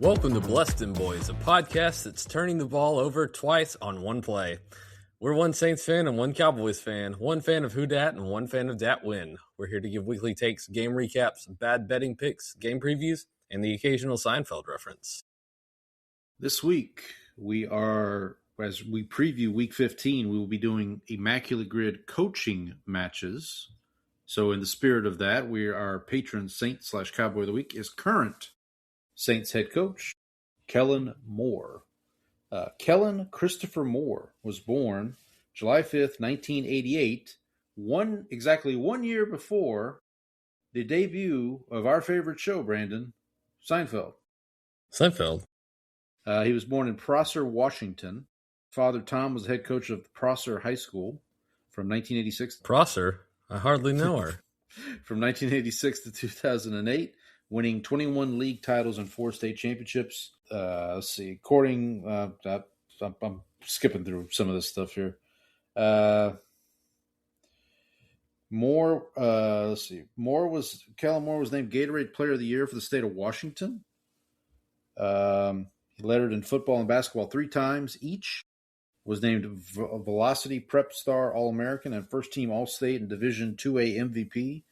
Welcome to Dem Boyz, a podcast that's turning the ball over twice on one play. We're one Saints fan and one Cowboys fan, one fan of Who Dat and one fan of Dat Win. We're here to give weekly takes, game recaps, bad betting picks, game previews, and the occasional Seinfeld reference. This week, as we preview Week 15, we will be doing Immaculate Grid coaching matches. So in the spirit of that, our patron Saint/Cowboy of the Week is current Saints head coach, Kellen Moore. Kellen Christopher Moore was born July 5th, 1988, exactly 1 year before the debut of our favorite show, Brandon, Seinfeld. He was born in Prosser, Washington. Father Tom was the head coach of Prosser High School from 1986. Prosser? I hardly know her. From 1986 to 2008. Winning 21 league titles and 4 state championships. Let's see. I'm skipping through some of this stuff here. Moore. Let's see. Kellen Moore was named Gatorade Player of the Year for the state of Washington. He lettered in football and basketball 3 times each. Was named Velocity Prep Star All-American and First Team All-State and Division IIA MVP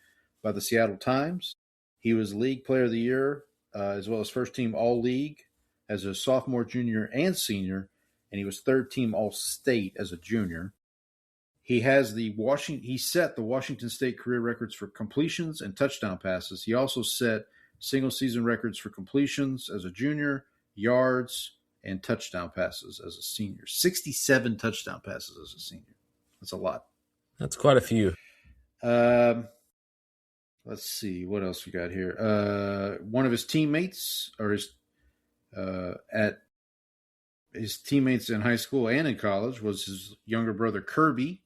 by the Seattle Times. He was League Player of the Year, as well as First Team All-League as a sophomore, junior, and senior, and he was Third Team All-State as a junior. He set the Washington State career records for completions and touchdown passes. He also set single-season records for completions as a junior, yards, and touchdown passes as a senior. 67 touchdown passes as a senior. That's a lot. That's quite a few. Let's see what else we got here. One of his teammates, his teammates in high school and in college, was his younger brother Kirby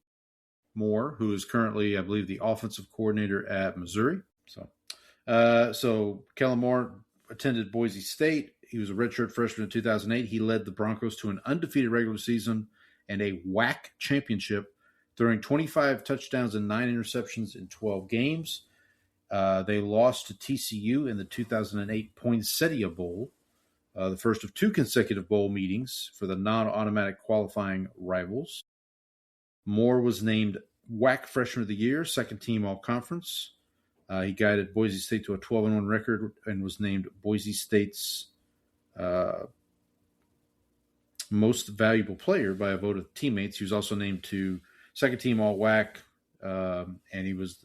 Moore, who is currently, I believe, the offensive coordinator at Missouri. So Kellen Moore attended Boise State. He was a redshirt freshman in 2008. He led the Broncos to an undefeated regular season and a WAC championship, throwing 25 touchdowns and 9 interceptions in 12 games. They lost to TCU in the 2008 Poinsettia Bowl, the first of 2 consecutive bowl meetings for the non-automatic qualifying rivals. Moore was named WAC Freshman of the Year, second team All-Conference. He guided Boise State to a 12-1 record and was named Boise State's most valuable player by a vote of teammates. He was also named to second team All-WAC, and he was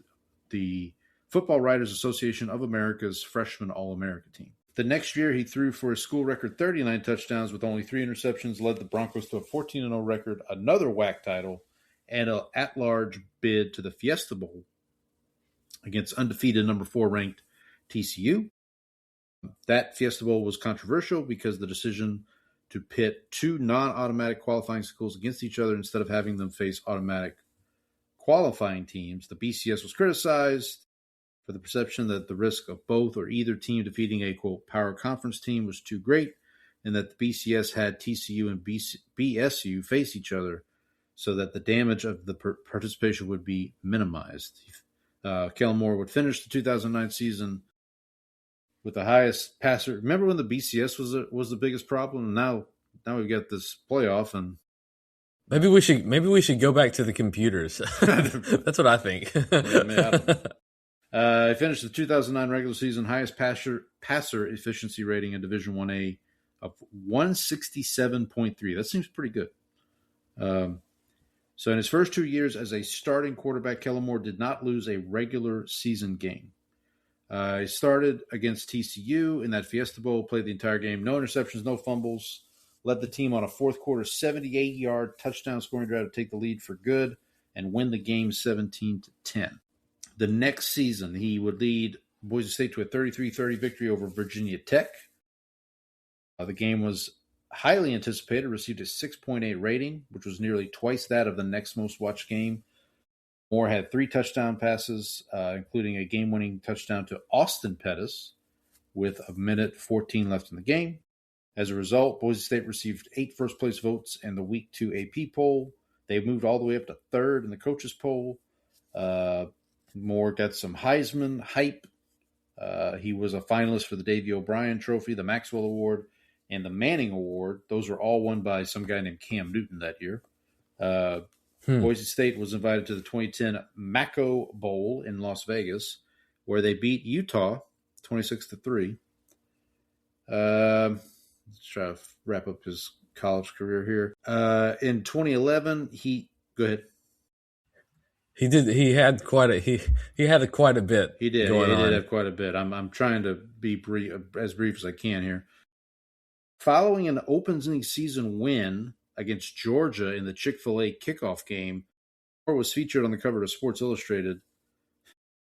the Football Writers Association of America's freshman All-America team. The next year, he threw for a school record 39 touchdowns with only 3 interceptions, led the Broncos to a 14-0 record, another WAC title, and an at-large bid to the Fiesta Bowl against undefeated number 4 ranked TCU. That Fiesta Bowl was controversial because the decision to pit 2 non-automatic qualifying schools against each other instead of having them face automatic qualifying teams. The BCS was criticized for the perception that the risk of both or either team defeating a, quote, power conference team was too great, and that the BCS had TCU and BSU face each other so that the damage of the participation would be minimized. Kellen Moore would finish the 2009 season with the highest passer. Remember when the BCS was the biggest problem? Now we've got this playoff, and maybe we should go back to the computers. That's what I think. He finished the 2009 regular season highest passer efficiency rating in Division 1A of 167.3. That seems pretty good. So in his first 2 years as a starting quarterback, Kellen Moore did not lose a regular season game. He started against TCU in that Fiesta Bowl, played the entire game, no interceptions, no fumbles, led the team on a fourth quarter 78-yard touchdown scoring drive to take the lead for good and win the game 17-10. The next season, he would lead Boise State to a 33-30 victory over Virginia Tech. The game was highly anticipated, received a 6.8 rating, which was nearly twice that of the next most watched game. Moore had 3 touchdown passes, including a game-winning touchdown to Austin Pettis with 1:14 left in the game. As a result, Boise State received 8 first-place votes in the Week 2 AP poll. They moved all the way up to 3rd in the coaches poll. Moore got some Heisman hype He was a finalist for the Davey O'Brien Trophy, the Maxwell Award, and the Manning Award. Those were all won by some guy named Cam Newton that year. Boise State was invited to the 2010 Maco Bowl in Las Vegas, where they beat Utah 26-3. Let's try to wrap up his college career here. In 2011, go ahead. He did. He had quite a bit. He did. Going he on. did have quite a bit. I'm trying to be as brief as I can here. Following an opening season win against Georgia in the Chick-fil-A kickoff game, Moore was featured on the cover of Sports Illustrated.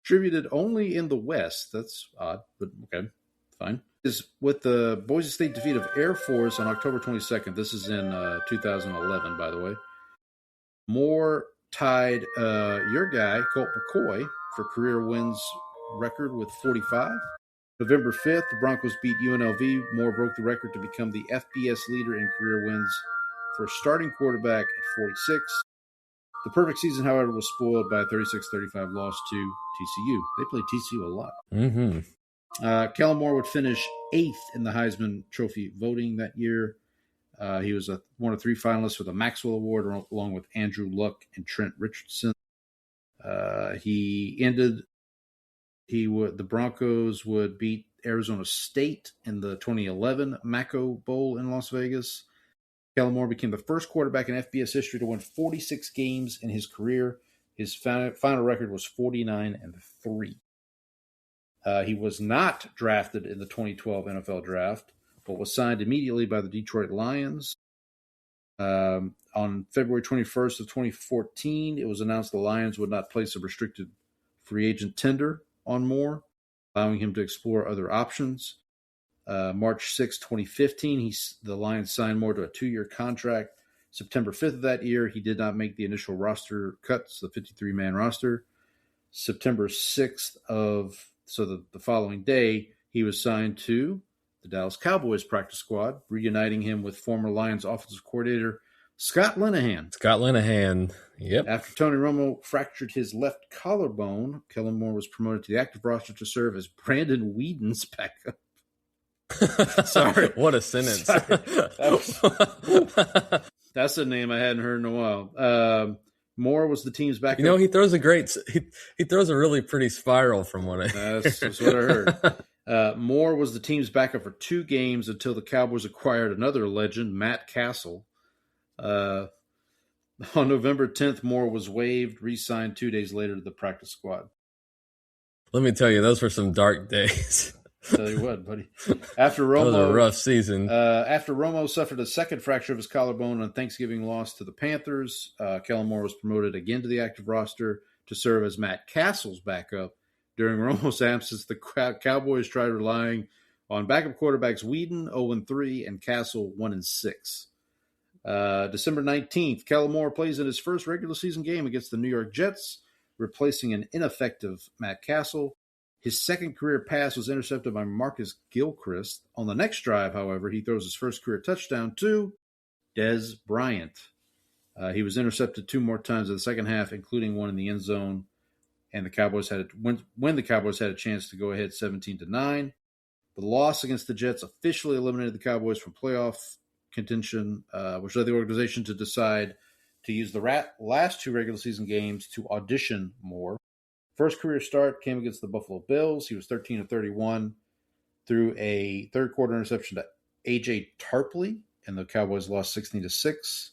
Distributed only in the West. That's odd, but okay, fine. Is with the Boise State defeat of Air Force on October 22nd. This is in 2011, by the way. Moore tied your guy, Colt McCoy, for career wins record with 45. November 5th, the Broncos beat UNLV. Moore broke the record to become the FBS leader in career wins for a starting quarterback at 46. The perfect season, however, was spoiled by a 36-35 loss to TCU. They played TCU a lot. Mm-hmm. Kellen Moore would finish 8th in the Heisman Trophy voting that year. He was one of 3 finalists for the Maxwell Award, along with Andrew Luck and Trent Richardson. The Broncos would beat Arizona State in the 2011 Maco Bowl in Las Vegas. Kellen Moore became the first quarterback in FBS history to win 46 games in his career. His final record was 49-3. He was not drafted in the 2012 NFL Draft, but was signed immediately by the Detroit Lions. On February 21st of 2014, it was announced the Lions would not place a restricted free agent tender on Moore, allowing him to explore other options. March 6, 2015, the Lions signed Moore to a 2-year contract. September 5th of that year, he did not make the initial roster cuts, the 53-man roster. September 6th the following day, he was signed to the Dallas Cowboys practice squad, reuniting him with former Lions offensive coordinator Scott Linehan. Yep. After Tony Romo fractured his left collarbone, Kellen Moore was promoted to the active roster to serve as Brandon Whedon's backup. Sorry. What a sentence. That's a name I hadn't heard in a while. Moore was the team's backup. He throws he throws a really pretty spiral from what That's what I heard. Moore was the team's backup for 2 games until the Cowboys acquired another legend, Matt Castle. On November 10th, Moore was waived, re-signed 2 days later to the practice squad. Let me tell you, those were some dark days. Tell you what, buddy. After Romo, that was a rough season. After Romo suffered a second fracture of his collarbone on Thanksgiving loss to the Panthers, Kellen Moore was promoted again to the active roster to serve as Matt Castle's backup. During Romo's absence, the Cowboys tried relying on backup quarterbacks Whedon 0-3 and Castle 1-6. December 19th, Kellen Moore plays in his first regular season game against the New York Jets, replacing an ineffective Matt Castle. His second career pass was intercepted by Marcus Gilchrist. On the next drive, however, he throws his first career touchdown to Dez Bryant. He was intercepted 2 more times in the second half, including one in the end zone. And the Cowboys when the Cowboys had a chance to go ahead 17-9. The loss against the Jets officially eliminated the Cowboys from playoff contention, which led the organization to decide to use the last 2 regular season games to audition Moore. First career start came against the Buffalo Bills. He was 13-31 through a third quarter interception to A.J. Tarpley, and the Cowboys lost 16-6.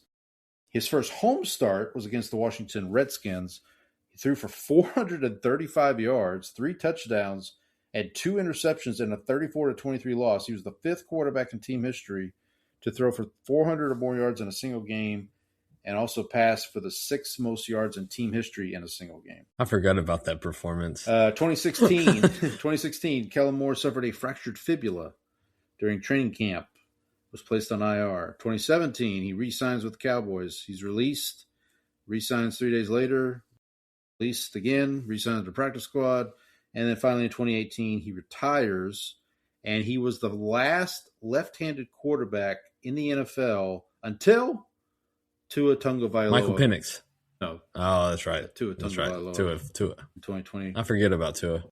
His first home start was against the Washington Redskins. He threw for 435 yards, 3 touchdowns, and 2 interceptions in a 34-23 loss. He was the 5th quarterback in team history to throw for 400 or more yards in a single game, and also passed for the 6th most yards in team history in a single game. I forgot about that performance. 2016, Kellen Moore suffered a fractured fibula during training camp, was placed on IR. 2017, he re-signs with the Cowboys. He's released, re-signs 3 days later, released again, re-signs with the practice squad, and then finally in 2018, he retires, and he was the last left-handed quarterback in the NFL until Tua Tagovailoa. Michael Penix. No. Oh, that's right. Tua Tagovailoa. Tua. In 2020. I forget about Tua.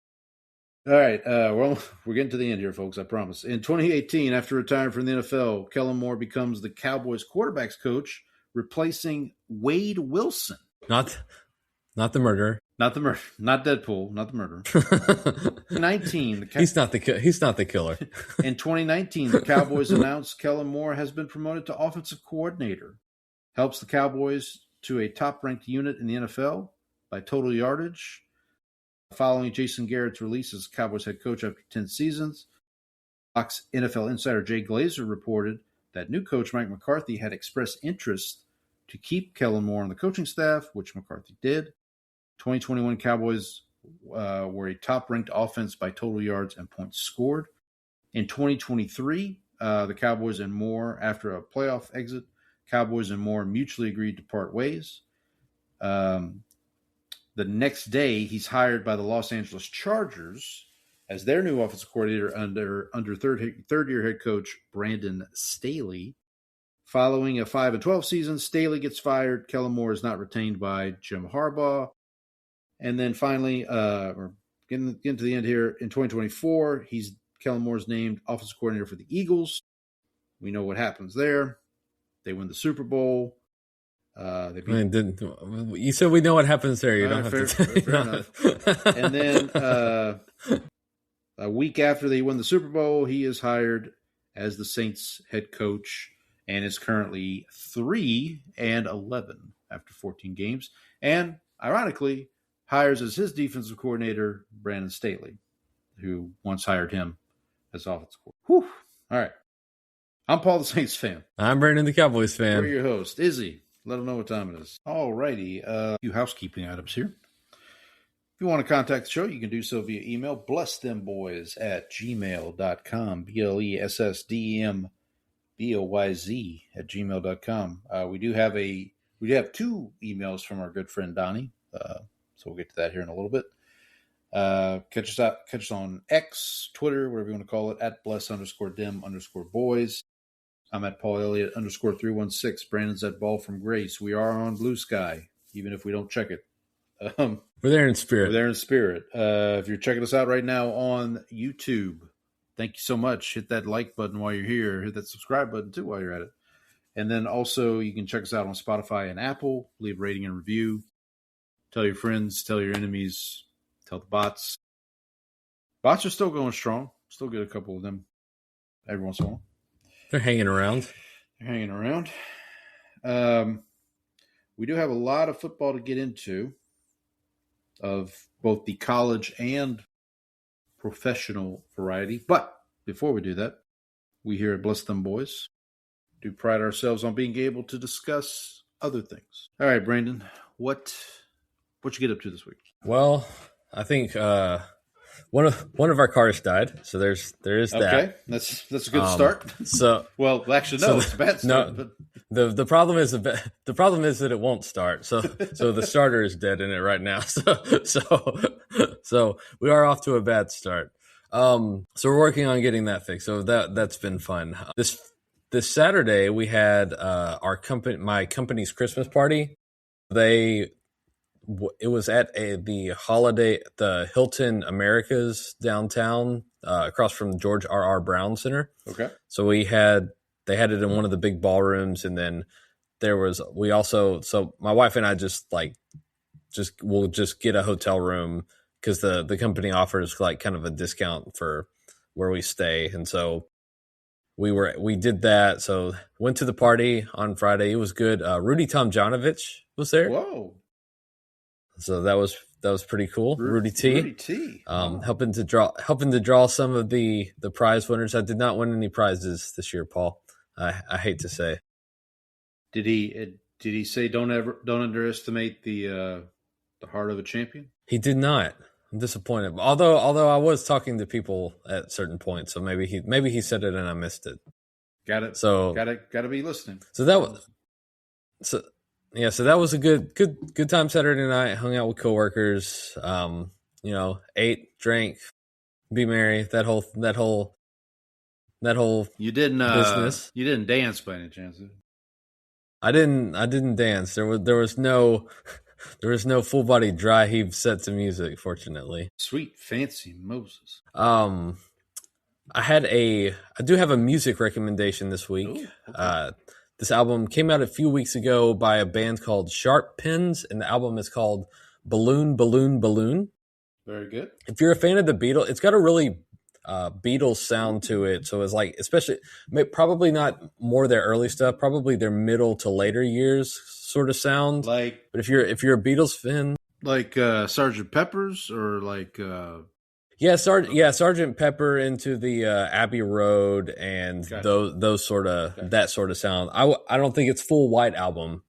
All right. Well, we're getting to the end here, folks. I promise. In 2018, after retiring from the NFL, Kellen Moore becomes the Cowboys quarterbacks coach, replacing Wade Wilson. Not the murderer. Not the murder. Not Deadpool. Not the murderer. 2019. He's not the killer. In 2019, the Cowboys announced Kellen Moore has been promoted to offensive coordinator. Helps the Cowboys to a top-ranked unit in the NFL by total yardage. Following Jason Garrett's release as Cowboys head coach after 10 seasons, Fox NFL insider Jay Glazer reported that new coach Mike McCarthy had expressed interest to keep Kellen Moore on the coaching staff, which McCarthy did. 2021 Cowboys were a top-ranked offense by total yards and points scored. In 2023, the Cowboys and Moore, after a playoff exit, Cowboys and Moore mutually agreed to part ways. The next day, he's hired by the Los Angeles Chargers as their new offensive coordinator under third-year head coach Brandon Staley. Following a 5-12 season, Staley gets fired. Kellen Moore is not retained by Jim Harbaugh. And then finally, we're getting to the end here. In 2024, Kellen Moore's named offensive coordinator for the Eagles. We know what happens there. They win the Super Bowl. You said we know what happens there. You don't have to. Fair enough. And then a week after they win the Super Bowl, he is hired as the Saints head coach and is currently 3-11 after 14 games. And ironically, hires as his defensive coordinator Brandon Staley, who once hired him as offensive coordinator. All right. I'm Paul, the Saints fan. I'm Brandon, the Cowboys fan. We're your host, Izzy. Let them know what time it is. All righty. A few housekeeping items here. If you want to contact the show, you can do so via email, blessthemboys@gmail.com, blessdemboyz@gmail.com. We do have two emails from our good friend Donnie, so we'll get to that here in a little bit. Catch us on X, Twitter, whatever you want to call it, at bless_dem_boys. I'm at Paul Elliott _316. Brandon's at Ball from Grace. We are on Blue Sky, even if we don't check it. We're there in spirit. If you're checking us out right now on YouTube, thank you so much. Hit that like button while you're here. Hit that subscribe button too while you're at it. And then also you can check us out on Spotify and Apple. Leave a rating and review. Tell your friends. Tell your enemies. Tell the bots. Bots are still going strong. Still get a couple of them every once in a while. They're hanging around. We do have a lot of football to get into, of both the college and professional variety. But before we do that, we here at Bless Them Boys do pride ourselves on being able to discuss other things. All right, Brandon, what you get up to this week? Well, I think one of our cars died, so there is that. Okay, that's a good start. So actually, no, it's a bad start. No, the problem is that it won't start. So the starter is dead in it right now. So we are off to a bad start. So we're working on getting that fixed. So that's been fun. This Saturday we had my company's Christmas party. It was at the Hilton Americas downtown, across from George R.R. Brown Center. Okay. So they had it in one of the big ballrooms, and then so my wife and I we'll just get a hotel room because the company offers like kind of a discount for where we stay, and so we did that. So went to the party on Friday. It was good. Rudy Tomjanovich was there. Whoa. So that was pretty cool. Rudy T. Wow. Helping to draw some of the prize winners. I did not win any prizes this year, Paul. I hate to say. Did he say don't underestimate the heart of a champion? He did not. I'm disappointed. Although I was talking to people at certain points, so maybe he said it and I missed it. Got it. So got to be listening. So that was a good time Saturday night. Hung out with coworkers. Ate, drank, be merry. That whole you didn't business. You didn't dance by any chance? I didn't dance. There was no There was no full body dry heave set to music, fortunately. Sweet fancy Moses. I do have a music recommendation this week. Ooh, okay. This album came out a few weeks ago by a band called Sharp Pens, and the album is called Balloon, Balloon, Balloon. Very good. If you're a fan of the Beatles, it's got a really Beatles sound to it. So it's like, especially, probably not more their early stuff, probably their middle to later years sort of sound. Like, but if you're a Beatles fan, like Sgt. Pepper's or like Sergeant Pepper into the Abbey Road and Gotcha. those sort of that sort of sound. I don't think it's full White Album,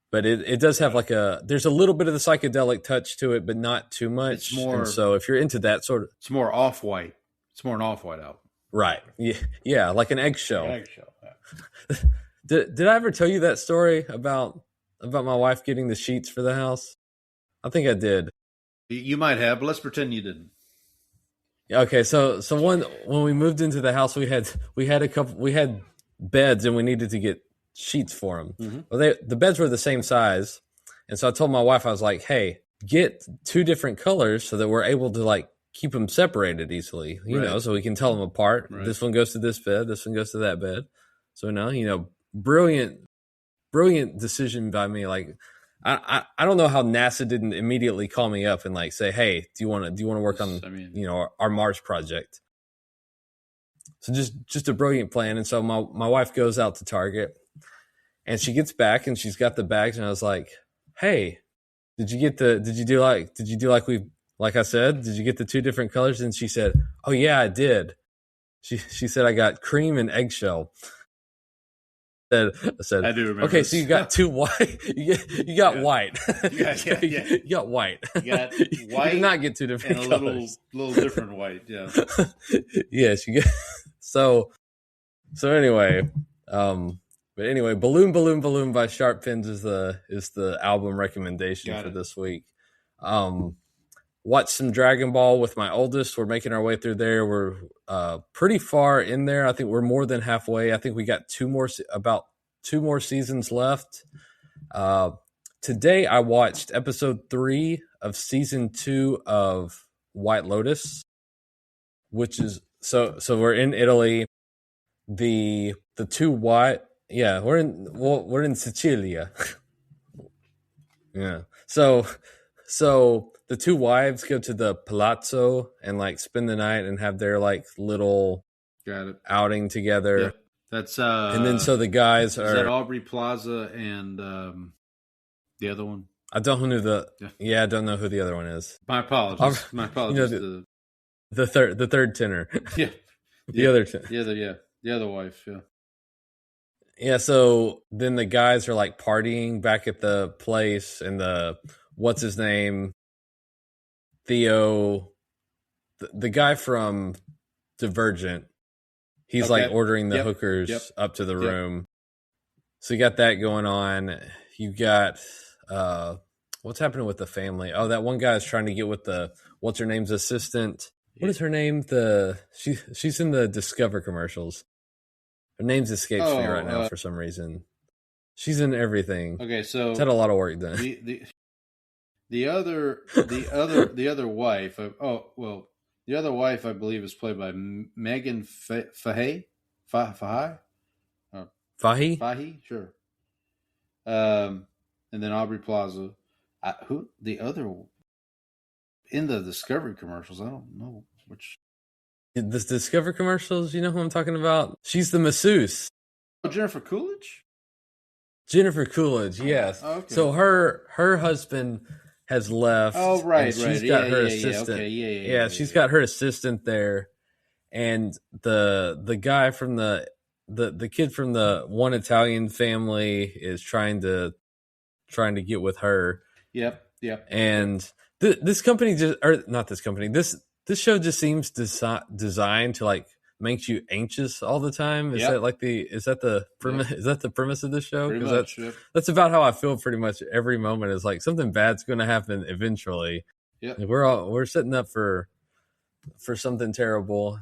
but it does have like there's a little bit of the psychedelic touch to it, but not too much. It's more. And so if you're into that sort of, it's more Off-White. It's more an Off-White album, right? Yeah, like an Eggshell. Eggshell. Yeah. Did I ever tell you that story about my wife getting the sheets for the house? I think I did. You might have, but let's pretend you didn't. Okay, so when we moved into the house, we had beds and we needed to get sheets for them. Mm-hmm. Well, the beds were the same size, and so I told my wife, I was like, "Hey, get two different colors so that we're able to like keep them separated easily, you know, so we can tell them apart. Right. This one goes to this bed, this one goes to that bed." So now, brilliant decision by me. Like, I don't know how NASA didn't immediately call me up and like say, "Hey, do you want to work on our Mars project?" So just a brilliant plan. And so my wife goes out to Target, and she gets back and she's got the bags, and I was like, "Hey, did you do like I said? Did you get the two different colors?" And she said, "Oh yeah, I did." She said, "I got cream and eggshell." I said, "I do remember." Okay, so you got two white. You got white. Yeah. You got white. You got white. You did not get two different and colors. Little different white. Yeah. Yes, you get. So anyway, but anyway, Balloon, Balloon, Balloon by Sharp Pens is the album recommendation for this week. Watched some Dragon Ball with my oldest. We're making our way through there. We're pretty far in there. I think we're more than halfway. I think we got about two more seasons left. Today I watched episode 3 of season 2 of White Lotus, which is so we're in Italy. The two white we're in Sicilia. Yeah. So the two wives go to the palazzo and like spend the night and have their like little outing together. Yep. That's and then so the guys are. Is that Aubrey Plaza and the other one? I don't know I don't know who the other one is. My apologies. My apologies. The third tenor. Yeah. The other wife. Yeah. Yeah. So then the guys are like partying back at the place, and what's his name? Theo, the guy from Divergent, he's like ordering the hookers up to the room. So you got that going on. You got what's happening with the family? Oh, that one guy is trying to get with what's her name's assistant. What is her name? She's in the Discover commercials. Her name's escapes me right now for some reason. She's in everything. Okay, so she's had a lot of work done. The other wife. The other wife, I believe, is played by Megan Fahy. Fahy, sure. And then Aubrey Plaza. Who the other in the Discovery commercials? I don't know which. The Discover commercials. You know who I'm talking about? She's the masseuse. Oh, Jennifer Coolidge. Jennifer Coolidge, yes. Oh, okay. So her husband has left. Oh, right. She's got her assistant. Yeah, she's got her assistant there, and the guy from the kid from the one Italian family is trying to get with her. Yep. And this company this show just seems designed to like makes you anxious all the time. Is that the premise? Is that the premise of the show? Because that's about how I feel pretty much every moment. Is like something bad's going to happen eventually. Yeah, we're setting up for something terrible.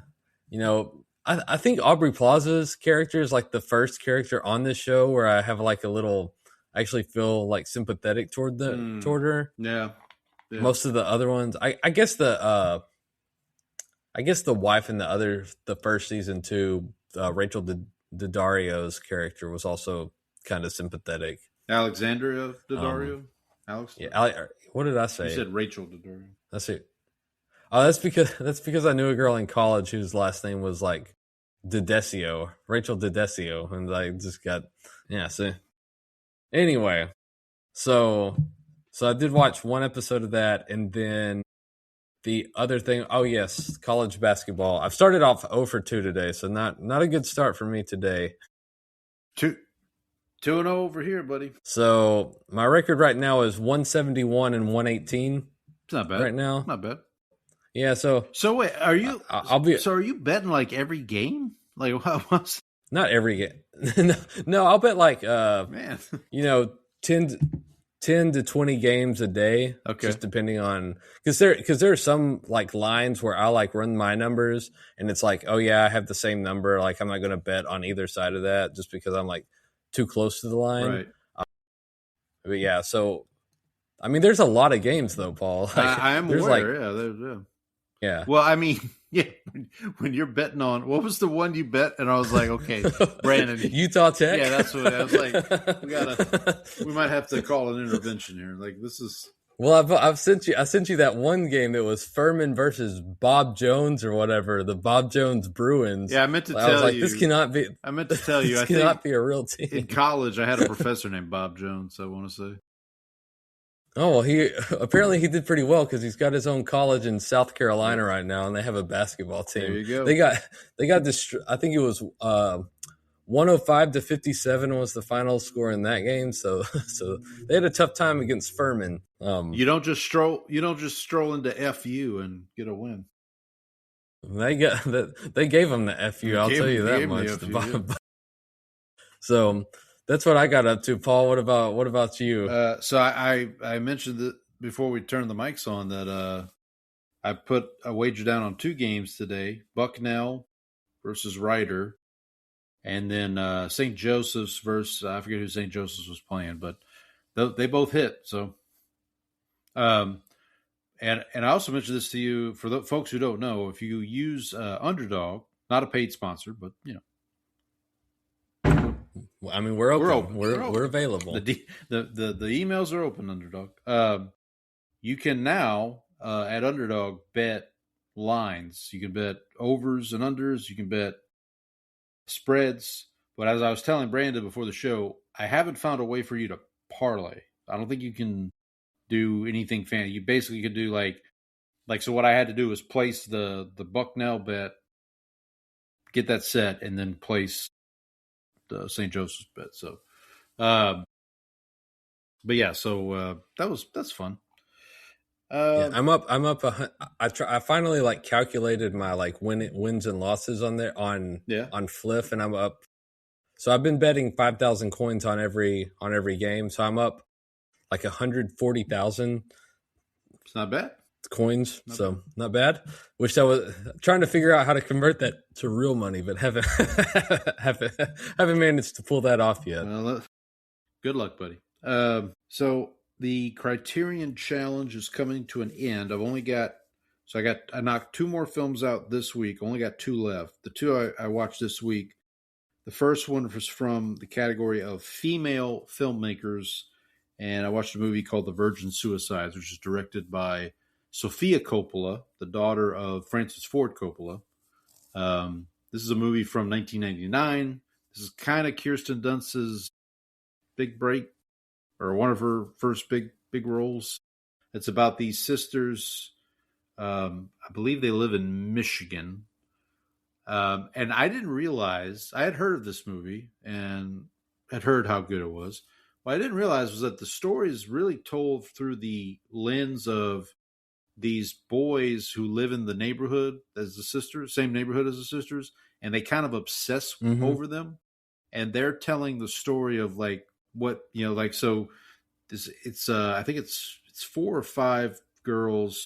I think Aubrey Plaza's character is like the first character on this show where I have like a little actually feel like sympathetic toward her. Yeah. Most of the other ones, I guess the wife in the first season too, Rachel Daddario's character was also kind of sympathetic. Alexandria Daddario? Alex? Yeah, what did I say? You said Rachel Daddario. That's it. Oh, that's because I knew a girl in college whose last name was like Dedesio, Rachel Dedesio, and I just got see. Anyway, so I did watch one episode of that, and then the other thing. Oh yes, college basketball. I've started off 0 for 2 today, so not a good start for me today. 2-0 over here, buddy. So my record right now is 171 and 118. It's not bad right now. Not bad. Yeah. So wait, are you? So are you betting like every game? Like what? Not every game. No, I'll bet like 10 to 20 games a day. Okay. Just depending on because there are some like lines where I like run my numbers and it's like, oh yeah, I have the same number. Like I'm not going to bet on either side of that just because I'm like too close to the line. Right. But yeah, so I mean, there's a lot of games though, Paul. Like, I am aware. Like, yeah. Well, I mean, yeah. When you're betting on, what was the one you bet? And I was like, okay, Brandon, Utah Tech. Yeah, that's what I was like. We might have to call an intervention here. Like this is. Well, I sent you that one game that was Furman versus Bob Jones or whatever, the Bob Jones Bruins. Yeah, I meant to tell you. I was like, this cannot be. I meant to tell you. This cannot be a real team. In college, I had a professor named Bob Jones. I want to say. Oh well, he did pretty well because he's got his own college in South Carolina right now, and they have a basketball team. There you go. They got this. I think it was 105-57 was the final score in that game. So they had a tough time against Furman. You don't just stroll into FU and get a win. They gave them the FU. I'll tell you that much. So. That's what I got up to, Paul. What about you? So I mentioned that before we turned the mics on that I put a wager down on 2 games today: Bucknell versus Rider, and then St. Joseph's versus I forget who St. Joseph's was playing, but they both hit. So, and I also mentioned this to you for the folks who don't know. If you use Underdog, not a paid sponsor, but you know. I mean, we're open. We're available. The emails are open, Underdog. You can now at Underdog bet lines. You can bet overs and unders. You can bet spreads. But as I was telling Brandon before the show, I haven't found a way for you to parlay. I don't think you can do anything fancy. You basically could do like so. What I had to do was place the Bucknell bet, get that set, and then place the St. Joseph's bet. So, but yeah, so that's fun. Yeah, I'm up. I finally like calculated my like wins and losses on there on Fliff, and I'm up. So I've been betting 5,000 coins on every game. So I'm up like 140,000. It's not bad. Coins, not bad. Wish I was trying to figure out how to convert that to real money, but haven't managed to pull that off yet. Well, good luck, buddy. So the Criterion Challenge is coming to an end. I knocked 2 more films out this week. Only got 2 left. The 2 I watched this week. The first one was from the category of female filmmakers, and I watched a movie called The Virgin Suicides, which is directed by Sofia Coppola, the daughter of Francis Ford Coppola. This is a movie from 1999. This is kind of Kirsten Dunst's big break, or one of her first big roles. It's about these sisters. I believe they live in Michigan. And I didn't realize, I had heard of this movie and had heard how good it was. What I didn't realize was that the story is really told through the lens of these boys who live in the neighborhood as the sisters, same neighborhood as the sisters, and they kind of obsess over them. And they're telling the story of like what, so it's I think it's 4 or 5 girls,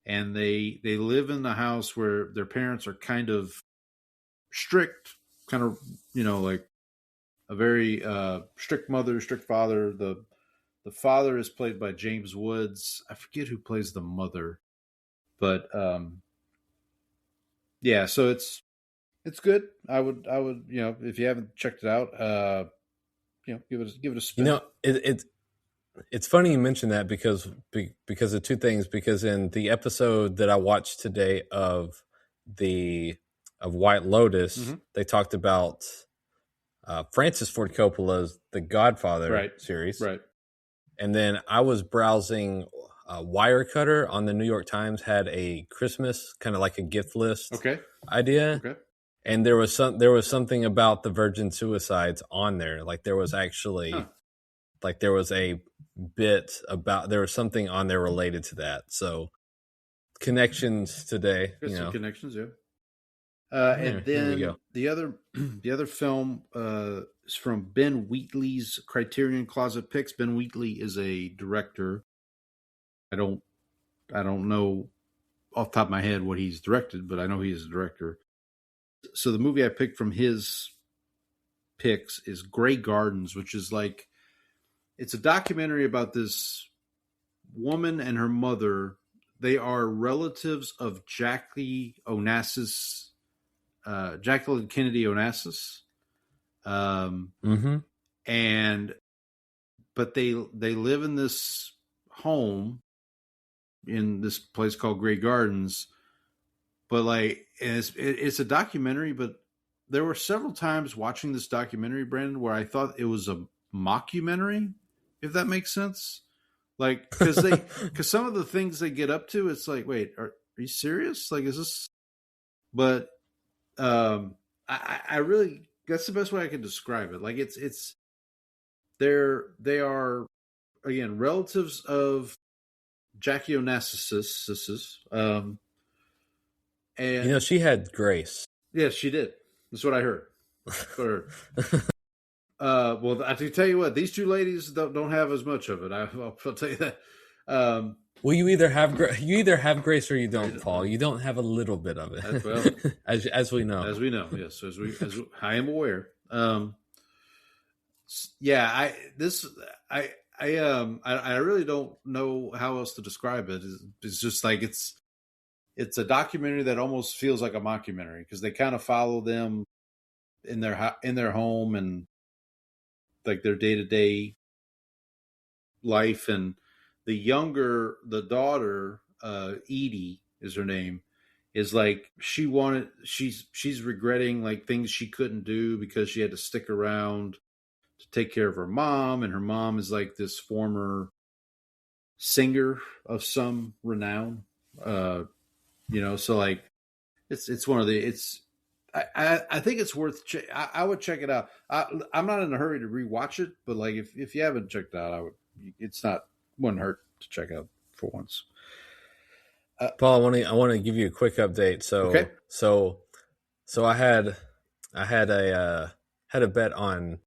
and they live in the house where their parents are kind of strict, kind of, like a very strict mother, strict father. The father is played by James Woods. I forget who plays the mother, but yeah. So it's good. I would if you haven't checked it out, give it a spin. It's funny you mention that because of two things. Because in the episode that I watched today of White Lotus, they talked about Francis Ford Coppola's The Godfather series, right? And then I was browsing Wirecutter on the New York Times had a Christmas kind of like a gift list idea. Okay. And there was something about the virgin suicides on there. Like there was actually there was a bit about there was something on there related to that. So connections today. Some connections, yeah. And then the other film is from Ben Wheatley's Criterion Closet Picks. Ben Wheatley is a director. I don't know off the top of my head what he's directed, but I know he's a director. So the movie I picked from his picks is Grey Gardens, which is it's a documentary about this woman and her mother. They are relatives of Jacqueline Kennedy Onassis. But they live in this home in this place called Grey Gardens. But it's a documentary, but there were several times watching this documentary, Brandon, where I thought it was a mockumentary, if that makes sense. Because some of the things they get up to, it's wait, are you serious? Is this? But I really, that's the best way I can describe it. They are again relatives of Jackie Onassis. And she had grace. Yes, she did. That's what I heard. Well, I can tell you what, these two ladies don't have as much of it. I'll tell you that. Well, you either have grace or you don't, Paul. You don't have a little bit of it, as we know. As we know, yes. As I am aware. I really don't know how else to describe it. It's just it's a documentary that almost feels like a mockumentary because they kind of follow them in their home and their day-to-day life. And the daughter, Edie is her name, is she's regretting things she couldn't do because she had to stick around to take care of her mom. And her mom is this former singer of some renown, so it's one of the, I think it's worth, I would check it out. I'm not in a hurry to rewatch it, but if you haven't checked it out, wouldn't hurt to check out for once. Paul, I want to give you a quick update. So I had a bet on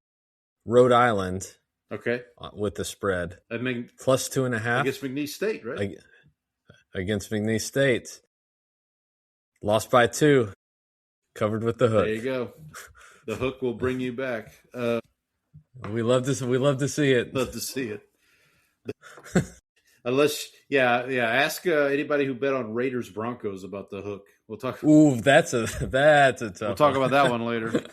Rhode Island. Okay. With the spread. Plus 2.5 against McNeese State, right? Against McNeese State. Lost by 2. Covered with the hook. There you go. The hook will bring you back. We love to see it. Love to see it. Unless, ask anybody who bet on Raiders Broncos about the hook. We'll talk. Ooh, that's a tough. We'll talk about that one later.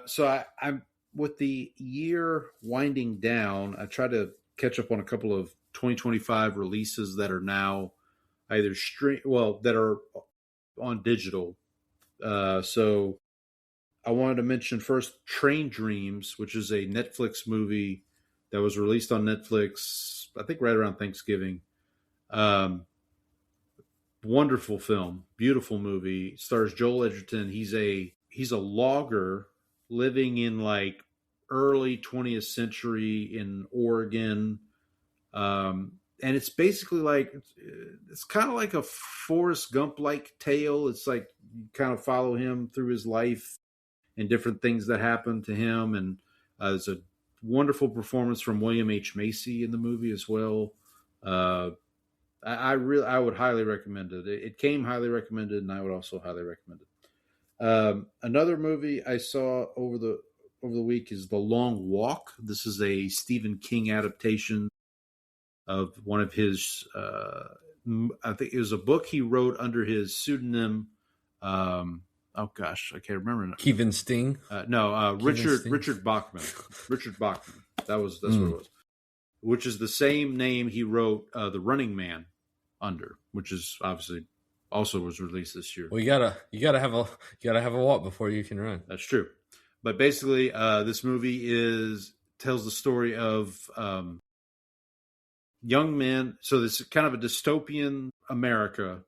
So I'm with the year winding down. I try to catch up on a couple of 2025 releases that are now either that are on digital. So I wanted to mention first Train Dreams, which is a Netflix movie that was released on Netflix, I think right around Thanksgiving. Wonderful film, beautiful movie. Stars Joel Edgerton. He's a logger living in early 20th century in Oregon. And it's basically it's kind of like a Forrest Gump-like tale. It's you kind of follow him through his life and different things that happen to him. And there's a wonderful performance from William H. Macy in the movie as well. I would highly recommend it. It came highly recommended, and I would also highly recommend it. Another movie I saw over the week is The Long Walk. This is a Stephen King adaptation of one of his. I think it was a book he wrote under his pseudonym. Oh gosh, I can't remember. Kevin Sting. Richard Bachman. Richard Bachman. That's what it was. Which is the same name he wrote The Running Man under, which is obviously also was released this year. Well, you gotta have a walk before you can run. That's true. But basically, this movie tells the story of young men. So this is kind of a dystopian America,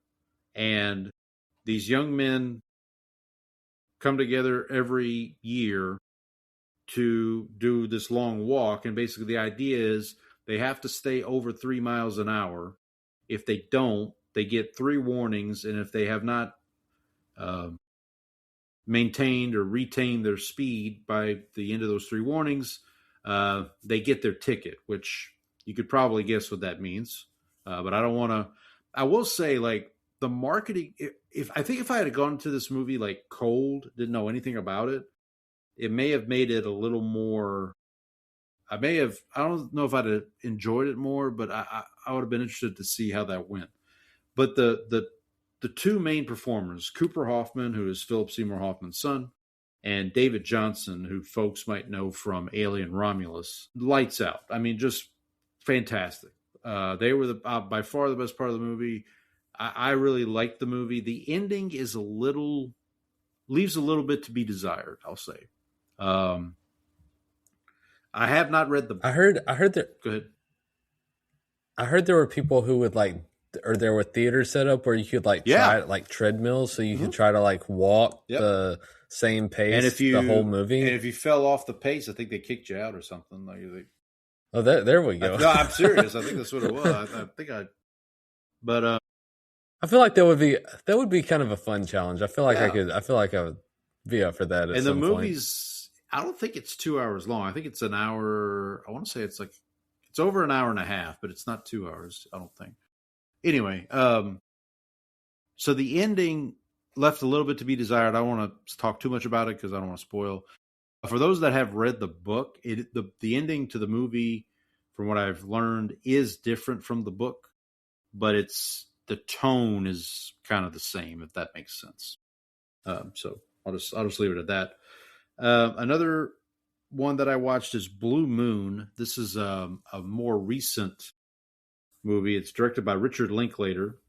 and these young men come together every year to do this long walk. And basically the idea is they have to stay over 3 miles an hour. If they don't, they get 3 warnings. And if they have not maintained or retained their speed by the end of those 3 warnings, they get their ticket, which you could probably guess what that means. But I don't want to, I will say, like, the marketing, if I had gone to this movie like cold, didn't know anything about it, it may have made it a little more. I don't know if I'd have enjoyed it more, but I would have been interested to see how that went. But the 2 main performers, Cooper Hoffman, who is Philip Seymour Hoffman's son, and David Johnson, who folks might know from Alien Romulus, lights out. I mean, just fantastic. They were by far the best part of the movie. I really liked the movie. The ending is leaves a little bit to be desired, I'll say. I have not read the book. I heard that. Go ahead. I heard there were people who would there were theaters set up where you could try like treadmills, so you could try to walk the same pace and if the whole movie. And if you fell off the pace, I think they kicked you out or something. Oh, there we go. No, I'm serious. I think that's what it was. But I feel like that would be kind of a fun challenge. I feel like I would be up for that. And the movie's, I don't think it's 2 hours long. I think it's an hour. I want to say it's over an hour and a half, but it's not 2 hours, I don't think. Anyway, so the ending left a little bit to be desired. I don't want to talk too much about it because I don't want to spoil. For those that have read the book, the ending to the movie, from what I've learned, is different from the book, but the tone is kind of the same, if that makes sense. So I'll just leave it at that. Another one that I watched is Blue Moon. This is a more recent movie. It's directed by Richard Linklater,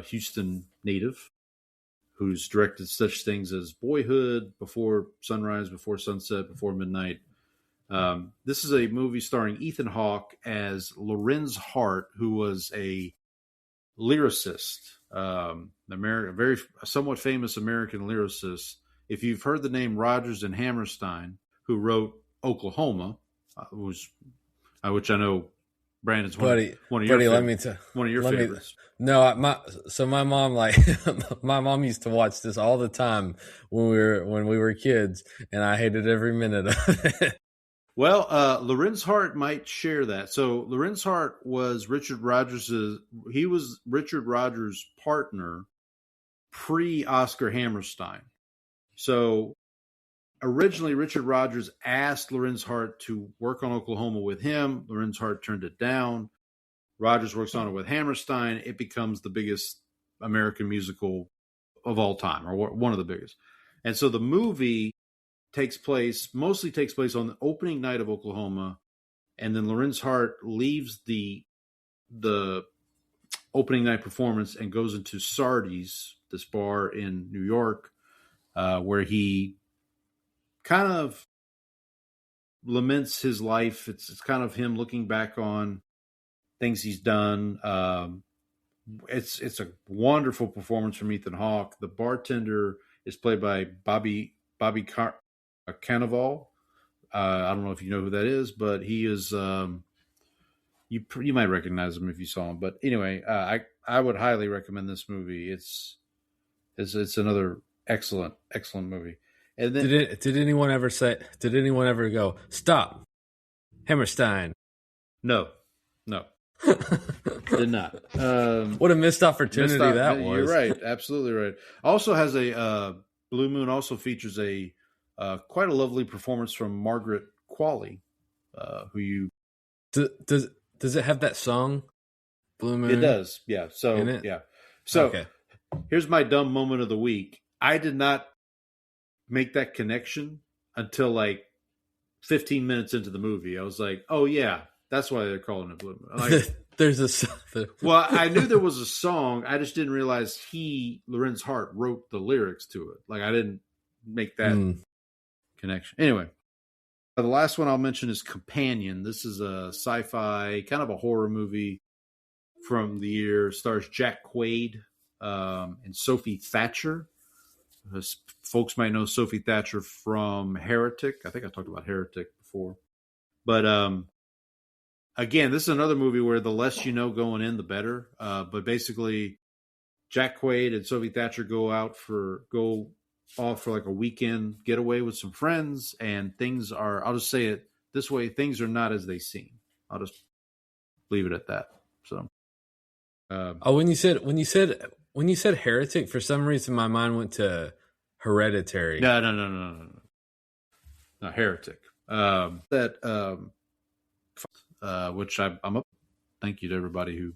Houston native, who's directed such things as Boyhood, Before Sunrise, Before Sunset, Before Midnight. This is a movie starring Ethan Hawke as Lorenz Hart, who was a lyricist, a somewhat famous American lyricist. If you've heard the name Rodgers and Hammerstein, who wrote Oklahoma, which I know Brandon's one of your favorites. No, my mom my mom used to watch this all the time when we were kids, and I hated every minute of it. Well, Lorenz Hart might share that. So Lorenz Hart was Richard Rodgers' partner pre-Oscar Hammerstein. So originally Richard Rodgers asked Lorenz Hart to work on Oklahoma with him. Lorenz Hart turned it down. Rodgers works on it with Hammerstein. It becomes the biggest American musical of all time, or one of the biggest. And so the movie mostly takes place on the opening night of Oklahoma, and then Lorenz Hart leaves the opening night performance and goes into Sardi's, this bar in New York, where he kind of laments his life. It's kind of him looking back on things he's done. It's a wonderful performance from Ethan Hawke. The bartender is played by Bobby Cannavale. I don't know if you know who that is, but he is. You might recognize him if you saw him. But anyway, I would highly recommend this movie. It's another excellent movie. And then, did anyone ever go, stop, Hammerstein? No. Did not. What a missed opportunity that was. You're right. Absolutely right. Also has a Blue Moon also features a quite a lovely performance from Margaret Qualley, who you does it have that song Blue Moon? It does, yeah. So yeah. So okay. Here's my dumb moment of the week. I did not make that connection until like 15 minutes into the movie. I was like, oh yeah, that's why they're calling it Blue Moon. Like, there's a well, I knew there was a song. I just didn't realize Lorenz Hart, wrote the lyrics to it. Like, I didn't make that connection. Anyway, the last one I'll mention is Companion. This is a sci-fi, kind of a horror movie from the year. Stars Jack Quaid and Sophie Thatcher. Folks might know Sophie Thatcher from Heretic. I think I talked about Heretic before. But again, this is another movie where the less you know going in, the better. But basically, Jack Quaid and Sophie Thatcher go off for like a weekend getaway with some friends, and things are, I'll just say it this way, things are not as they seem. I'll just leave it at that. So when you said Heretic, for some reason my mind went to Hereditary. No, Heretic. Which I'm up. Thank you to everybody who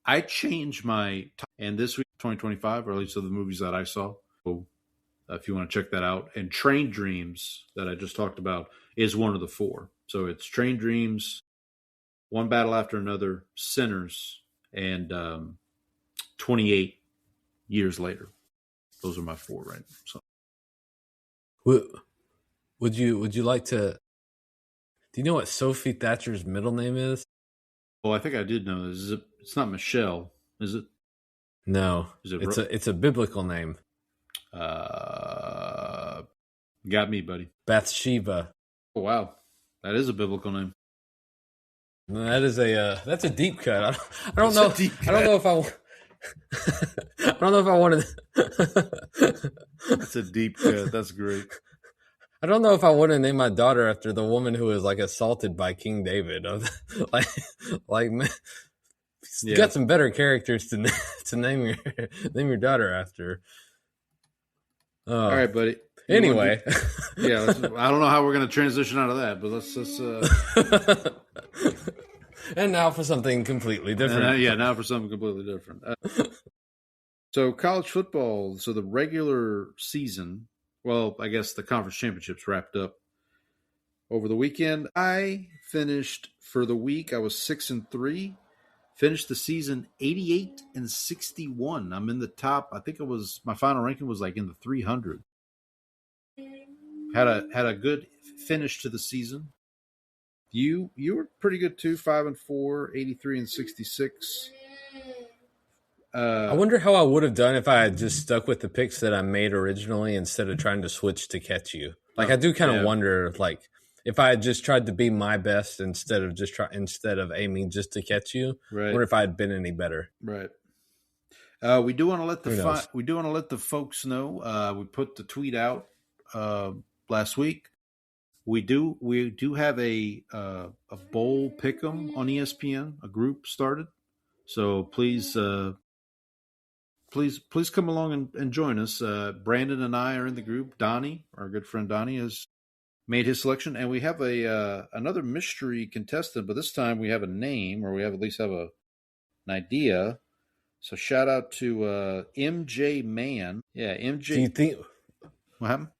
I changed my and this week 2025, or at least of the movies that I saw. So, if you want to check that out, and Train Dreams that I just talked about is one of the four. So it's Train Dreams, One Battle After Another, Sinners, and 28 Years Later. Those are my four right now. So would you like to? Do you know what Sophie Thatcher's middle name is? Oh, I think I did know this. It's not Michelle, is it? No, it's a biblical name. Got me, buddy. Bathsheba. Oh wow, that is a biblical name. That's a deep cut. I don't know. I don't know if I. I don't know if I wanted. That's a deep cut. That's great. I don't know if I want to name my daughter after the woman who was like assaulted by King David. You got some better characters to name your daughter after. All right, buddy. Anyway, I don't know how we're going to transition out of that, but let's And now for something completely different. Now for something completely different. So college football. So the regular season. Well, I guess the conference championships wrapped up over the weekend. I finished for the week. I was 6-3. Finished the season 88-61. I'm in the top. I think my final ranking was like in the 300. Had a good finish to the season. You were pretty good too. 5-4, 83-66. I wonder how I would have done if I had just stuck with the picks that I made originally instead of trying to switch to catch you. Like, I do kind of wonder, like, if I had just tried to be my best instead of aiming just to catch you. Right. I wonder if I had been any better. Right. We do want to let the folks know. We put the tweet out last week. We do have a bowl pick'em on ESPN. A group started, so please come along and join us. Brandon and I are in the group. Donnie, our good friend Donnie, has made his selection, and we have another mystery contestant, but this time we have a name, or we at least have an idea. So shout out to MJ Man. Yeah, MJ. Do you think what happened?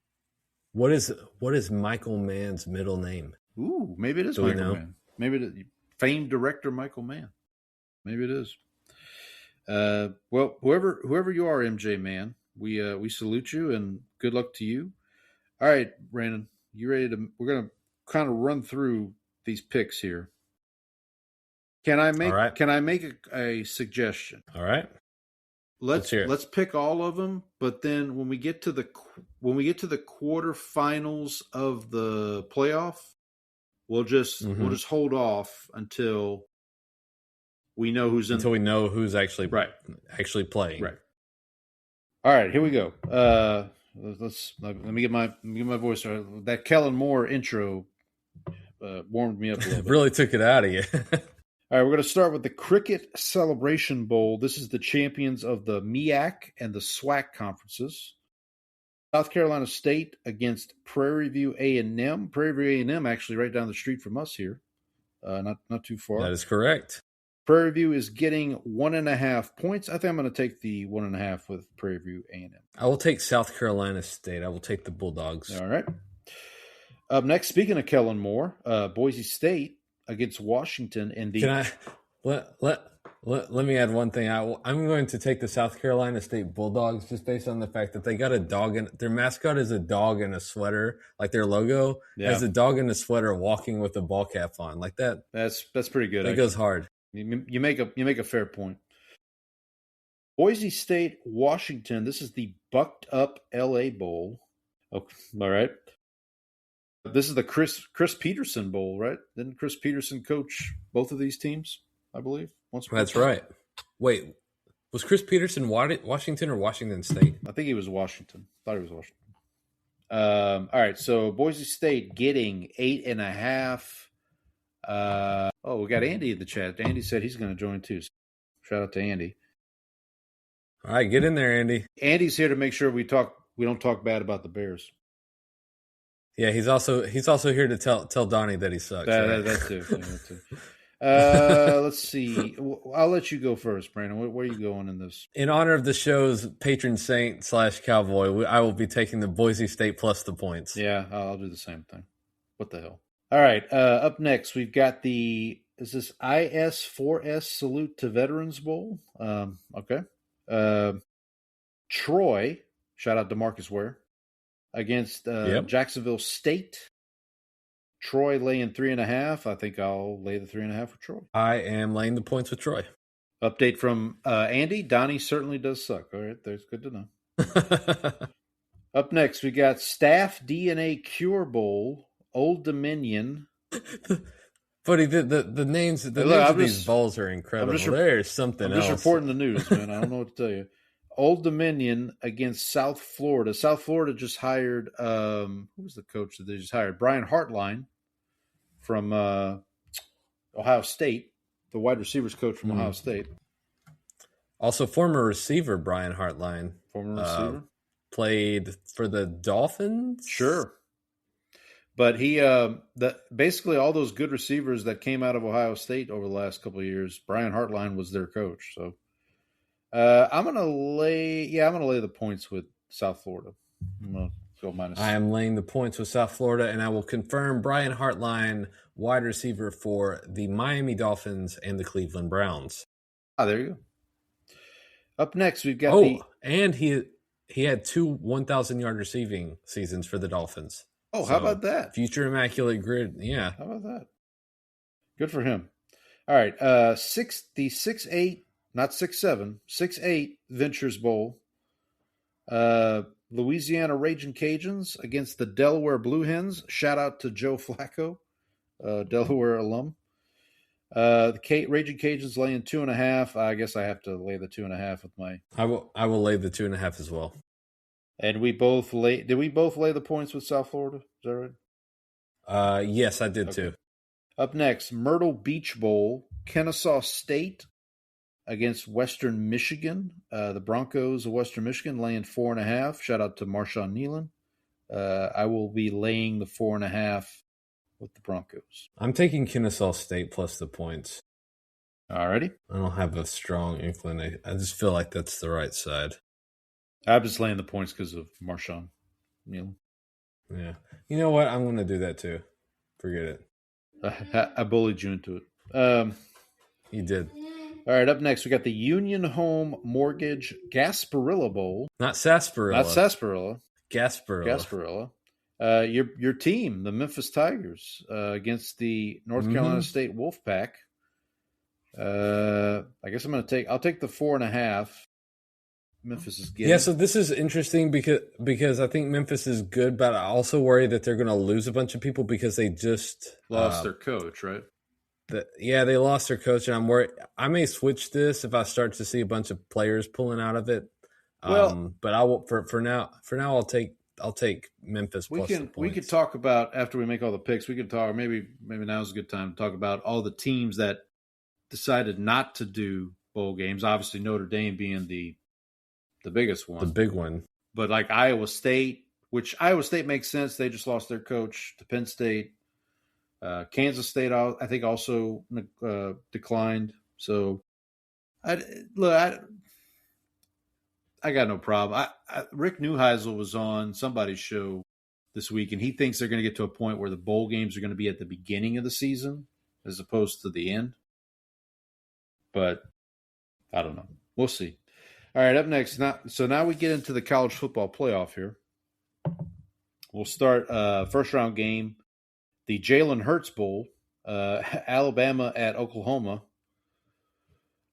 What is Michael Mann's middle name? Ooh, maybe it is Michael Mann. Maybe it is famed director Michael Mann. Maybe it is. Well, whoever you are, MJ Man, we salute you and good luck to you. All right, Brandon, you ready to? We're gonna kind of run through these picks here. Can I make a suggestion? All right. Let's pick all of them, but then when we get to the quarterfinals of the playoff, we'll just hold off until we know who's actually playing. Right. All right, here we go. Let me get my voice. That Kellen Moore intro warmed me up a little bit. Really took it out of you. All right, we're going to start with the Cricket Celebration Bowl. This is the champions of the MEAC and the SWAC conferences. South Carolina State against Prairie View A&M. Prairie View A&M actually right down the street from us here, not too far. That is correct. Prairie View is getting 1.5 points. I think I'm going to take the 1.5 with Prairie View A&M. I will take South Carolina State. I will take the Bulldogs. All right. Up next, speaking of Kellen Moore, Boise State against Washington in the. Can I let me add one thing? I'm going to take the South Carolina State Bulldogs just based on the fact that they got a dog in their mascot is a dog in a sweater, like their logo has a dog in a sweater walking with a ball cap on, like that. That's pretty good. That goes hard. You make a fair point. Boise State, Washington. This is the Bucked Up LA Bowl. Oh, all right. This is the Chris Peterson Bowl, right? Didn't Chris Peterson coach both of these teams, I believe? That's right. Wait, was Chris Peterson Washington or Washington State? I think he was Washington. Thought he was Washington. All right, so Boise State getting 8.5. We got Andy in the chat. Andy said he's going to join too. So shout out to Andy. All right, get in there, Andy. Andy's here to make sure we don't talk bad about the Bears. Yeah, he's also here to tell Donnie that he sucks. That too. Let's see. I'll let you go first, Brandon. Where are you going in this? In honor of the show's patron saint / cowboy, I will be taking the Boise State plus the points. Yeah, I'll do the same thing. What the hell? All right. Up next, we've got is this IS4S Salute to Veterans Bowl? Okay. Troy, shout out to Marcus Ware, against Jacksonville State. Troy laying 3.5. I think I'll lay the 3.5 for Troy. I am laying the points with Troy. Update from Andy. Donnie certainly does suck. All right, that's good to know. Up next, we got Staff DNA Cure Bowl, Old Dominion. Buddy, the names of these bowls are incredible. There's something else. I'm just reporting the news, man. I don't know what to tell you. Old Dominion against South Florida. South Florida just hired who was the coach that they just hired? Brian Hartline from Ohio State, the wide receivers coach from Ohio State. Also, former receiver Brian Hartline. Former receiver. Played for the Dolphins? Sure. But he basically all those good receivers that came out of Ohio State over the last couple of years, Brian Hartline was their coach. So I'm gonna lay the points with South Florida. I'm gonna go minus. I am laying the points with South Florida, and I will confirm Brian Hartline, wide receiver for the Miami Dolphins and the Cleveland Browns. There you go. Up next, we've got and he had 2 1,000-yard receiving seasons for the Dolphins. Oh, how about that? Future immaculate grid. Yeah. How about that? Good for him. All right. The 6'8", not 6'7", 6'8" Ventures Bowl. Louisiana Ragin' Cajuns against the Delaware Blue Hens. Shout out to Joe Flacco, Delaware alum. The Ragin' Cajuns laying 2.5. I guess I have to lay the 2.5 with my. I will lay the 2.5 as well. And did we both lay the points with South Florida? Is that right? Yes, I did too. Up next, Myrtle Beach Bowl, Kennesaw State against Western Michigan. The Broncos of Western Michigan laying 4.5. Shout out to Marshawn Nealon. I will be laying the 4.5 with the Broncos. I'm taking Kennesaw State plus the points. Alrighty. I don't have a strong inclination. I just feel like that's the right side. I'm just laying the points because of Marshawn Nealon. Yeah. You know what? I'm going to do that too. Forget it. I bullied you into it. You did. All right, up next, we got the Union Home Mortgage Gasparilla Bowl. Not Sarsaparilla. Not Sarsaparilla. Gasparilla. Your team, the Memphis Tigers, against the North Carolina State Wolfpack. I guess I'll take the 4.5. Memphis is getting. Yeah, so this is interesting because I think Memphis is good, but I also worry that they're going to lose a bunch of people because they just lost their coach, right? They lost their coach, and I'm worried. I may switch this if I start to see a bunch of players pulling out of it. But I will for now. I'll take Memphis. We could talk about after we make all the picks. We could talk. Maybe now's a good time to talk about all the teams that decided not to do bowl games. Obviously, Notre Dame being the biggest one, the big one. But like Iowa State, which Iowa State makes sense. They just lost their coach to Penn State. Kansas State, I think, also declined. So, I got no problem. Rick Neuheisel was on somebody's show this week, and he thinks they're going to get to a point where the bowl games are going to be at the beginning of the season as opposed to the end. But I don't know. We'll see. All right, up next. Now we get into the college football playoff here. We'll start first round game, the Jalen Hurts Bowl, Alabama at Oklahoma.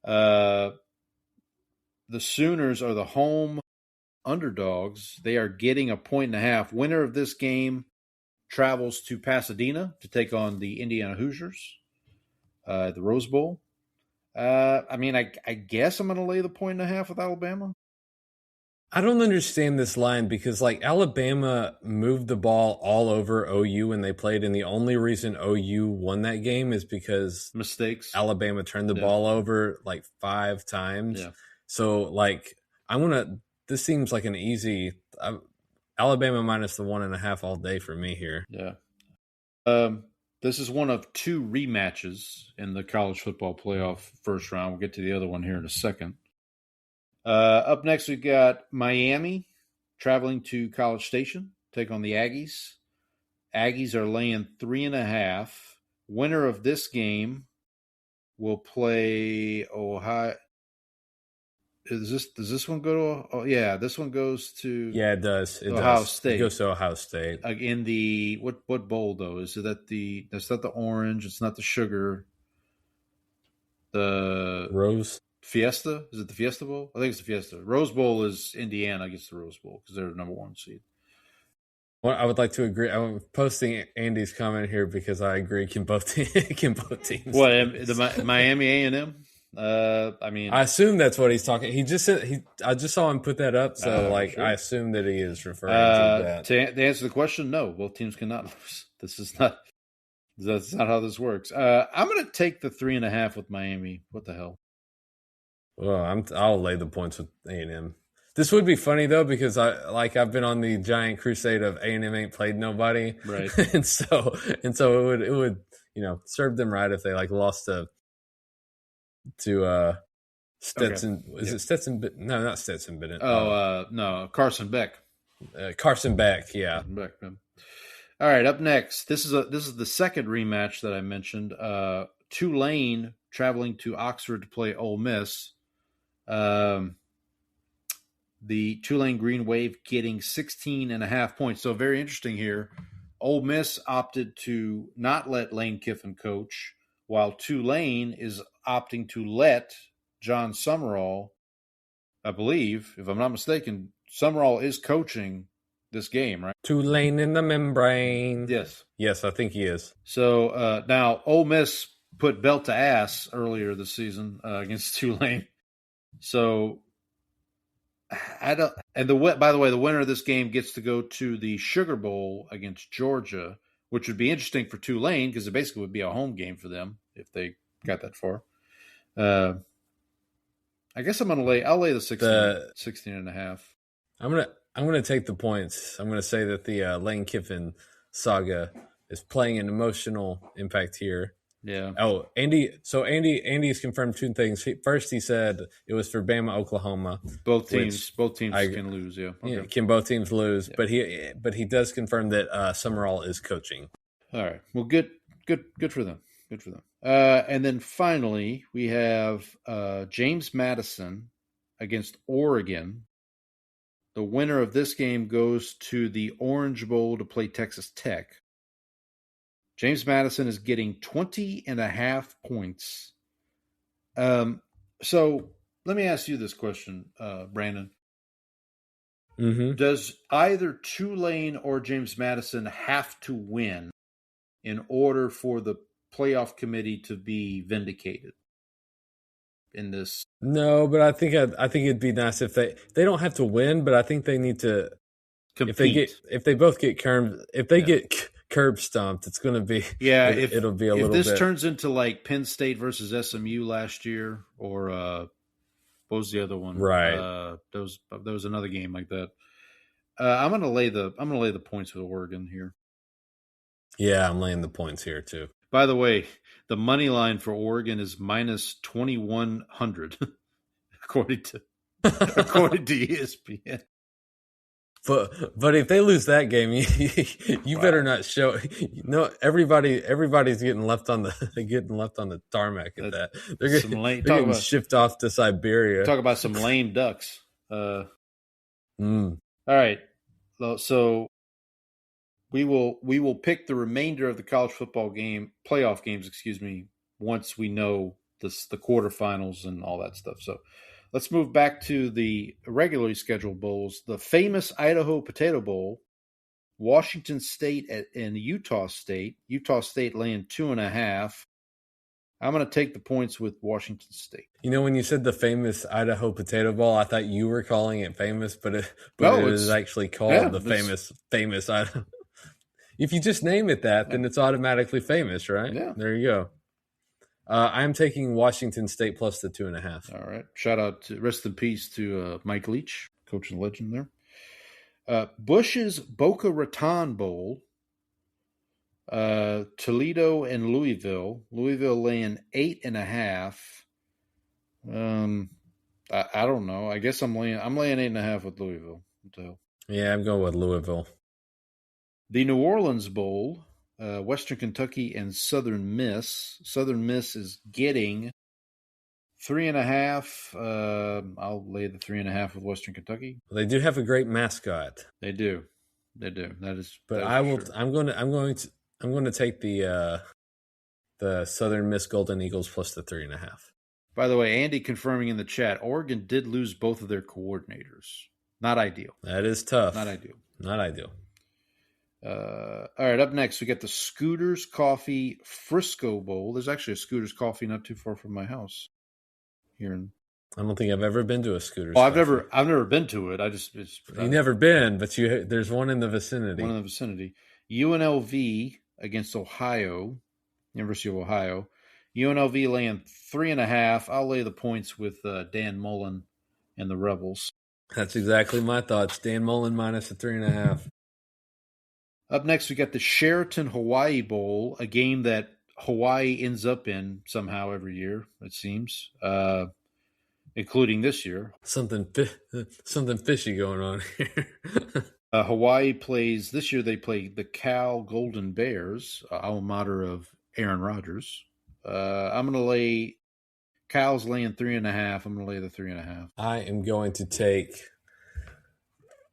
The Sooners are the home underdogs. They are getting 1.5. Winner of this game travels to Pasadena to take on the Indiana Hoosiers, the Rose Bowl. I guess I'm going to lay the 1.5 with Alabama. I don't understand this line because, like, Alabama moved the ball all over OU when they played, and the only reason OU won that game is because mistakes. Alabama turned the ball over like 5 times. Yeah. So, like, this seems like an easy Alabama minus the 1.5 all day for me here. Yeah. This is one of 2 rematches in the college football playoff first round. We'll get to the other one here in a second. Up next, we've got Miami traveling to College Station, take on the Aggies. Aggies are laying 3.5. Winner of this game will play Ohio. Does this one go to? Oh, yeah, this one goes to. Yeah, it does. Ohio State. It goes to Ohio State. In the what bowl though? Is it that's not the orange? It's not the sugar. The Rose Fiesta? Is it the Fiesta Bowl? I think it's the Fiesta. Rose Bowl is Indiana against the Rose Bowl because they're the number 1 seed. Well, I would like to agree. I'm posting Andy's comment here because I agree. Can both teams? What the Miami A&M? I assume that's what he's talking. He just said I just saw him put that up, so sure. I assume that he is referring to that. To answer the question, no, both teams cannot lose. That's not how this works. I'm going to take the 3.5 with Miami. What the hell? Well, I'll lay the points with A&M. This would be funny though because I've been on the giant crusade of A&M ain't played nobody, right? and so it would serve them right if they lost to Stetson. Okay. Is it Stetson? No, not Stetson Bennett. No, Carson Beck. Carson Beck, yeah. Carson Beck. All right, up next. This is the second rematch that I mentioned. Tulane traveling to Oxford to play Ole Miss. The Tulane Green Wave getting 16.5 points. So very interesting here. Ole Miss opted to not let Lane Kiffin coach, while Tulane is opting to let John Summerall, I believe, if I'm not mistaken, Summerall is coaching this game, right? Tulane in the membrane. Yes. Yes, I think he is. So now Ole Miss put belt to ass earlier this season against Tulane. So I don't. And by the way, the winner of this game gets to go to the Sugar Bowl against Georgia, which would be interesting for Tulane because it basically would be a home game for them if they got that far. I guess I'll lay the 16.5. I'm gonna take the points. I'm gonna say that the Lane Kiffin saga is playing an emotional impact here. Yeah. Oh, Andy's confirmed 2 things. First, he said it was for Bama, Oklahoma. Both teams can lose. Yeah. Okay. Yeah, can both teams lose? Yeah. But he does confirm that Summerall is coaching. All right. Well, good for them. Good for them. And then finally, we have James Madison against Oregon. The winner of this game goes to the Orange Bowl to play Texas Tech. James Madison is getting 20.5 points. So let me ask you this question, Brandon. Mm-hmm. Does either Tulane or James Madison have to win in order for the playoff committee to be vindicated in this? No, but I think it'd be nice if they don't have to win, but I think they need to compete. If they both get confirmed, curb stomped. It's going to be it'll be a little bit. If this turns into like Penn State versus SMU last year, or what was the other one? Right. There was another game like that. I'm gonna lay the points with Oregon here. Yeah, I'm laying the points here too. By the way, the money line for Oregon is minus 2,100, according to ESPN. But if they lose that game, you wow. better not show. Everybody's getting left on the tarmac at that. They're getting shipped off to Siberia. Talk about some lame ducks. All right, so we will pick the remainder of the college football playoff games. Once we know the quarterfinals and all that stuff. So. Let's move back to the regularly scheduled bowls. The famous Idaho Potato Bowl, Washington State and Utah State. Utah State laying 2.5. I'm going to take the points with Washington State. When you said the famous Idaho Potato Bowl, I thought you were calling it famous, but it is actually called the famous Idaho. If you just name it that, then it's automatically famous, right? Yeah. There you go. I'm taking Washington State plus the 2.5. All right. Shout out to rest in peace to Mike Leach, coach and legend there. Bush's Boca Raton Bowl, Toledo and Louisville. Louisville laying 8.5. I don't know. I guess I'm laying 8.5 with Louisville. So. Yeah, I'm going with Louisville. The New Orleans Bowl. Western Kentucky and Southern Miss. Southern Miss is getting 3.5. I'll lay the 3.5 with Western Kentucky. They do have a great mascot. They do. That is. But I will. Sure. I'm going to take the Southern Miss Golden Eagles plus the 3.5. By the way, Andy confirming in the chat, Oregon did lose both of their coordinators. Not ideal. That is tough. Not ideal. All right, up next, we got the Scooters Coffee Frisco Bowl. There's actually a Scooters Coffee not too far from my house here in. I don't think I've ever been to a Scooters. Oh, I've never been to it. You've never been, but there's one in the vicinity. UNLV against Ohio, University of Ohio. UNLV laying 3.5. I'll lay the points with Dan Mullen and the Rebels. That's exactly my thoughts. Dan Mullen minus the 3.5. Up next, we got the Sheraton Hawaii Bowl, a game that Hawaii ends up in somehow every year, it seems, including this year. Something fishy going on here. Hawaii plays, this year they play the Cal Golden Bears, alma mater of Aaron Rodgers. I'm going to lay, Cal's laying 3.5. I'm going to lay the 3.5. I am going to take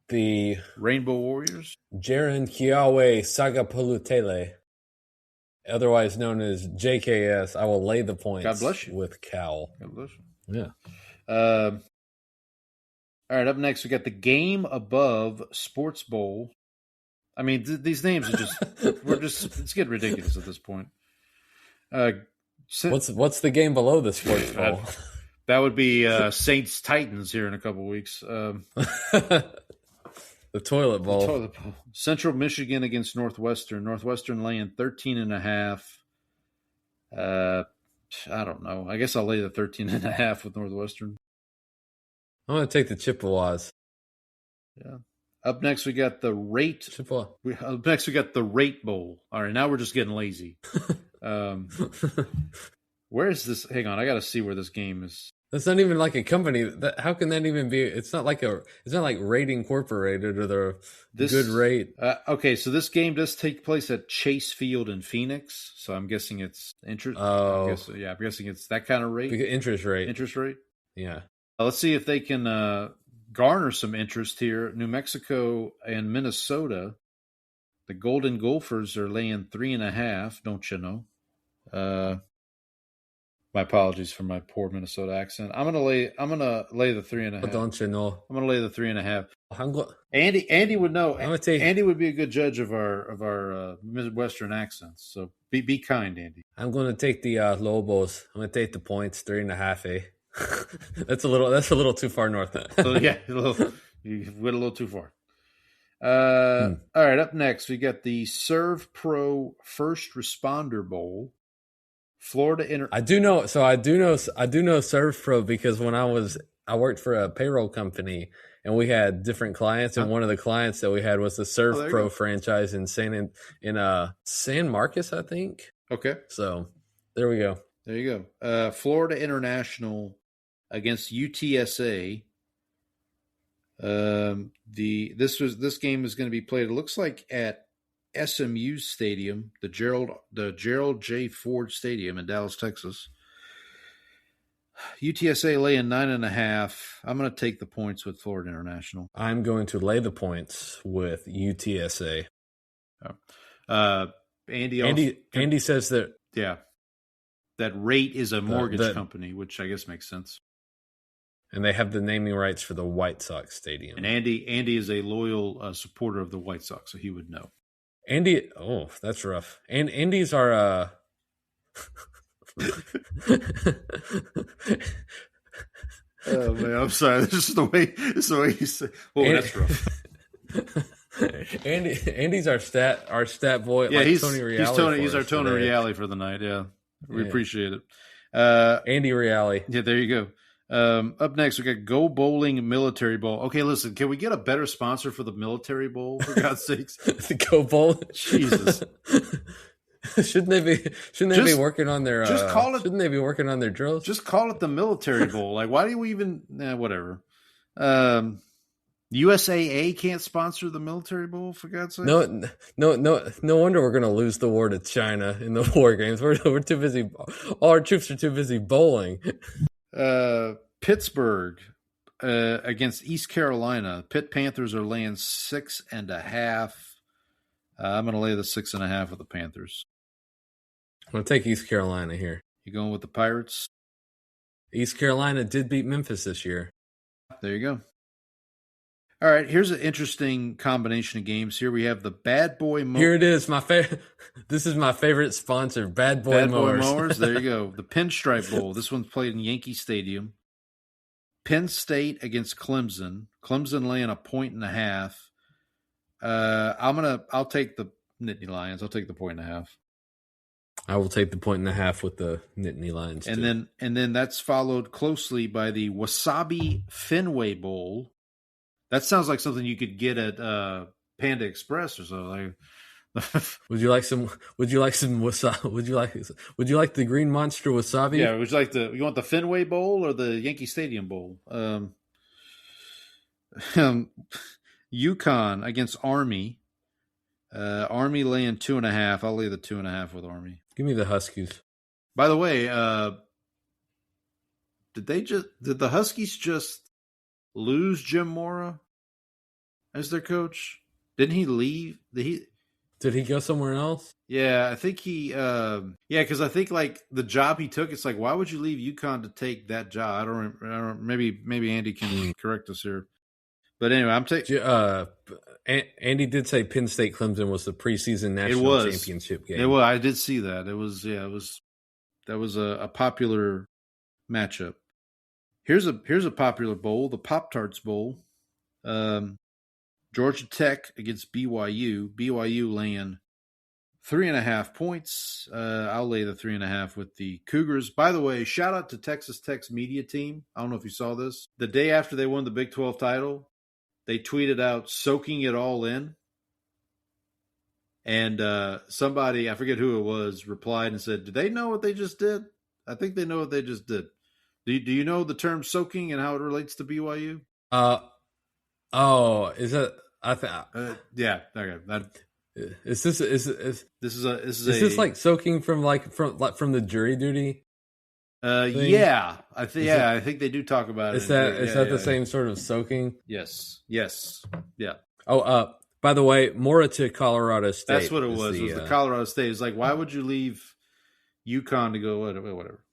the Rainbow Warriors, Jaren Kiawe Sagapalutele, otherwise known as JKS. I will lay the points. God bless you. With Cal. God bless you. Yeah. All right, up next, we got the Game Above Sports Bowl. I mean, these names are it's getting ridiculous at this point. What's the game below the Sports Bowl? That would be Saints Titans here in a couple of weeks. The Toilet Bowl. Central Michigan against Northwestern. Northwestern laying 13.5. I don't know. I guess I'll lay the 13.5 with Northwestern. I'm going to take the Chippewas. Yeah. Up next, we got the Rate. Up next, we got the Rate Bowl. All right, now we're just getting lazy. Where is this? Hang on, I got to see where this game is. That's not even like a company. How can that even be? It's not like Rate Incorporated or the Good Rate. Okay, so this game does take place at Chase Field in Phoenix. So I'm guessing it's interest. Oh, I'm guessing it's that kind of rate. Interest rate. Interest rate. Yeah. Let's see if they can garner some interest here. New Mexico and Minnesota. The Golden Gophers are laying 3.5. Don't you know? My apologies for my poor Minnesota accent. I'm gonna lay the 3.5. Don't you know? I'm gonna lay the 3.5. Andy would know. Andy would be a good judge of our Midwestern accents. So be kind, Andy. I'm gonna take the Lobos. I'm gonna take the points, 3.5. That's a little too far north. So yeah, you went a little too far. All right, up next we got the Serve Pro First Responder Bowl. I do know Serve Pro because when I worked for a payroll company and we had different clients, and one of the clients that we had was the Serve Pro franchise in San Marcos, I think. Okay. So there we go. There you go. Florida International against UTSA. This game is going to be played, it looks like, at SMU Stadium, the Gerald J. Ford Stadium in Dallas, Texas. UTSA laying 9.5. I'm going to take the points with Florida International. I'm going to lay the points with UTSA. Andy says that that rate is a mortgage company, which I guess makes sense. And they have the naming rights for the White Sox Stadium. And Andy is a loyal supporter of the White Sox, so he would know. Andy, oh, that's rough. And Andy's our Oh man, I'm sorry. This is the way you say. Oh, that's rough. Andy's our stat boy. Yeah, like Tony Reale. He's our Tony Reale for the night. Yeah, we appreciate it. Andy Reale. Yeah, there you go. Up next, we got Go Bowling Military Bowl. Okay, listen, can we get a better sponsor for the Military Bowl, for God's sakes? The Go Bowling? Jesus. Shouldn't they be working on their shouldn't they be working on their drills? Just call it the Military Bowl. Like, why do we even whatever. USAA can't sponsor the Military Bowl, for God's sake. No wonder we're gonna lose the war to China in the war games. We're too busy, all our troops are too busy bowling. Pittsburgh against East Carolina. Pitt Panthers are laying 6.5. I'm going to lay the 6.5 with the Panthers. I'm going to take East Carolina here. You going with the Pirates? East Carolina did beat Memphis this year. There you go. All right, here's an interesting combination of games. Here we have the Bad Boy Mowers. Here it is. This is my favorite sponsor, Bad Boy Mowers. There you go. The Pinstripe Bowl. This one's played in Yankee Stadium. Penn State against Clemson. Clemson laying 1.5. I'll take the Nittany Lions. I'll take the 1.5. I will take the 1.5 with the Nittany Lions. And then that's followed closely by the Wasabi Fenway Bowl. That sounds like something you could get at Panda Express or something. Would you like some wasabi? Would you like the green monster wasabi? Yeah, you want the Fenway Bowl or the Yankee Stadium Bowl? UConn against Army. Army laying 2.5. I'll lay the 2.5 with Army. Give me the Huskies. By the way, did the Huskies just lose Jim Mora as their coach? Didn't he leave? Did he go somewhere else? Yeah, I think he. Because I think like the job he took, it's like, why would you leave UConn to take that job? I don't. Maybe Andy can correct us here. But anyway, I'm taking. Andy did say Penn State Clemson was the preseason national championship game. It was. I did see that. It was. Yeah, it was. That was a popular matchup. Here's a popular bowl, the Pop-Tarts Bowl. Georgia Tech against BYU. BYU laying 3.5 points. I'll lay the 3.5 with the Cougars. By the way, shout out to Texas Tech's media team. I don't know if you saw this. The day after they won the Big 12 title, they tweeted out soaking it all in. And somebody, I forget who it was, replied and said, "Do they know what they just did? I think they know what they just did." Do you know the term soaking and how it relates to BYU? Is that yeah, okay. Is this like soaking from the jury duty? Thing? Yeah, I think they do talk about it. Is that the same sort of soaking? Yes, yeah. Oh, by the way, Mora to Colorado State. That's what it was. It was the Colorado State. It's like, why would you leave UConn to go whatever?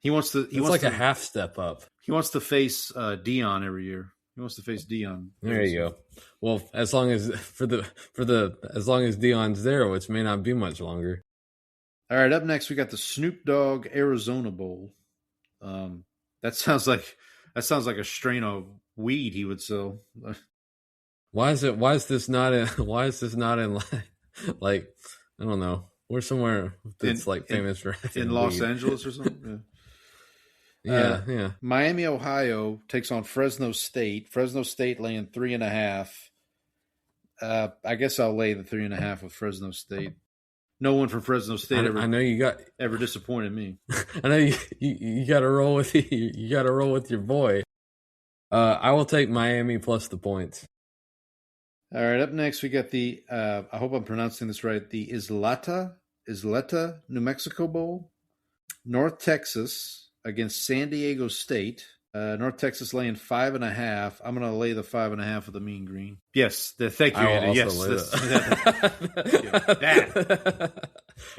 He wants a half step up. He wants to face Dion every year. He wants to face Dion. There you go. Well, as long as as long as Dion's there, which may not be much longer. All right, up next we got the Snoop Dogg Arizona Bowl. That sounds like a strain of weed he would sell. Why is it? Why is this not in? Why is this not in? Like, I don't know. We're somewhere that's famous for in Los Angeles or something. Yeah. Miami, Ohio takes on Fresno State. Fresno State laying 3.5. I guess I'll lay the 3.5 with Fresno State. No one from Fresno State ever disappointed me. I know you got to roll with you got to roll with your boy. I will take Miami plus the points. All right, up next we got the I hope I'm pronouncing this right, the Isleta, New Mexico Bowl. North Texas against San Diego State. North Texas laying 5.5. I'm going to lay the 5.5 with the mean green. Yes, thank you, Andy. Yes,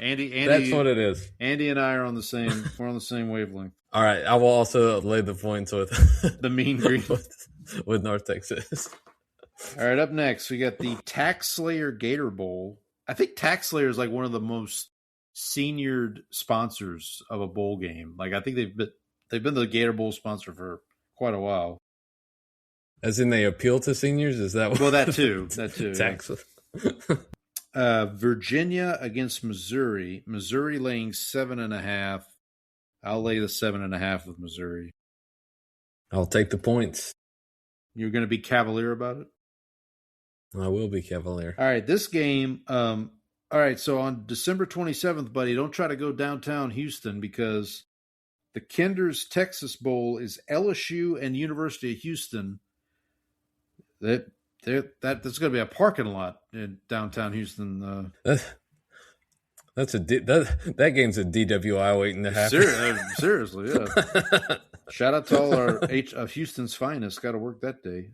Andy. That's what it is. Andy and I are on the same. We're on the same wavelength. All right, I will also lay the points with the mean green with North Texas. All right, up next we got the Tax Slayer Gator Bowl. I think Tax Slayer is like one of the most seniored sponsors of a bowl game. Like I think they've been the Gator Bowl sponsor for quite a while. As in they appeal to seniors? Is that what? Well, that too. Tax. Virginia against Missouri. Missouri laying 7.5. I'll lay the 7.5 with Missouri. I'll take the points. You're going to be cavalier about it? I will be cavalier. All right, this game. All right, so on December 27th, buddy, don't try to go downtown Houston because the Kinder's Texas Bowl is LSU and University of Houston. That's going to be a parking lot in downtown Houston. That game's a DWI waiting to happen. Seriously, yeah. Shout out to all of Houston's finest. Got to work that day.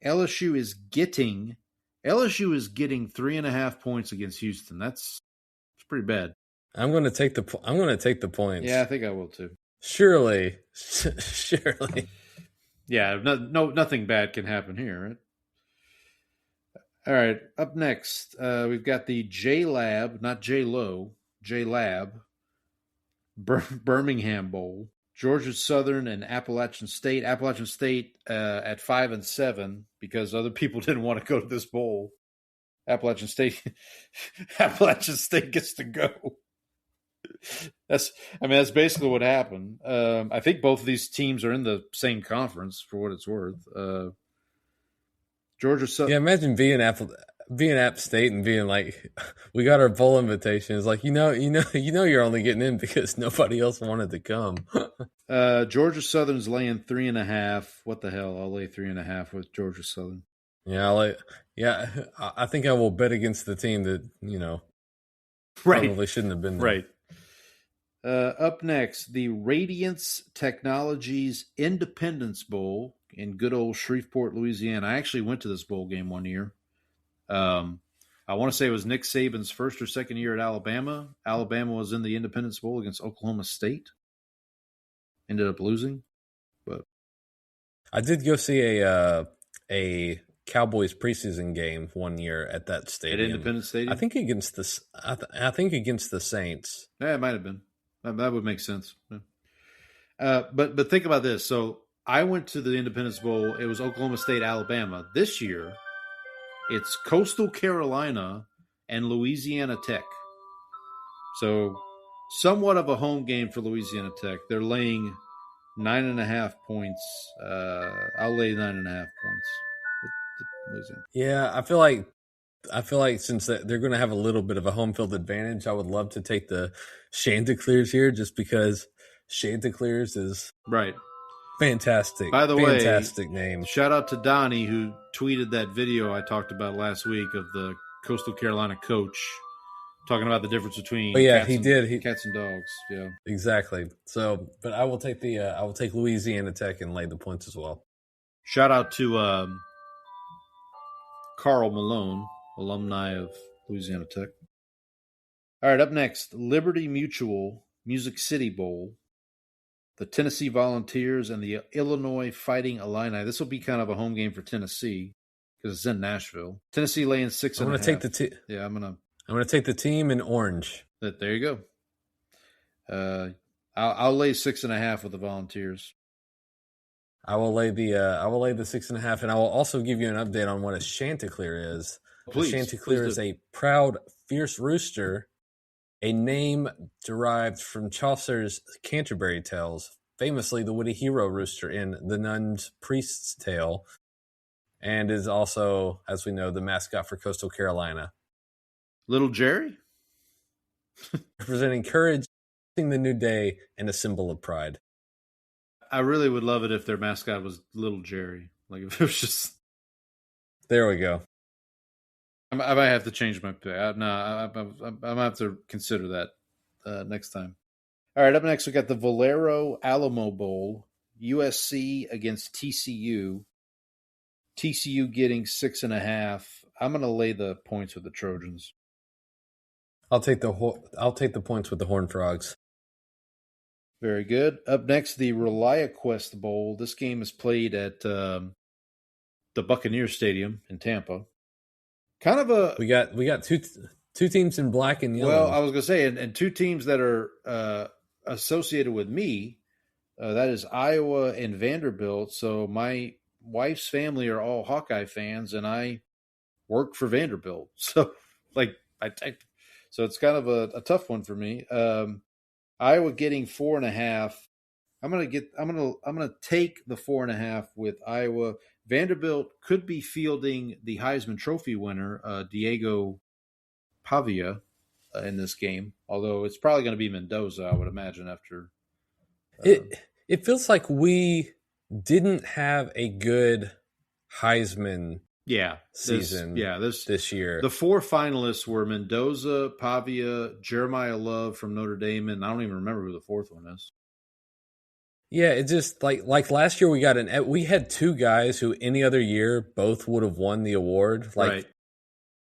LSU is getting 3.5 points against Houston. It's pretty bad. I'm going to take the points. Yeah, I think I will too. Surely. Yeah, nothing bad can happen here, right? All right, up next, we've got the J-Lab, not J-Lo, J-Lab, Birmingham Bowl. Georgia Southern and Appalachian State. Appalachian State at 5-7 because other people didn't want to go to this bowl. Appalachian State gets to go. That's basically what happened. I think both of these teams are in the same conference for what it's worth. Georgia Southern. Yeah, imagine being App State and being like, we got our bowl invitation. It's like, you're only getting in because nobody else wanted to come. Georgia Southern's laying 3.5. What the hell? I'll lay 3.5 with Georgia Southern. Yeah, I think I will bet against the team that, probably shouldn't have been there. Right. Up next, the Radiance Technologies Independence Bowl in good old Shreveport, Louisiana. I actually went to this bowl game one year. I want to say it was Nick Saban's first or second year at Alabama. Alabama was in the Independence Bowl against Oklahoma State. Ended up losing, but I did go see a Cowboys preseason game one year at that stadium. At Independence Stadium? I think against the Saints. Yeah, it might have been. That would make sense. Yeah. But think about this. So I went to the Independence Bowl. It was Oklahoma State, Alabama. This year, it's Coastal Carolina and Louisiana Tech. So somewhat of a home game for Louisiana Tech. They're laying 9.5 points. I'll lay 9.5 points with Louisiana. Yeah, I feel like since they're going to have a little bit of a home field advantage, I would love to take the Chanticleers here just because Chanticleers is right. Fantastic. By the fantastic name. Shout out to Donnie who tweeted that video I talked about last week of the Coastal Carolina coach talking about the difference between cats and dogs. Yeah, exactly. So, but I will take Louisiana Tech and lay the points as well. Shout out to Carl Malone, alumni of Louisiana Tech. All right, up next, Liberty Mutual Music City Bowl. The Tennessee Volunteers and the Illinois Fighting Illini. This will be kind of a home game for Tennessee because it's in Nashville. Tennessee laying 6.5. I'm going to take the team. Yeah, I'm going to take the team in orange. There you go. I'll lay 6.5 with the Volunteers. I will lay the 6.5, and I will also give you an update on what a Chanticleer is. Please, a Chanticleer is a proud, fierce rooster, a name derived from Chaucer's Canterbury Tales, famously the witty hero rooster in The Nun's Priest's Tale, and is also, as we know, the mascot for Coastal Carolina. Little Jerry? Representing courage, the new day, and a symbol of pride. I really would love it if their mascot was Little Jerry. Like if it was just. There we go. I might have to change my pick. I might have to consider that next time. All right, up next we got the Valero Alamo Bowl. USC against TCU. TCU getting 6.5. I'm going to lay the points with the Trojans. I'll take the points with the Horned Frogs. Very good. Up next, the ReliaQuest Bowl. This game is played at the Buccaneers Stadium in Tampa. Kind of a we got two teams in black and yellow. Well, I was going to say, and two teams that are associated with me. That is Iowa and Vanderbilt. So my wife's family are all Hawkeye fans, and I work for Vanderbilt. So so it's kind of a tough one for me. Iowa getting 4.5. I'm gonna take the 4.5 with Iowa. Vanderbilt could be fielding the Heisman Trophy winner, Diego Pavia, in this game. Although it's probably going to be Mendoza, I would imagine. After it feels like we didn't have a good Heisman season. This year. The four finalists were Mendoza, Pavia, Jeremiah Love from Notre Dame, and I don't even remember who the fourth one is. Yeah, it just like last year we had two guys who any other year both would have won the award. Right.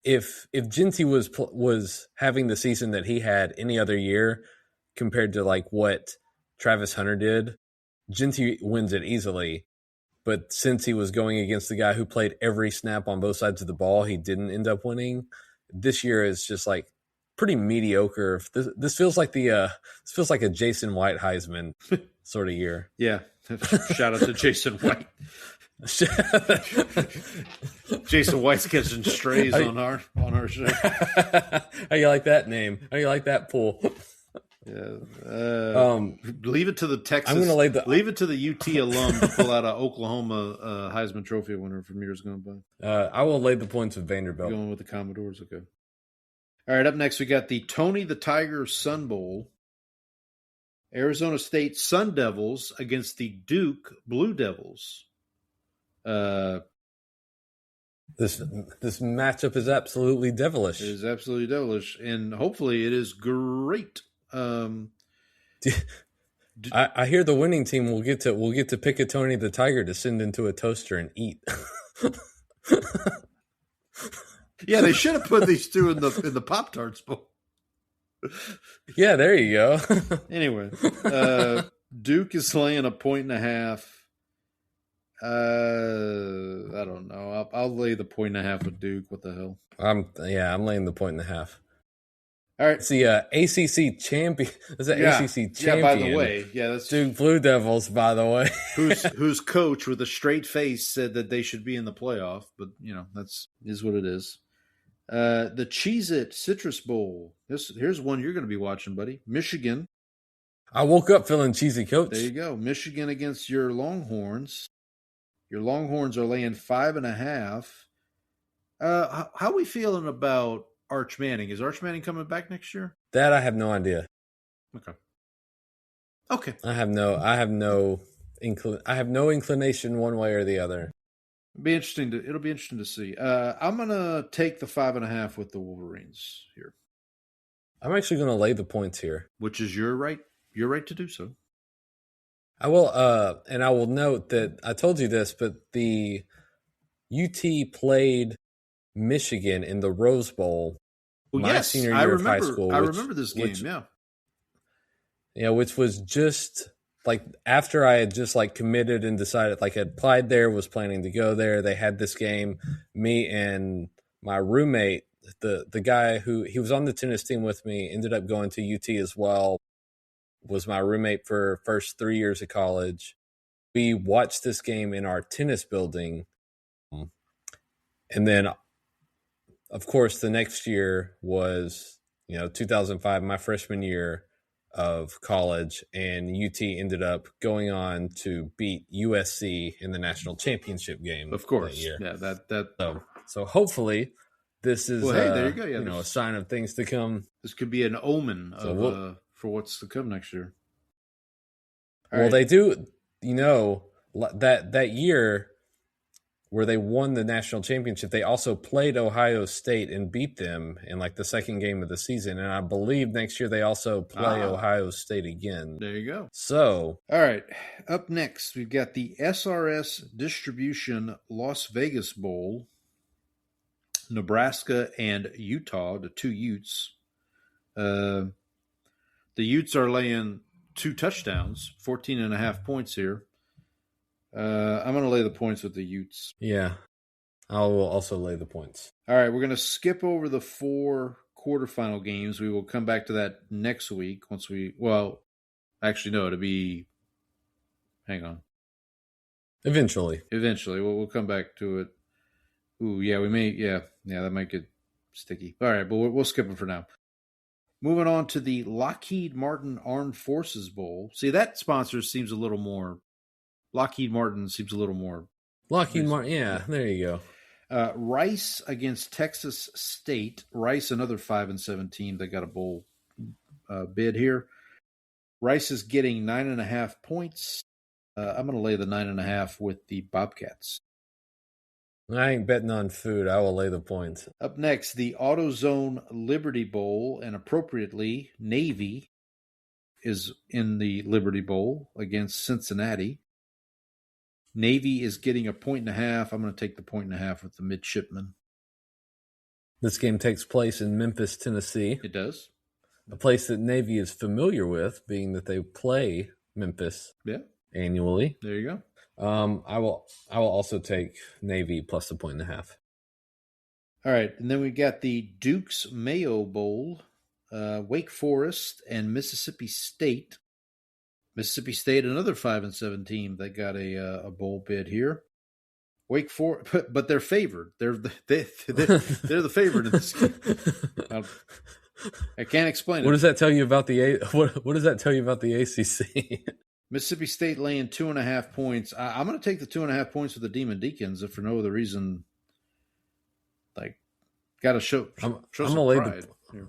If Ginty was having the season that he had any other year compared to like what Travis Hunter did, Ginty wins it easily. But since he was going against the guy who played every snap on both sides of the ball, he didn't end up winning. This year is just like pretty mediocre. This feels like a Jason White Heisman sort of year. Yeah. Shout out to Jason White. Jason White's catching strays on our show. How you like that name? How you like that pool? Yeah. Leave it to the Texas. I'm gonna leave it to the UT alum to pull out an Oklahoma Heisman Trophy winner from years gone by. I will lay the points with Vanderbilt. Going with the Commodores, okay. All right, up next we got the Tony the Tiger Sun Bowl. Arizona State Sun Devils against the Duke Blue Devils. This matchup is absolutely devilish. It is absolutely devilish, and hopefully it is great. I hear the winning team will get to pick a Tony the Tiger to send into a toaster and eat. Yeah, they should have put these two in the Pop-Tarts bowl. Yeah, there you go. Anyway, Duke is laying 1.5. I don't know. I'll lay the 1.5 with Duke. What the hell? I'm laying the 1.5. All right. It's the ACC champion. That's the ACC champion. Yeah, by the way. Yeah, that's Duke Blue Devils, by the way. whose coach with a straight face said that they should be in the playoff, but is what it is. The Cheez-It Citrus Bowl. Here's one you're going to be watching, buddy. Michigan. I woke up feeling cheesy, coach. There you go. Michigan against your Longhorns. Your Longhorns are laying 5.5. How are we feeling about Arch Manning? Is Arch Manning coming back next year? That I have no idea. Okay. I have no inclination one way or the other. It'll be interesting to see. I'm gonna take the 5.5 with the Wolverines here. I'm actually gonna lay the points here, which is your right. Your right to do so. I will, and I will note that I told you this, but the UT played Michigan in the Rose Bowl senior year of high school. I remember this game, which was just like after I had just like committed and decided, like had applied there, was planning to go there. They had this game. Me and my roommate, the guy who he was on the tennis team with me, ended up going to UT as well. Was my roommate for first 3 years of college. we watched this game in our tennis building. And then, of course, the next year was, 2005, my freshman year of college, and UT ended up going on to beat USC in the national championship game. Of course. That year. Yeah, that. So hopefully this is there you go. Yeah, a sign of things to come. This could be an omen for what's to come next year. They do, that year where they won the national championship, they also played Ohio State and beat them in like the second game of the season. And I believe next year they also play Ohio State again. There you go. So, all right. Up next, we've got the SRS Distribution Las Vegas Bowl. Nebraska and Utah, the two Utes. The Utes are laying 2 touchdowns, 14.5 points here. I'm going to lay the points with the Utes. Yeah, I will also lay the points. All right, we're going to skip over the 4 quarterfinal games. We will come back to that next week it'll be, hang on. Eventually. We'll come back to it. Ooh, yeah, we may, yeah, that might get sticky. All right, but we'll skip them for now. Moving on to the Lockheed Martin Armed Forces Bowl. See, that sponsor seems a little more, Lockheed Martin seems a little more. Lockheed Martin, yeah, there you go. Rice against Texas State. Rice, another 5-7 team. They got a bowl bid here. Rice is getting 9.5 points. I'm going to lay the 9.5 with the Bobcats. I ain't betting on food. I will lay the points. Up next, the AutoZone Liberty Bowl, and appropriately, Navy is in the Liberty Bowl against Cincinnati. Navy is getting 1.5 points. I'm going to take the 1.5 points with the midshipmen. This game takes place in Memphis, Tennessee. It does. A place that Navy is familiar with, being that they play Memphis annually. There you go. I will also take Navy plus the 1.5. All right, and then we got the Duke's Mayo Bowl, Wake Forest and Mississippi State. Mississippi State, another 5-7 team that got a bowl bid here. Wake Forest, but they're favored. They're the favorite in this game. I can't explain it. What does that tell you about what does that tell you about the ACC? Mississippi State laying 2.5 points. I'm going to take the 2.5 points with the Demon Deacons, if for no other reason. Like, got to show some pride. I'm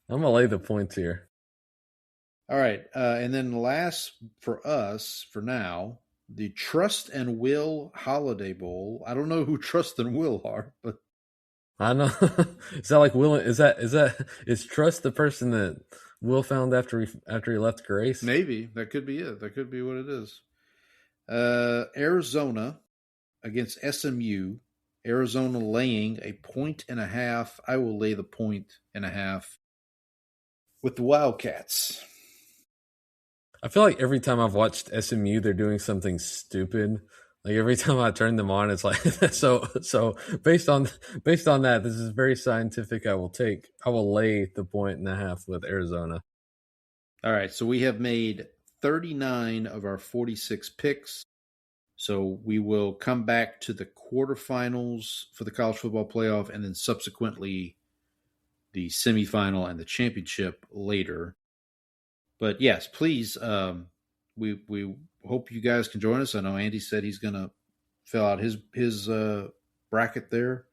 going to lay the points here. All right. And then last for us, for now, the Trust and Will Holiday Bowl. I don't know who Trust and Will are, but. I know. Is that like Will? Is Trust the person that Will found after he left Grace? Maybe. That could be it. That could be what it is. Arizona against SMU. Arizona laying 1.5 points. I will lay the 1.5 with the Wildcats. I feel like every time I've watched SMU, they're doing something stupid. Like every time I turn them on, it's like so based on that, this is very scientific. I will lay the 1.5 with Arizona. All right, so we have made 39 of our 46 picks. So we will come back to the quarterfinals for the college football playoff, and then subsequently the semifinal and the championship later. But yes, please, we hope you guys can join us. I know Andy said he's going to fill out his bracket there,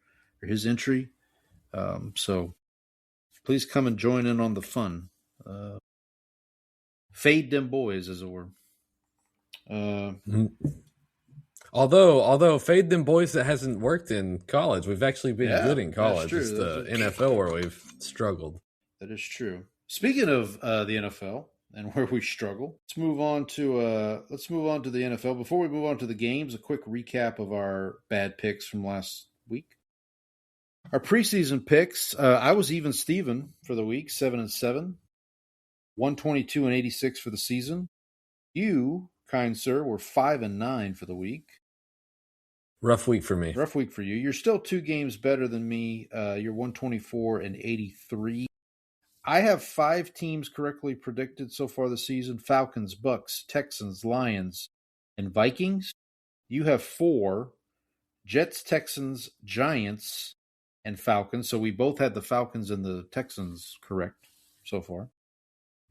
or his entry. So please come and join in on the fun. Fade Dem Boyz, as it were. Although Fade Dem Boyz, that hasn't worked in college. We've actually been good in college. It's the NFL where we've struggled. That is true. Speaking of the NFL and where we struggle, let's move on to the NFL. Before we move on to the games, a quick recap of our bad picks from last week. Our preseason picks, I was even Steven for the week, 7-7, 122-86 for the season. You, kind sir, were 5-9 for the week. Rough week for me. Rough week for you. You're still 2 games better than me. You're 124-83. I have 5 teams correctly predicted so far this season: Falcons, Bucks, Texans, Lions, and Vikings. You have 4, Jets, Texans, Giants, and Falcons. So we both had the Falcons and the Texans correct so far.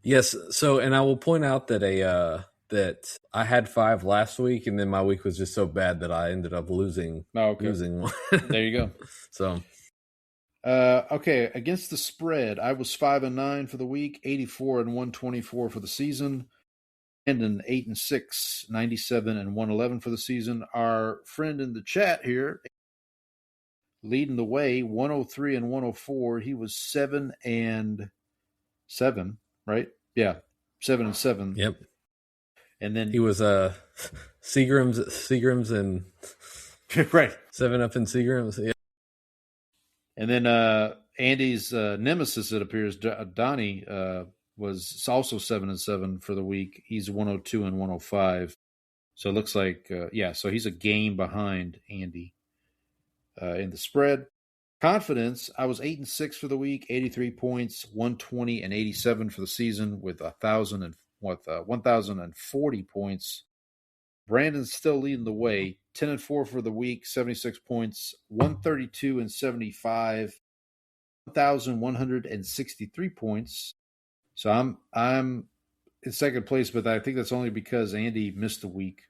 Yes. So, and I will point out that that I had 5 last week, and then my week was just so bad that I ended up losing. Losing one. There you go. So, okay, against the spread, I was 5-9 for the week, 84 and 124 for the season, and an 8-6, 97 and 111 for the season. Our friend in the chat here, leading the way, 103 and 104. He was 7-7, right? Yeah, 7-7. Yep. And then he was Seagram's and right 7 up in Seagram's. Yeah. And then Andy's nemesis, it appears, Donnie, was also 7-7 for the week. He's 102 and 105. So it looks like, so he's a game behind Andy in the spread. Confidence, I was 8-6 for the week, 83 points, 120 and 87 for the season with 1,040 points. Brandon's still leading the way, 10-4 for the week, 76 points, 132 and 75, 1,163 points. So I'm in second place, but I think that's only because Andy missed a week.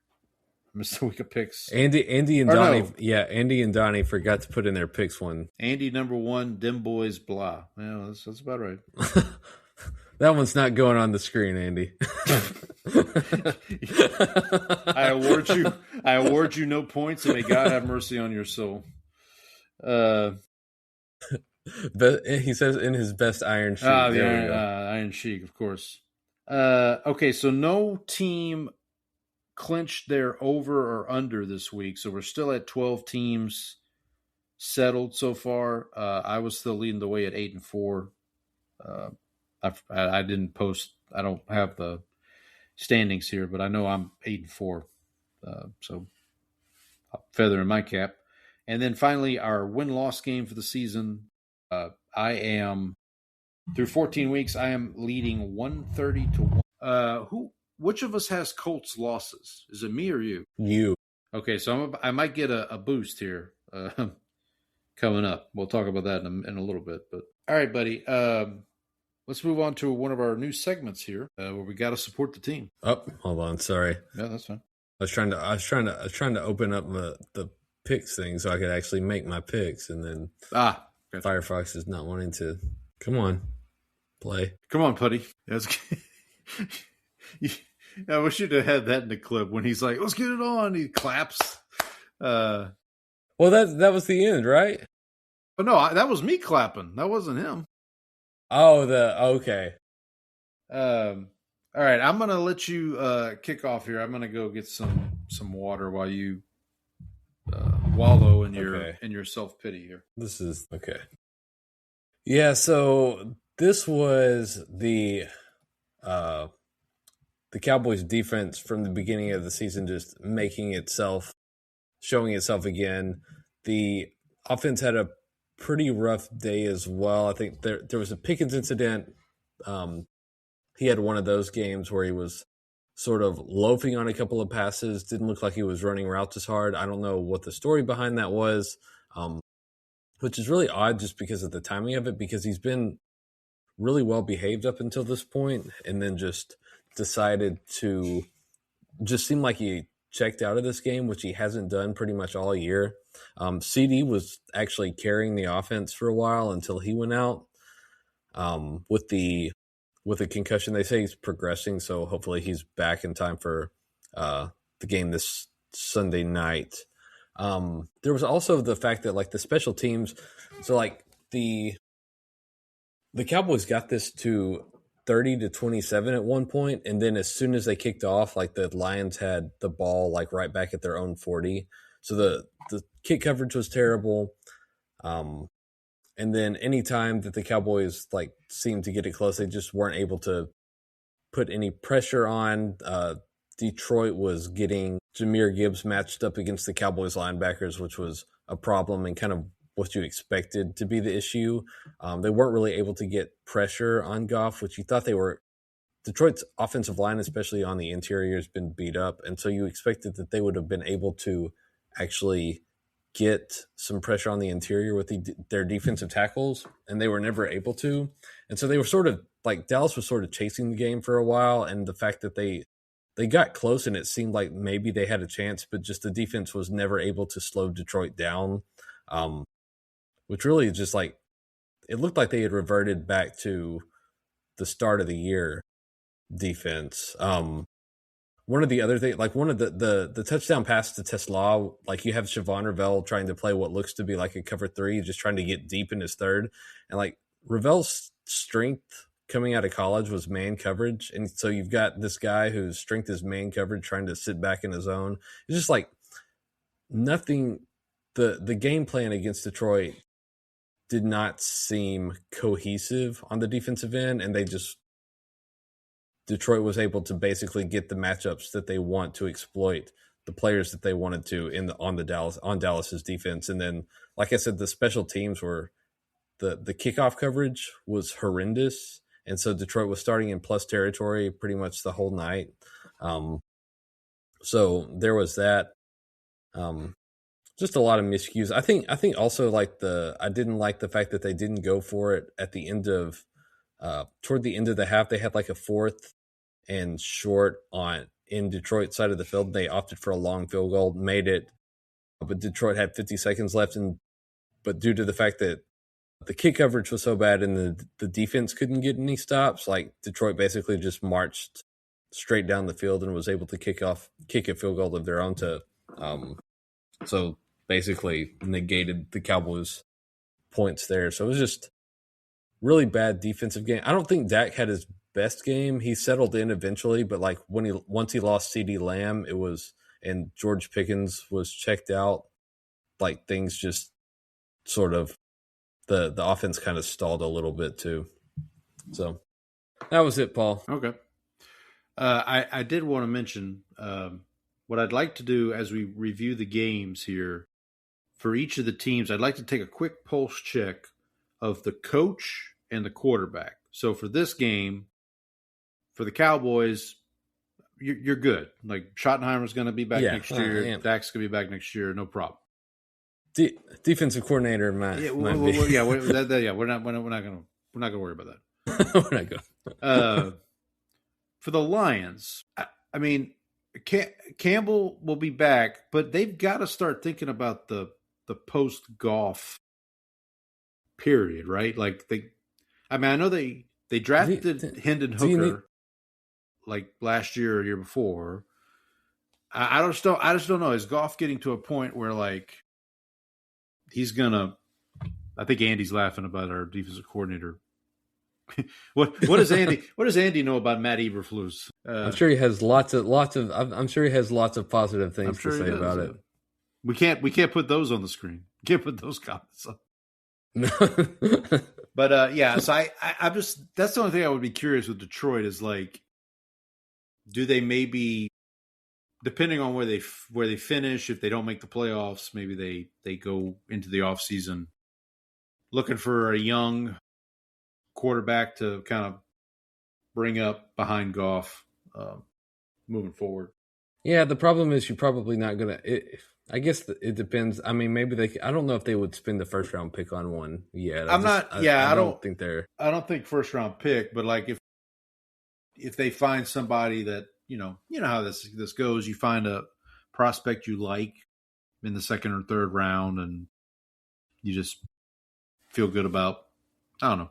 Missed a week of picks. Andy and Donnie, Andy and Donnie forgot to put in their picks one. Andy number 1, Dem Boyz, blah. Yeah, that's about right. That one's not going on the screen, Andy. I award you no points, and may God have mercy on your soul. But he says in his best Iron Sheik. Iron Sheik, of course. Okay, so no team clinched their over or under this week, so we're still at 12 teams settled so far. I was still leading the way at 8-4. I didn't post. I don't have the standings here, but I know I'm 8-4. So feather in my cap. And then finally, our win-loss game for the season. I am through 14 weeks. I am leading 130-1. Which of us has Colts losses? Is it me or you? You. Okay, so I might get a boost here coming up. We'll talk about that in a little bit. But all right, buddy. Let's move on to one of our new segments here, where we got to support the team. Oh, hold on. Sorry. Yeah, that's fine. I was trying to open up the picks thing so I could actually make my picks, and then gotcha. Firefox is not wanting to. Come on, play. Come on, putty. I wish you'd have had that in the clip when he's like, "Let's get it on." He claps. Well, that was the end, right? But no, that was me clapping. That wasn't him. Oh, okay. All right, I'm gonna let you kick off here. I'm gonna go get some water while you wallow in your self-pity here. This is okay. Yeah, so this was the Cowboys defense from the beginning of the season, just showing itself again. The offense had a pretty rough day as well. I think there was a Pickens incident. He had one of those games where he was sort of loafing on a couple of passes. Didn't look like he was running routes as hard. I don't know what the story behind that was, which is really odd just because of the timing of it, because he's been really well behaved up until this point, and then just decided to just seem like he checked out of this game, which he hasn't done pretty much all year. CD was actually carrying the offense for a while until he went out with the concussion. They say he's progressing, so hopefully he's back in time for the game this Sunday night. There was also the fact that like the special teams, so like the Cowboys got this to 30-27 at one point, and then as soon as they kicked off, like the Lions had the ball like right back at their own 40. So the kick coverage was terrible. And then any time that the Cowboys like seemed to get it close, they just weren't able to put any pressure on. Detroit was getting Jahmyr Gibbs matched up against the Cowboys linebackers, which was a problem and kind of what you expected to be the issue. They weren't really able to get pressure on Goff, which you thought they were Detroit's offensive line, especially on the interior, has been beat up. And so you expected that they would have been able to actually get some pressure on the interior with their defensive tackles, and they were never able to. And so they were sort of like Dallas was sort of chasing the game for a while, and the fact that they got close and it seemed like maybe they had a chance, but just the defense was never able to slow Detroit down, which really just like it looked like they had reverted back to the start of the year defense. One of the other things, like one of the touchdown pass to Tesla, like you have Siobhan Ravel trying to play what looks to be like a cover three, just trying to get deep in his third. And like Ravel's strength coming out of college was man coverage. And so you've got this guy whose strength is man coverage trying to sit back in his own. It's just like nothing. The game plan against Detroit did not seem cohesive on the defensive end, and Detroit was able to basically get the matchups that they want to exploit the players that they wanted to on Dallas's defense. And then, like I said, the special teams were the kickoff coverage was horrendous. And so Detroit was starting in plus territory pretty much the whole night. So there was that. Just a lot of miscues. I think also like I didn't like the fact that they didn't go for it at the end of toward the end of the half. They had like a 4th and short in Detroit side of the field. They opted for a long field goal, made it, but Detroit had 50 seconds left. But due to the fact that the kick coverage was so bad and the defense couldn't get any stops, like Detroit basically just marched straight down the field and was able to kick a field goal of their own to, so basically negated the Cowboys' points there. So it was just really bad defensive game. I don't think Dak had his best game. He settled in eventually, but like once he lost CeeDee Lamb, and George Pickens was checked out, like things just sort of the offense kind of stalled a little bit too. So that was it, Paul. Okay. I did want to mention what I'd like to do as we review the games here for each of the teams. I'd like to take a quick pulse check of the coach and the quarterback. So for this game, for the Cowboys, you're good. Like Schottenheimer's going to be back next year. Dak's going to be back next year. No problem. Defensive coordinator might be. We're not going to worry about that. We're not going. For the Lions, I mean, Campbell will be back, but they've got to start thinking about the post-Goff period, right? Like I know they drafted Hendon Hooker like last year or year before. I just don't know. Is Goff getting to a point where like he's gonna? I think Andy's laughing about our defensive coordinator. What does Andy know about Matt Eberflus? I'm sure he has lots of. I'm sure he has lots of positive things to say about it. We can't put those on the screen. Can't put those comments on. No. But so I'm just, that's the only thing I would be curious with Detroit is like, do they maybe, depending on where they finish, if they don't make the playoffs, maybe they go into the offseason looking for a young quarterback to kind of bring up behind Goff moving forward. Yeah, the problem is you're probably not going to – I guess it depends. I mean, maybe I don't know if they would spend the first round pick on one yet. I don't think first round pick, but like if they find somebody that, you know how this goes, you find a prospect you like in the second or third round and you just feel good about, I don't know,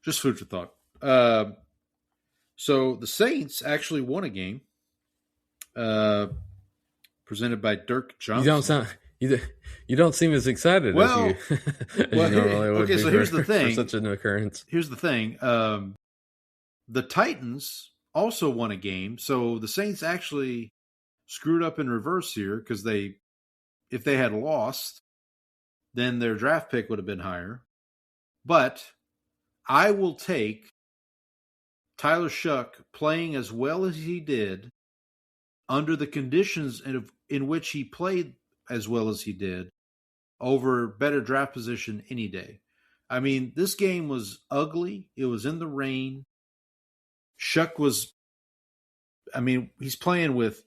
just food for thought. So the Saints actually won a game. Presented by Dirk Johnson. You don't seem as excited as you normally would. Okay, so here's the thing. For such an occurrence. Here's the thing. The Titans also won a game, so the Saints actually screwed up in reverse here because if they had lost, then their draft pick would have been higher. But I will take Tyler Shough playing as well as he did under the conditions in which he played as well as he did over better draft position any day. I mean, this game was ugly. It was in the rain. Shough was, I mean, he's playing with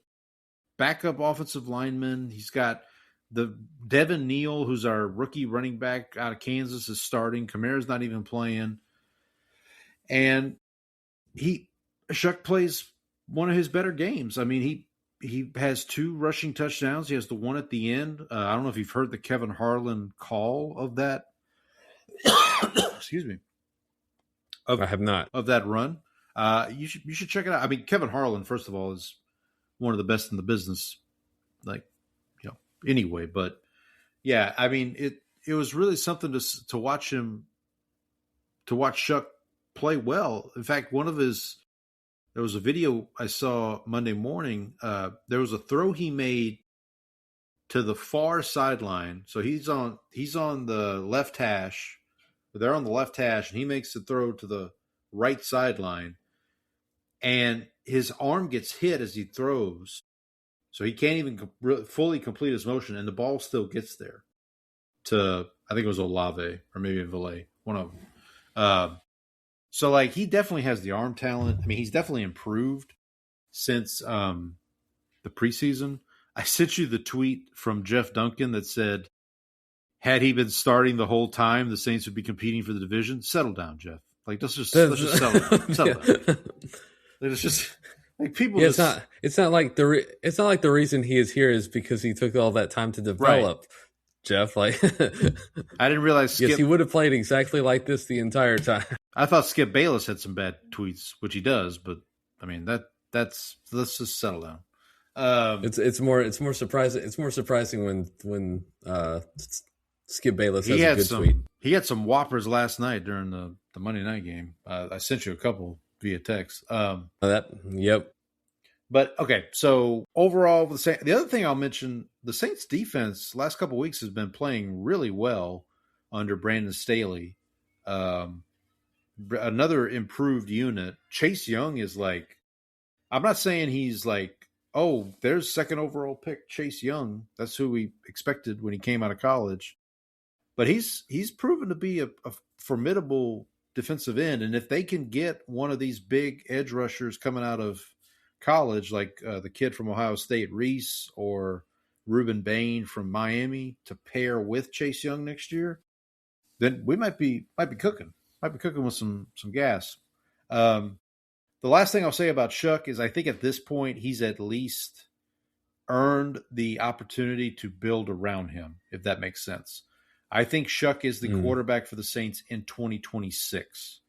backup offensive linemen. He's got the Devin Neal, who's our rookie running back out of Kansas, is starting. Kamara's not even playing. And Shough plays one of his better games. I mean, he has 2 rushing touchdowns. He has the one at the end. I don't know if you've heard the Kevin Harlan call of that. Excuse me. I have not. Of that run. You should check it out. I mean, Kevin Harlan, first of all, is one of the best in the business, like, anyway. But yeah, I mean, it was really something to watch him, to watch Shough play well. In fact, there was a video I saw Monday morning. There was a throw he made to the far sideline. So he's on the left hash. They're on the left hash, and he makes the throw to the right sideline. And his arm gets hit as he throws. So he can't even fully complete his motion, and the ball still gets there to, I think it was Olave or maybe Valet, one of them. So, like, he definitely has the arm talent. I mean, he's definitely improved since the preseason. I sent you the tweet from Jeff Duncan that said, had he been starting the whole time, the Saints would be competing for the division. Settle down, Jeff. Like, let's just settle down. Settle down. It's just like people. Yeah, it's not like the reason he is here is because he took all that time to develop. Right. Jeff, like, I didn't realize. Yes, he would have played exactly like this the entire time. I thought Skip Bayless had some bad tweets, which he does, but I mean that's let's just settle down. It's more surprising. It's more surprising when Skip Bayless has a good tweet. He had some whoppers last night during the Monday night game. I sent you a couple via text. Yep. But okay, so overall, the other thing I'll mention, the Saints defense last couple of weeks has been playing really well under Brandon Staley. Another improved unit. Chase Young is like, I'm not saying he's like, oh, there's second overall pick Chase Young. That's who we expected when he came out of college. But he's proven to be a formidable defensive end. And if they can get one of these big edge rushers coming out of college, like the kid from Ohio State, Reese, or Ruben Bain from Miami, to pair with Chase Young next year, then we might be cooking. Might be cooking with some gas. The last thing I'll say about Shough is I think at this point he's at least earned the opportunity to build around him, if that makes sense. I think Shough is the quarterback for the Saints in 2026.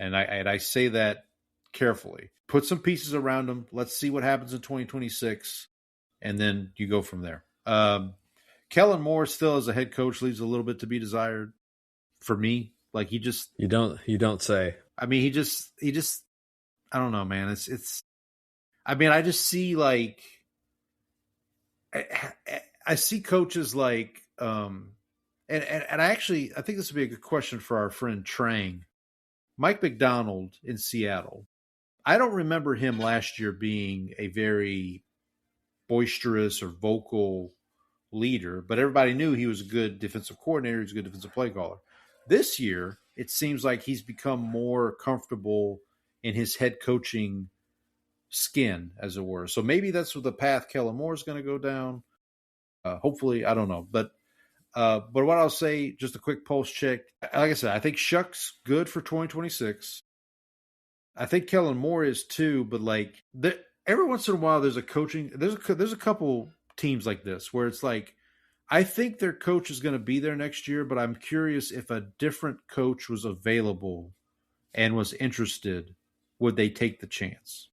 And I say that carefully. Put some pieces around him. Let's see what happens in 2026. And then you go from there. Kellen Moore still as a head coach leaves a little bit to be desired for me. Like you don't say. I mean, he just I don't know, man. It's I mean, I just see like I see coaches like and I think this would be a good question for our friend Trang. Mike McDonald in Seattle. I don't remember him last year being a very boisterous or vocal leader, but everybody knew he was a good defensive coordinator. He was a good defensive play caller. This year, it seems like he's become more comfortable in his head coaching skin, as it were. So maybe that's the path Kellen Moore is going to go down. Hopefully, I don't know. But what I'll say, just a quick pulse check. Like I said, I think Shough's good for 2026. I think Kellen Moore is too, but like every once in a while, there's a couple teams like this where it's like, I think their coach is going to be there next year, but I'm curious if a different coach was available and was interested, would they take the chance?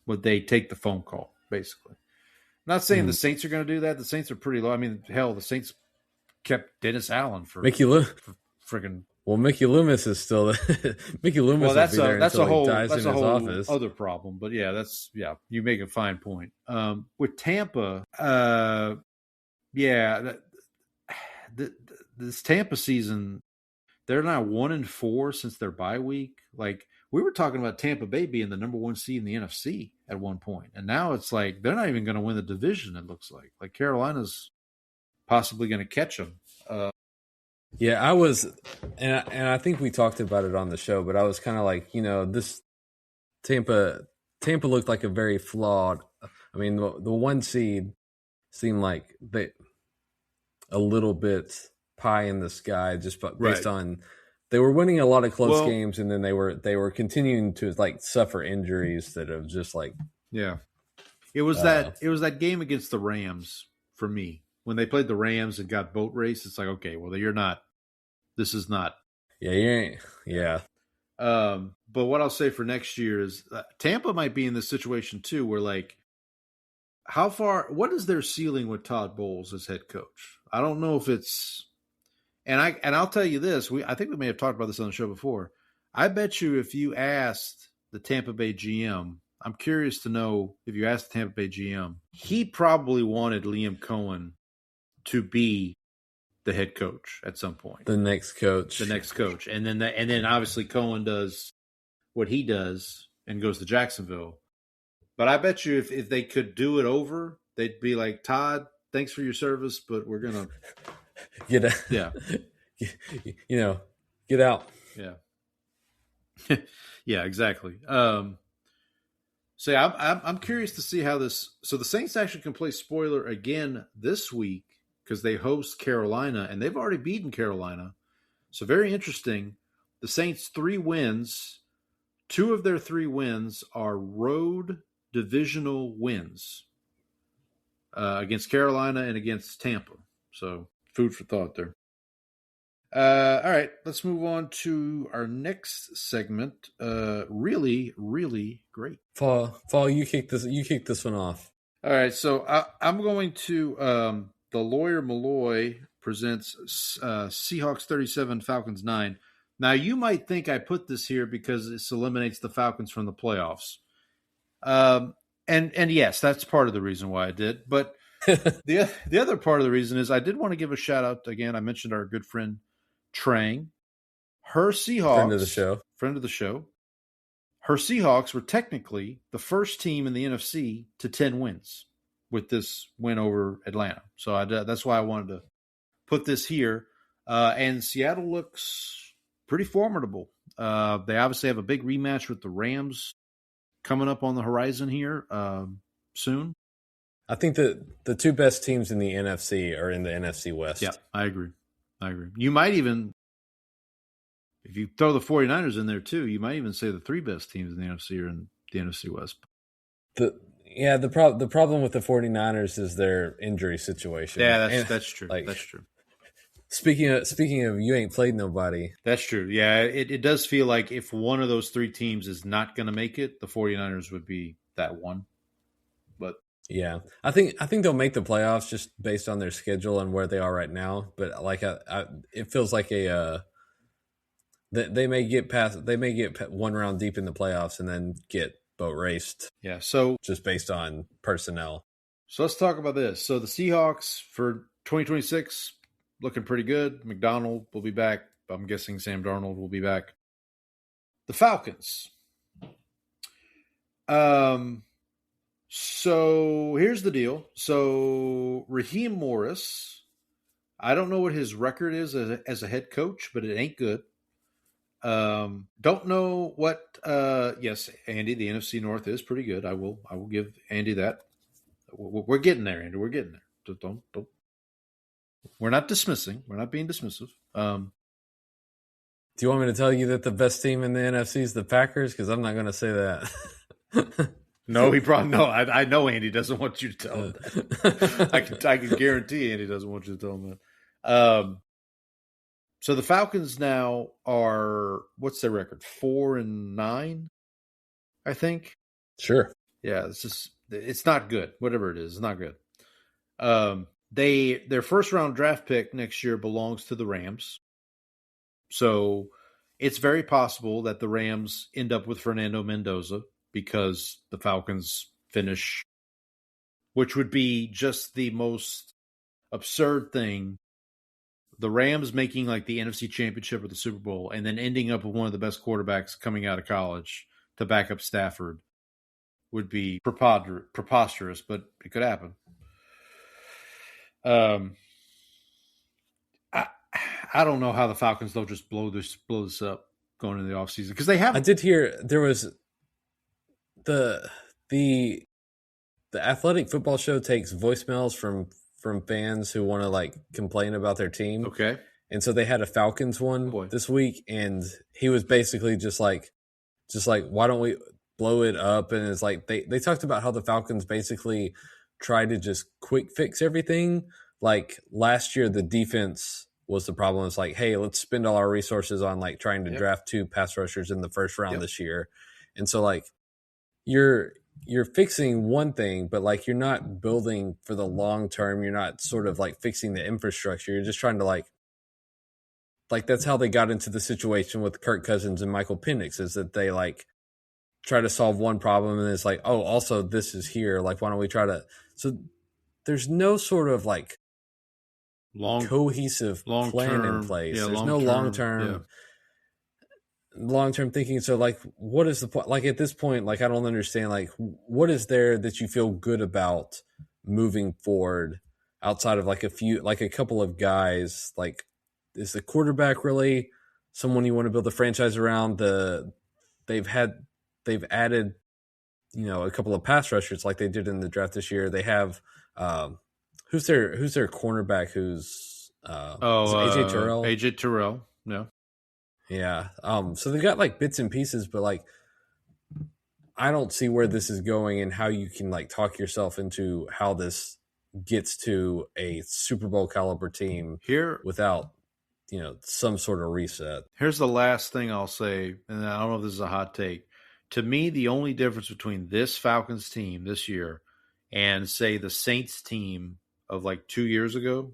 Would they take the phone call, basically? I'm not saying the Saints are going to do that. The Saints are pretty low. I mean, hell, the Saints kept Dennis Allen for freaking. Well, Mickey Loomis is still Mickey Loomis. Well, that's a whole other problem. But yeah, you make a fine point. With Tampa, this Tampa season, they're now 1-4 since their bye week. Like we were talking about Tampa Bay being the number 1 seed in the NFC at one point, and now it's like they're not even going to win the division. It looks like Carolina's possibly going to catch them. Yeah, I was, and I think we talked about it on the show, but I was kind of like, this Tampa looked like a very flawed. I mean, the one seed seemed like a little bit pie in the sky, just based on they were winning a lot of close games, and then they were continuing to like suffer injuries that have just like It was that game against the Rams for me when they played the Rams and got boat race. It's like, okay, well, you're not. This is not. Yeah, you ain't. Yeah. But what I'll say for next year is Tampa might be in this situation too, where like, what is their ceiling with Todd Bowles as head coach? I don't know if it's, and I'll tell you this, I think we may have talked about this on the show before. I bet you if you asked the Tampa Bay GM, I'm curious to know if you asked the Tampa Bay GM, he probably wanted Liam Cohen to be the head coach at some point. The next coach. And then obviously Cohen does what he does and goes to Jacksonville. But I bet you if they could do it over, they'd be like, Todd, thanks for your service, but we're going to get out. Yeah. Get out. Yeah. Yeah, exactly. So I'm curious to see how this. So the Saints actually can play spoiler again this week because they host Carolina, and they've already beaten Carolina. So very interesting. The Saints' 3 wins. 2 of their 3 wins are road divisional wins against Carolina and against Tampa. So food for thought there. All right, let's move on to our next segment. Really, really great. Fall, you kick this one off. All right, so I'm going to the Lawyer Malloy presents Seahawks 37, Falcons 9. Now you might think I put this here because this eliminates the Falcons from the playoffs. And yes, that's part of the reason why I did. But the other part of the reason is I did want to give a shout out again. I mentioned our good friend Trang. Her Seahawks, friend of the show. Her Seahawks were technically the first team in the NFC to 10 wins with this win over Atlanta. So that's why I wanted to put this here. And Seattle looks pretty formidable. They obviously have a big rematch with the Rams coming up on the horizon here soon. I think that the 2 best teams in the NFC are in the NFC West. Yeah, I agree. You might even, if you throw the 49ers in there too, you might even say the 3 best teams in the NFC are in the NFC West. The problem with the 49ers is their injury situation. Yeah, that's true. That's true. Speaking of you ain't played nobody. That's true. Yeah, it does feel like if one of those 3 teams is not going to make it, the 49ers would be that one. But yeah, I think they'll make the playoffs just based on their schedule and where they are right now. But like it feels like they may get one round deep in the playoffs and then get boat raced. Yeah, so just based on personnel. So let's talk about this. So the Seahawks for 2026 looking pretty good. McDonald will be back. I'm guessing Sam Darnold will be back. The Falcons. So here's the deal. So Raheem Morris, I don't know what his record is as a head coach, but it ain't good. Don't know what. Yes, Andy, the NFC North is pretty good. I will give Andy that. We're getting there, Andy. We're getting there. Don't. We're not dismissing. We're not being dismissive. Do you want me to tell you that the best team in the NFC is the Packers? Because I'm not going to say that. No, I know Andy doesn't want you to tell him that. I can guarantee Andy doesn't want you to tell him that. So the Falcons now are, what's their record? 4-9, I think. Sure. Yeah, it's not good. Whatever it is, it's not good. Their first round draft pick next year belongs to the Rams. So it's very possible that the Rams end up with Fernando Mendoza because the Falcons finish, which would be just the most absurd thing. The Rams making like the NFC Championship or the Super Bowl and then ending up with one of the best quarterbacks coming out of college to back up Stafford would be preposterous, but it could happen. I don't know how the Falcons they'll just blow this up going into the offseason because they have. I did hear there was the the Athletic Football Show takes voicemails from fans who want to like complain about their team. Okay. And so they had a Falcons one this week, and he was basically just like, why don't we blow it up? And it's like they talked about how the Falcons basically try to just quick fix everything. Like last year, the defense was the problem. It's like, hey, let's spend all our resources on like trying to draft 2 pass rushers in the first round this year. And so like you're fixing one thing, but like you're not building for the long term. You're not sort of like fixing the infrastructure. You're just trying to like that's how they got into the situation with Kirk Cousins and Michael Penix, is that they like try to solve one problem and it's like, oh, also this is here. Like, why don't we try to? So there's no sort of like cohesive plan in place. There's no long term thinking. So like, what is the point? Like at this point, like I don't understand. Like, what is there that you feel good about moving forward outside of like a couple of guys? Like, is the quarterback really someone you want to build a franchise around? They've added, a couple of pass rushers like they did in the draft this year. They have who's their cornerback? Who's AJ Terrell? AJ Terrell, no. Yeah. So they've got like bits and pieces, but like I don't see where this is going and how you can like talk yourself into how this gets to a Super Bowl caliber team here without some sort of reset. Here's the last thing I'll say, and I don't know if this is a hot take. To me, the only difference between this Falcons team this year and, say, the Saints team of like 2 years ago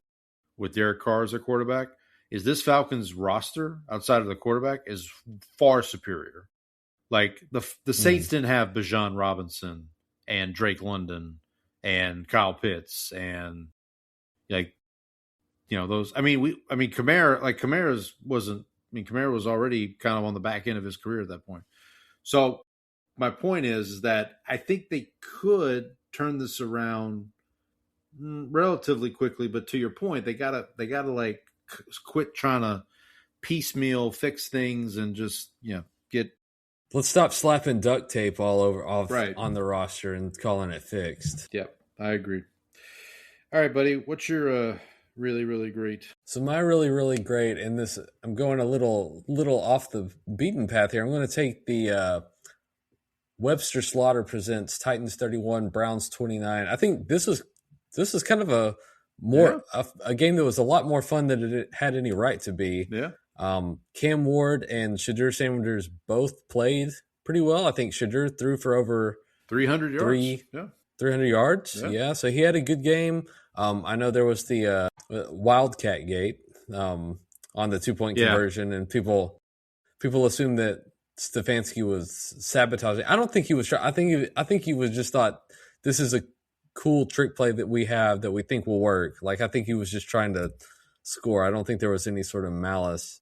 with Derek Carr as their quarterback is this Falcons roster outside of the quarterback is far superior. Like the Saints didn't have Bijan Robinson and Drake London and Kyle Pitts and like, those. Kamara was already kind of on the back end of his career at that point. So my point is that I think they could turn this around relatively quickly. But to your point, they gotta like quit trying to piecemeal fix things and just get. Let's stop slapping duct tape all over on the roster and calling it fixed. Yep, I agree. All right, buddy, what's your really, really great? So my really, really great, and this I'm going a little off the beaten path here. I'm going to take the Webster Slaughter presents Titans 31, Browns 29. I think this is kind of a game that was a lot more fun than it had any right to be. Yeah. Cam Ward and Shadur Sanders both played pretty well. I think Shadur threw for over 300 yards. 300 yards. Yeah. So he had a good game. I know there was the Wildcat Gate on the 2-point conversion, and people assume that Stefanski was sabotaging. I don't think he was. I think he was just thought this is a cool trick play that we have that we think will work. Like I think he was just trying to score. I don't think there was any sort of malice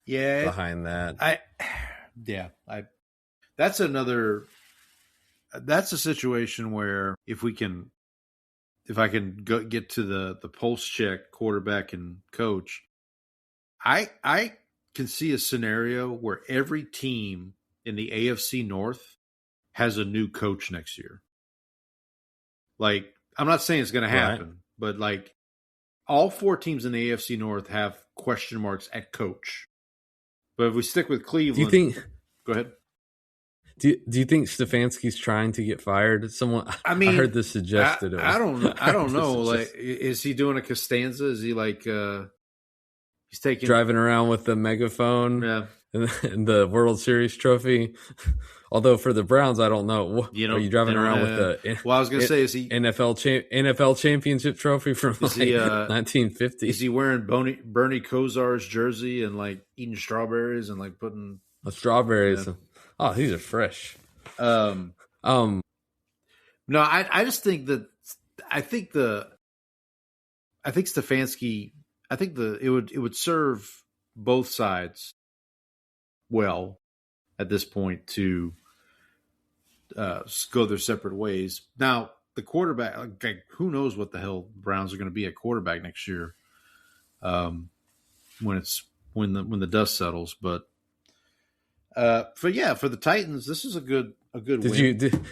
behind that. That's a situation where if I can get to the pulse check quarterback and coach, I can see a scenario where every team in the AFC North has a new coach next year. Like, I'm not saying it's going to happen, but like all 4 teams in the AFC North have question marks at coach. But if we stick with Cleveland, go ahead. Do you think Stefanski's trying to get fired? I heard this suggested. I don't know. Like, is he doing a Costanza? Is he like he's driving around with the megaphone and the World Series trophy? Although for the Browns, I don't know. Are you driving around with the? Well, I was going to say, is he NFL championship trophy from 1950? Is he wearing Bernie Kosar's jersey and like eating strawberries and like putting strawberries? Yeah. Oh, these are fresh. No, I just think that I think Stefanski. I think it would serve both sides well at this point to go their separate ways. Now, the quarterback, like, who knows what the hell the Browns are going to be at quarterback next year when the dust settles, but. For the Titans, this is a good win.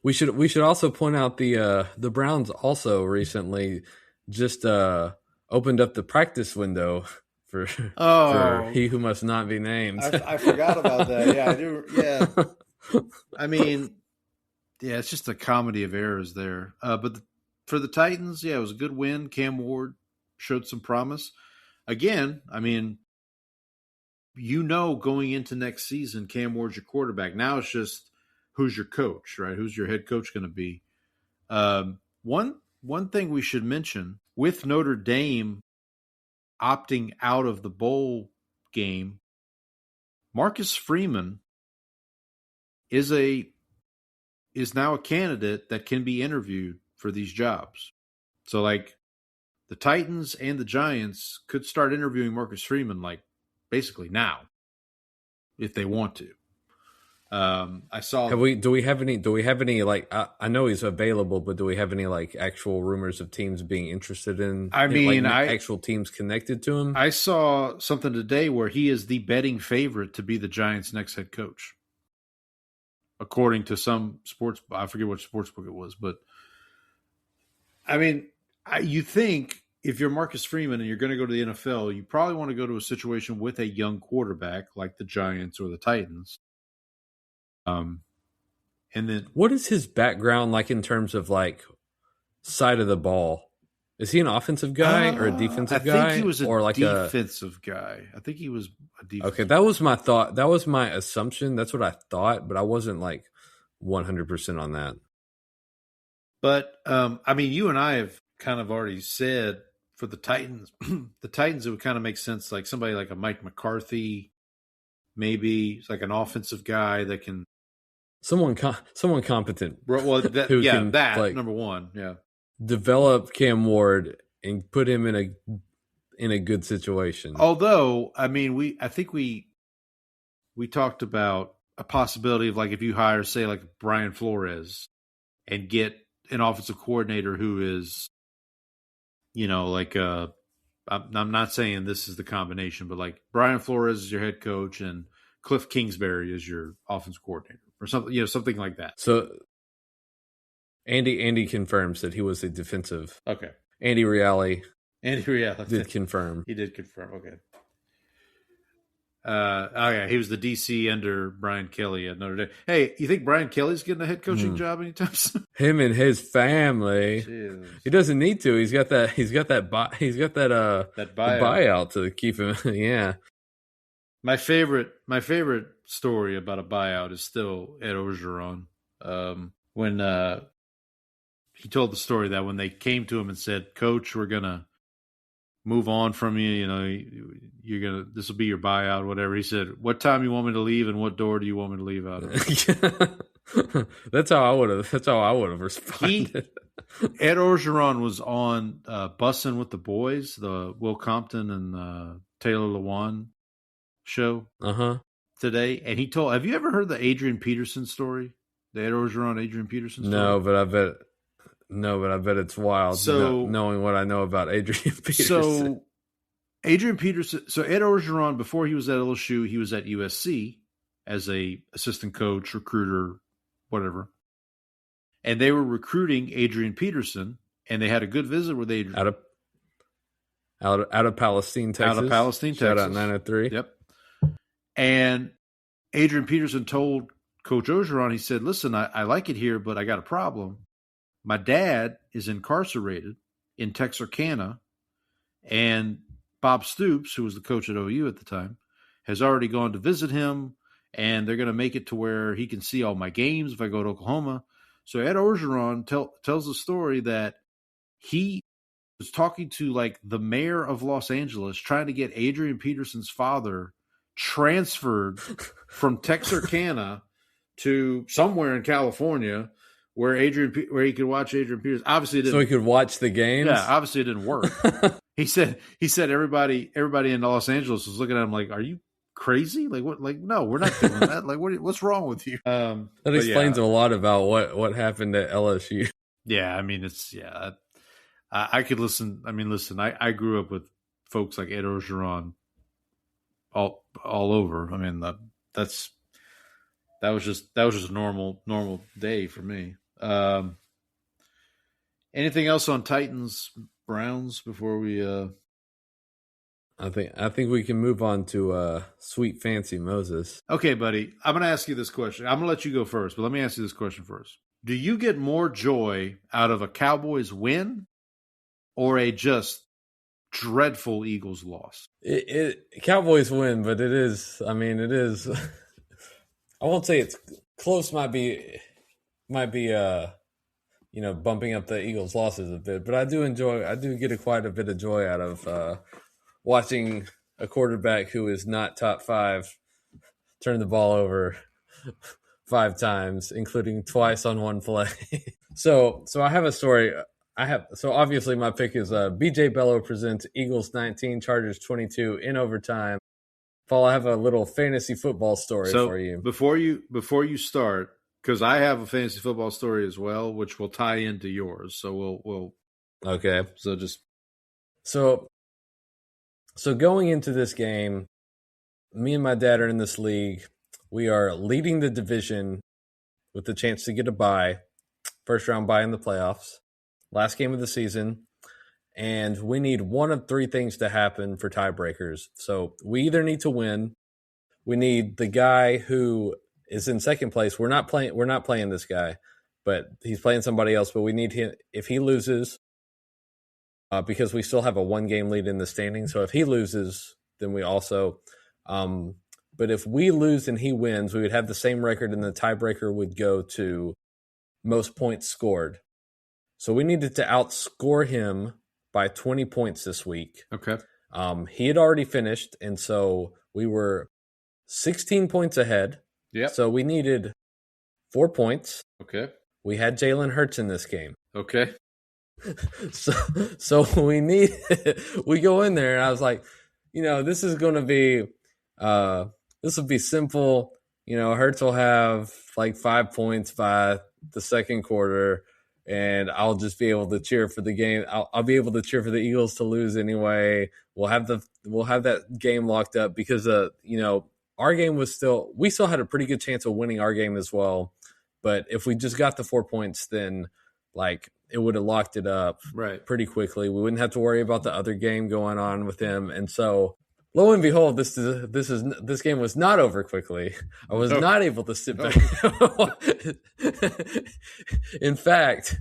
We should also point out the Browns also recently just opened up the practice window for he who must not be named. I forgot about that. Yeah, I do. Yeah, I mean, yeah, it's just a comedy of errors there. But for the Titans, yeah, it was a good win. Cam Ward showed some promise. Again, I mean, going into next season, Cam Ward's your quarterback. Now it's just who's your coach, right? Who's your head coach going to be? One thing we should mention, with Notre Dame opting out of the bowl game, Marcus Freeman is now a candidate that can be interviewed for these jobs. So, like, the Titans and the Giants could start interviewing Marcus Freeman, like, basically now, if they want to. I saw. Do we have any like? I know he's available, but do we have any like actual rumors of teams being interested in? Actual teams connected to him. I saw something today where he is the betting favorite to be the Giants' next head coach, according to some sports. I forget what sportsbook it was, but I mean, you think if you're Marcus Freeman and you're going to go to the NFL, you probably want to go to a situation with a young quarterback like the Giants or the Titans. And then what is his background like in terms of like side of the ball? Is he an offensive guy or a defensive guy? I think he was defensive guy. I think he was a defensive Okay, that was my thought. That was my assumption. That's what I thought, but I wasn't like 100% on that. But I mean, you and I have kind of already said for the Titans, it would kind of make sense, like somebody like a Mike McCarthy, maybe it's like an offensive guy that can. Someone competent. Well, that number one, yeah. Develop Cam Ward and put him in a good situation. Although, I mean, I think we talked about a possibility of like if you hire, say, like Brian Flores and get an offensive coordinator who is, like I'm not saying this is the combination, but like Brian Flores is your head coach and Cliff Kingsbury is your offensive coordinator or something, something like that. So Andy confirms that he was a defensive. Okay. Andy Reale did confirm. He did confirm. Okay. Yeah, he was the DC under Brian Kelly at Notre Dame. Hey, you think Brian Kelly's getting a head coaching job anytime soon? Him and his family. Jeez. He doesn't need to. He's got that buyout to keep him. Yeah. My favorite story about a buyout is still Ed Orgeron. When he told the story that when they came to him and said, "Coach, we're gonna move on from you. This will be your buyout, whatever." He said, "What time you want me to leave, and what door do you want me to leave out of?" That's how I would have responded. Ed Orgeron was on Bussin' with the Boys, the Will Compton and Taylor Lewan show today, and he told. Have you ever heard the Adrian Peterson story? The Ed Orgeron, Adrian Peterson story? No, but I bet it's wild. So, knowing what I know about Adrian Peterson. So Adrian Peterson. So Ed Orgeron, before he was at LSU, he was at USC as a assistant coach, recruiter, whatever. And they were recruiting Adrian Peterson, and they had a good visit with Adrian out of Palestine, Texas. Out of Palestine, Texas. Shout out 903. Yep. And Adrian Peterson told Coach Orgeron, he said, "Listen, I like it here, but I got a problem. My dad is incarcerated in Texarkana, and Bob Stoops, who was the coach at OU at the time, has already gone to visit him, and they're going to make it to where he can see all my games if I go to Oklahoma." So Ed Orgeron tells the story that he was talking to like the mayor of Los Angeles, trying to get Adrian Peterson's father transferred from Texarkana to somewhere in California where he could watch Adrian Peterson. Obviously, it didn't. So he could watch the games. Yeah, obviously it didn't work. He said everybody in Los Angeles was looking at him like, "Are you crazy? Like what? Like no, we're not doing that. Like what's wrong with you?" That explains a lot about what happened at LSU. Yeah, I mean I could listen. I mean, listen, I grew up with folks like Ed Orgeron all over. I mean, that was just a normal day for me. Anything else on Titans Browns before we? I think we can move on to Sweet Fancy Moses. Okay, buddy. I'm going to ask you this question. I'm going to let you go first, but let me ask you this question first. Do you get more joy out of a Cowboys win or a just dreadful Eagles loss? Cowboys win, but it is. I mean, it is. I won't say it's close. Might be. Bumping up the Eagles' losses a bit, but I do get quite a bit of joy out of watching a quarterback who is not top 5 turn the ball over 5 times, including twice on one play. So I have a story. So obviously my pick is BJ Bello presents Eagles 19, Chargers 22 in overtime. Paul, I have a little fantasy football story for you. Before you start, because I have a fantasy football story as well, which will tie into yours. So we'll okay. So going into this game, me and my dad are in this league. We are leading the division with the chance to get a bye, first round bye in the playoffs, last game of the season, and we need one of 3 things to happen for tiebreakers. So we either need to win, we need the guy who is in second place. We're not playing this guy, but he's playing somebody else. But we need him if he loses, because we still have a 1-game lead in the standing. So if he loses, then we also. But if we lose and he wins, we would have the same record, and the tiebreaker would go to most points scored. So we needed to outscore him by 20 points this week. Okay. He had already finished, and so we were 16 points ahead. Yeah. So we needed 4 points. Okay. We had Jalen Hurts in this game. Okay. So we go in there, and I was like, this is going to be this will be simple. Hurts will have like 5 points by the second quarter, and I'll just be able to cheer for the game. I'll be able to cheer for the Eagles to lose anyway. We'll have that game locked up because our game we still had a pretty good chance of winning our game as well. But if we just got the 4 points, then it would have locked it up pretty quickly. We wouldn't have to worry about the other game going on with him. And so lo and behold, this game was not over quickly. I was not able to sit back. In fact,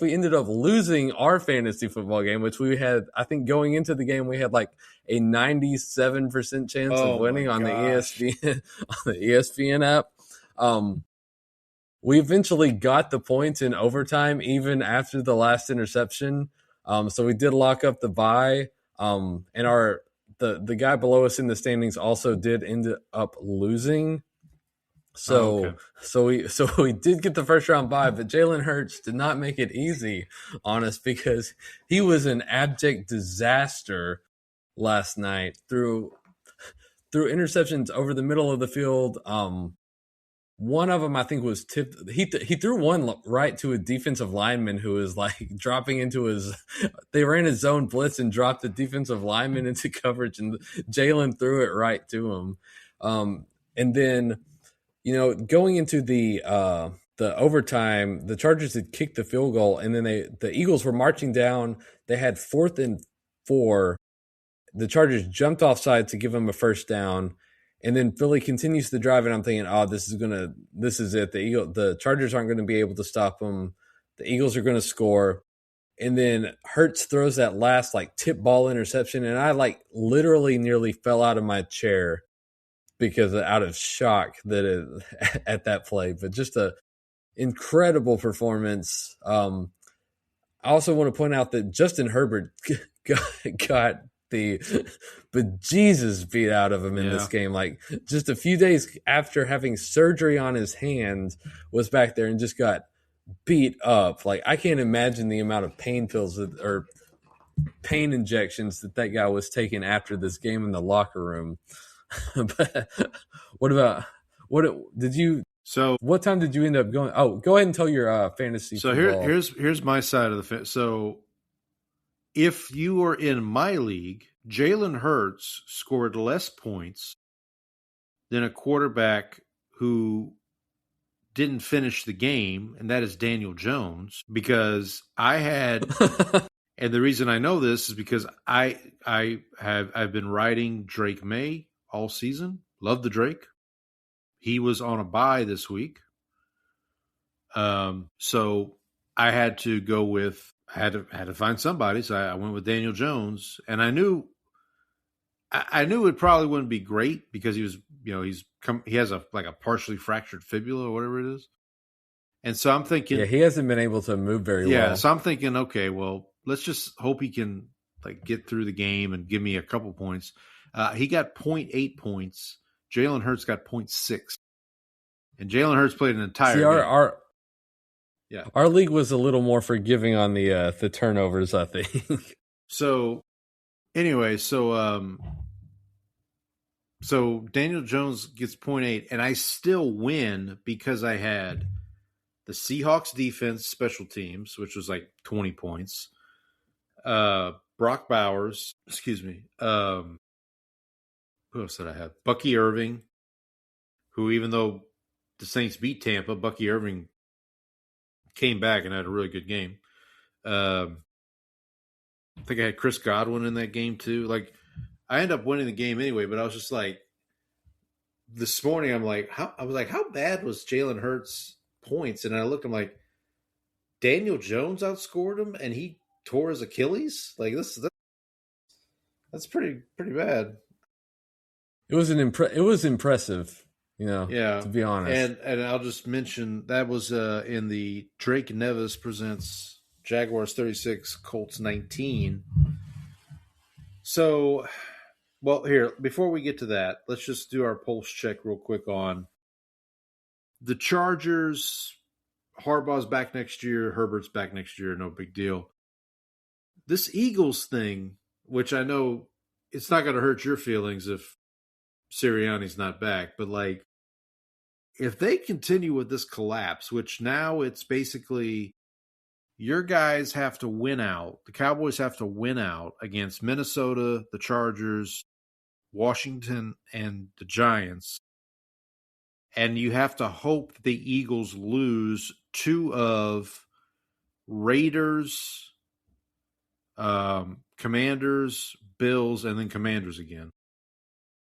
we ended up losing our fantasy football game, which we had. I think going into the game, we had like a 97% chance of winning on the ESPN app. We eventually got the points in overtime, even after the last interception. So we did lock up the bye, and the guy below us in the standings also did end up losing. So we did get the first round bye, but Jalen Hurts did not make it easy on us because he was an abject disaster last night through interceptions over the middle of the field. One of them, I think, was tipped. He threw one right to a defensive lineman who was dropping into his. They ran a zone blitz and dropped the defensive lineman into coverage, and Jalen threw it right to him. And then, going into the overtime, the Chargers had kicked the field goal, and then the Eagles were marching down. They had 4th and 4. The Chargers jumped offside to give them a first down. And then Philly continues to drive, and I'm thinking, this is it. The Chargers aren't going to be able to stop them. The Eagles are going to score. And then Hurts throws that last tip ball interception, and I literally nearly fell out of my chair because out of shock at that play. But just a incredible performance. I also want to point out that Justin Herbert got the bejesus beat out of him in this game. Just a few days after having surgery on his hand, was back there and just got beat up. I can't imagine the amount of pain pills or pain injections that guy was taking after this game in the locker room. But what time did you end up going? Oh, go ahead and tell your fantasy. So here's my side of the so if you were in my league, Jalen Hurts scored less points than a quarterback who didn't finish the game, and that is Daniel Jones, because I had and the reason I know this is because I've been riding Drake May all season. Love the Drake. He was on a bye this week. So I had to go with had to find somebody. So I went with Daniel Jones, and I knew it probably wouldn't be great because he was, he has a partially fractured fibula or whatever it is. And so I'm thinking, he hasn't been able to move very well. Yeah, so I'm thinking, okay, well, let's just hope he can get through the game and give me a couple points. He got 0.8 points. Jalen Hurts got 0.6. And Jalen Hurts played an entire game. Our league was a little more forgiving on the turnovers, I think. So anyway, so Daniel Jones gets 0.8, and I still win because I had the Seahawks defense, special teams, which was 20 points. Brock Bowers, excuse me. Who else did I have? Bucky Irving, who, even though the Saints beat Tampa, Bucky Irving came back and had a really good game. I think I had Chris Godwin in that game too. I ended up winning the game anyway, but I was just this morning how bad was Jalen Hurts' points? And I looked, I'm like, Daniel Jones outscored him and he tore his Achilles? That's pretty bad. It was impressive, to be honest. And I'll just mention that was in the Drake Nevis presents Jaguars 36, Colts 19. So, well, here, before we get to that, let's just do our pulse check real quick on the Chargers. Harbaugh's back next year. Herbert's back next year. No big deal. This Eagles thing, which I know it's not going to hurt your feelings if Sirianni's not back, but if they continue with this collapse, which now it's basically your guys have to win out. The Cowboys have to win out against Minnesota, the Chargers, Washington, and the Giants. And you have to hope that the Eagles lose two of Raiders, Commanders, Bills, and then Commanders again.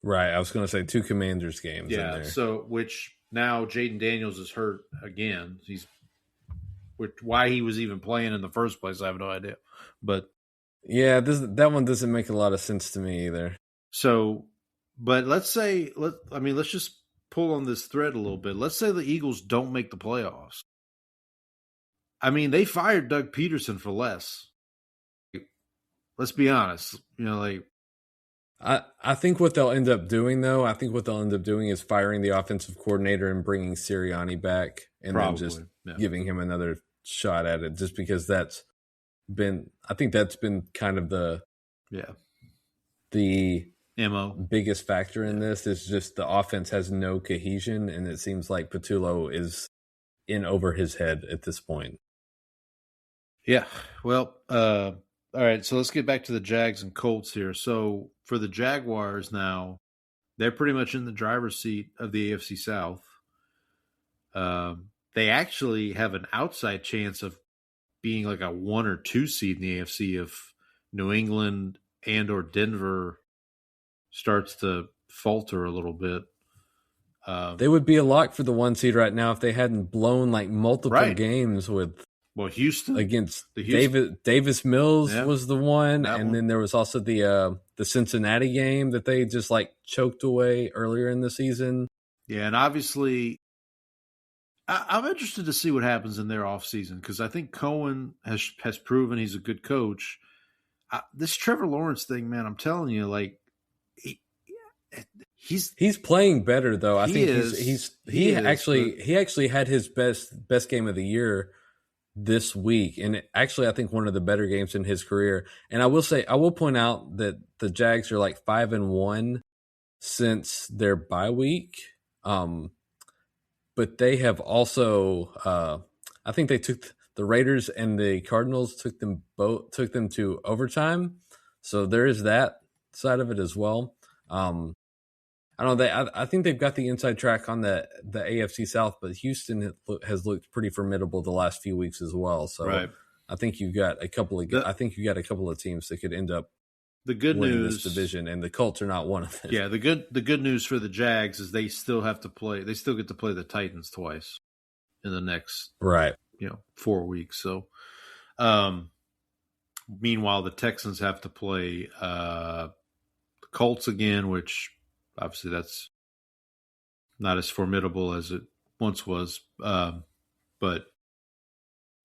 Right. I was going to say 2 Commanders games in there. So which now Jaden Daniels is hurt again. Why he was even playing in the first place, I have no idea. But yeah, that one doesn't make a lot of sense to me either. So, but let's just pull on this thread a little bit. Let's say the Eagles don't make the playoffs. I mean, they fired Doug Peterson for less. Let's be honest. I think what they'll end up doing, though, is firing the offensive coordinator and bringing Sirianni back, and then just giving him another shot at it. Just because that's been kind of the MO biggest factor in this is just the offense has no cohesion, and it seems like Patullo is in over his head at this point. Yeah. Well, all right, so let's get back to the Jags and Colts here. So for the Jaguars now, they're pretty much in the driver's seat of the AFC South. They actually have an outside chance of being a 1 or 2 seed in the AFC if New England and or Denver starts to falter a little bit. They would be a lock for the 1 seed right now if they hadn't blown multiple games with. Well, Houston against Davis Mills was the one, and then there was also the Cincinnati game that they just choked away earlier in the season. Yeah, and obviously, I'm interested to see what happens in their offseason because I think Cohen has proven he's a good coach. This Trevor Lawrence thing, man, I'm telling you, he's playing better though. I think he actually had his best game of the year this week, and actually I think one of the better games in his career. And I will point out that the Jags are 5-1 since their bye week, but they have also I think they took the Raiders and the Cardinals took them to overtime, so there is that side of it as well. I don't know. I think they've got the inside track on the AFC South, but Houston has looked pretty formidable the last few weeks as well. So right. I think you've got a couple of teams that could end up the good winning news this division, and the Colts are not one of them. Yeah, the good news for the Jags is they still have to play. They still get to play the Titans twice in the next 4 weeks. So, meanwhile, the Texans have to play the Colts again, which obviously that's not as formidable as it once was. But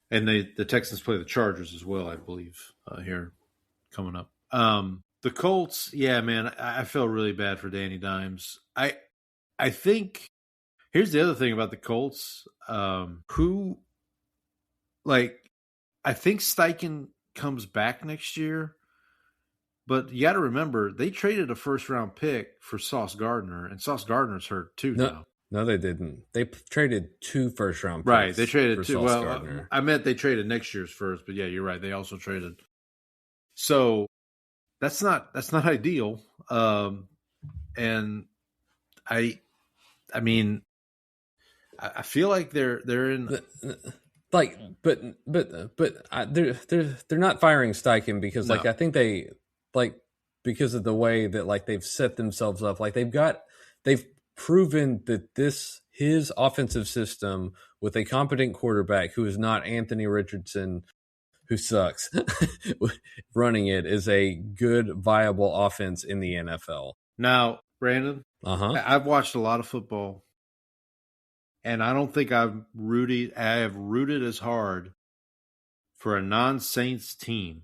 the Texans play the Chargers as well, I believe, here coming up. The Colts, yeah, man, I felt really bad for Danny Dimes. I think here's the other thing about the Colts. I think Steichen comes back next year, but you got to remember they traded a first-round pick for Sauce Gardner, and Sauce Gardner's hurt too now. No, they didn't. They traded 2 first-round picks. Right, they traded 2. Sauce Gardner. I meant they traded next year's first, but yeah, you're right. They also traded. So that's not ideal. And I mean, I feel like they're in they're not firing Steichen because I think they because of the way that they've set themselves up. They've proven that his offensive system with a competent quarterback who is not Anthony Richardson, who sucks, running it is a good, viable offense in the NFL. Now, Brandon, I've watched a lot of football, and I don't think I have rooted as hard for a non-Saints team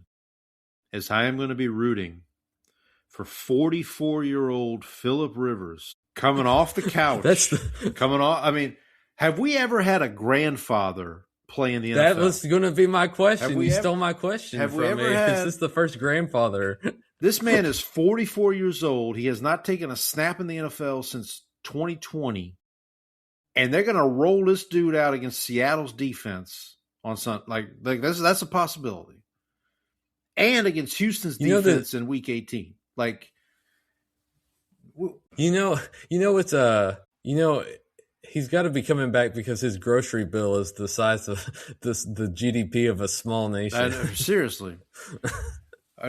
as I am going to be rooting for 44-year-old Phillip Rivers coming off the couch. I mean, have we ever had a grandfather play in the NFL? That was going to be my question. You stole my question from me. Is this the first grandfather? This man is 44 years old. He has not taken a snap in the NFL since 2020. And they're going to roll this dude out against Seattle's defense on Sunday. That's a possibility. And against Houston's defense in Week 18. He's got to be coming back because his grocery bill is the size of the GDP of a small nation. Seriously.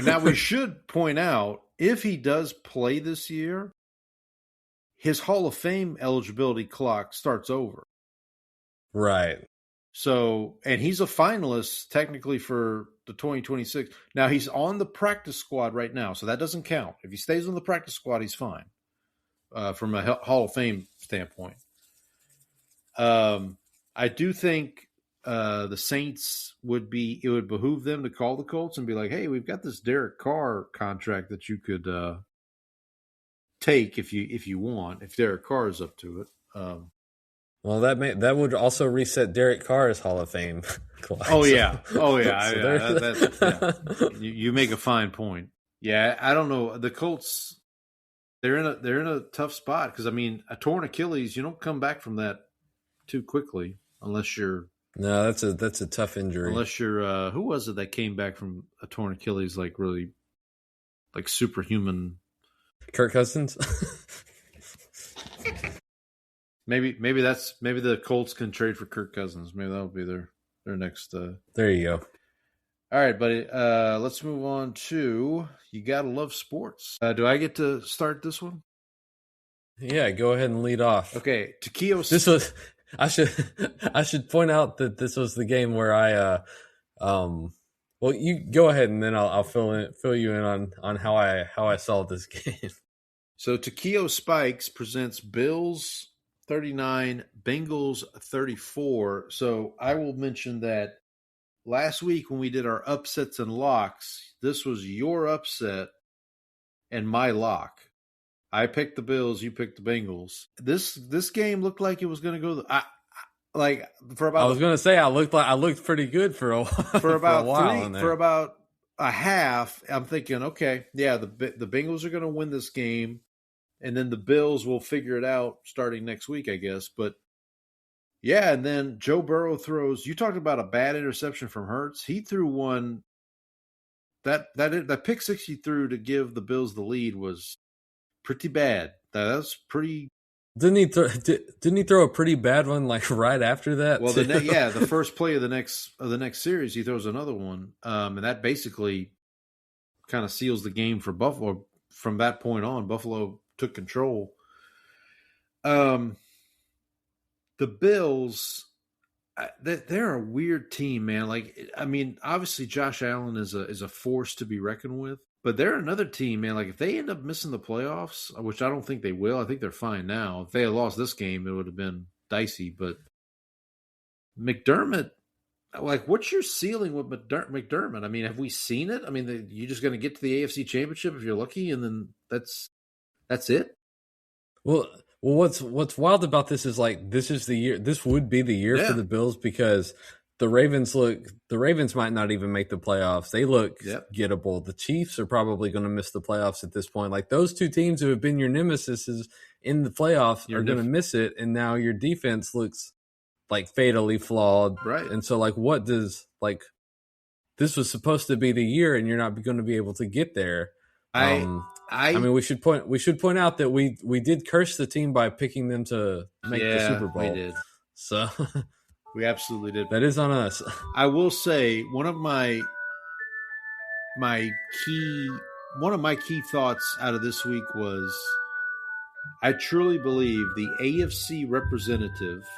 Now, we should point out, if he does play this year, his Hall of Fame eligibility clock starts over. Right. So, and he's a finalist technically for the 2026. Now, he's on the practice squad right now, so that doesn't count. If he stays on the practice squad, he's fine from a Hall of Fame standpoint. I do think the Saints it would behoove them to call the Colts and be like, hey, we've got this Derek Carr contract that you could take if you want, if Derek Carr is up to it. Well, that would also reset Derek Carr's Hall of Fame class. Oh yeah. You make a fine point. Yeah, I don't know. The Colts, they're in a tough spot because, I mean, a torn Achilles, you don't come back from that too quickly unless you're. No, that's a tough injury. Unless you're who was it that came back from a torn Achilles really superhuman? Kirk Cousins. Maybe the Colts can trade for Kirk Cousins. Maybe that'll be their next. There you go. All right, buddy. Let's move on to You Gotta Love Sports. Do I get to start this one? Yeah, go ahead and lead off. Okay, Takeo. This was. I should point out that this was the game where well, you go ahead and then I'll fill you in on how I saw this game. So Takeo Spikes presents Bills 39, Bengals 34. So I will mention that last week when we did our upsets and locks, this was your upset and my lock. I picked the Bills, you picked the Bengals. This game looked like it was going to go. For about. I was going to say I looked pretty good for a while. For about a half, I'm thinking, okay, yeah, the Bengals are going to win this game, and then the Bills will figure it out starting next week, I guess. But yeah, and then Joe Burrow throws. You talked about a bad interception from Hurts. He threw one. That pick six he threw to give the Bills the lead was pretty bad. That's pretty. Didn't he throw a pretty bad one like right after that? Well, the first play of the next series, he throws another one, and that basically kind of seals the game for Buffalo. From that point on, Buffalo took control. The Bills, they're a weird team, man. Like, I mean, obviously Josh Allen is a force to be reckoned with. But they're another team, man. Like, if they end up missing the playoffs, which I don't think they will, I think they're fine now. If they had lost this game, it would have been dicey. But McDermott, like, what's your ceiling with McDermott? I mean, have we seen it? I mean, you're just going to get to the AFC Championship if you're lucky, and then that's it? Well, what's wild about this is, like, this is the year. This would be the year for the Bills because the Ravens might not even make the playoffs. They look gettable. The Chiefs are probably going to miss the playoffs at this point. Like, those two teams who have been your nemesis in the playoffs are going to miss it, and now your defense looks like fatally flawed. Right. And so, like, what does, like, this was supposed to be the year, and you're not going to be able to get there. I mean, we should point out that we did curse the team by picking them to make the Super Bowl. We did. So we absolutely did. That is on us. I will say one of my key thoughts out of this week was I truly believe the AFC representative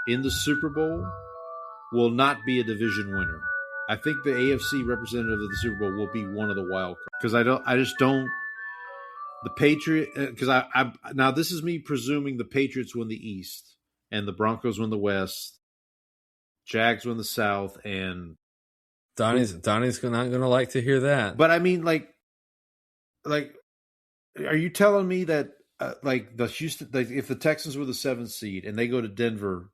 in the Super Bowl will not be a division winner. I think the AFC representative of the Super Bowl will be one of the wild cards because I just don't. The Patriot, because I now this is me presuming the Patriots win the East and the Broncos win the West, Jags win the South, and Donnie's not going to like to hear that. But I mean, like, are you telling me that like the Houston, like if the Texans were the 7th seed and they go to Denver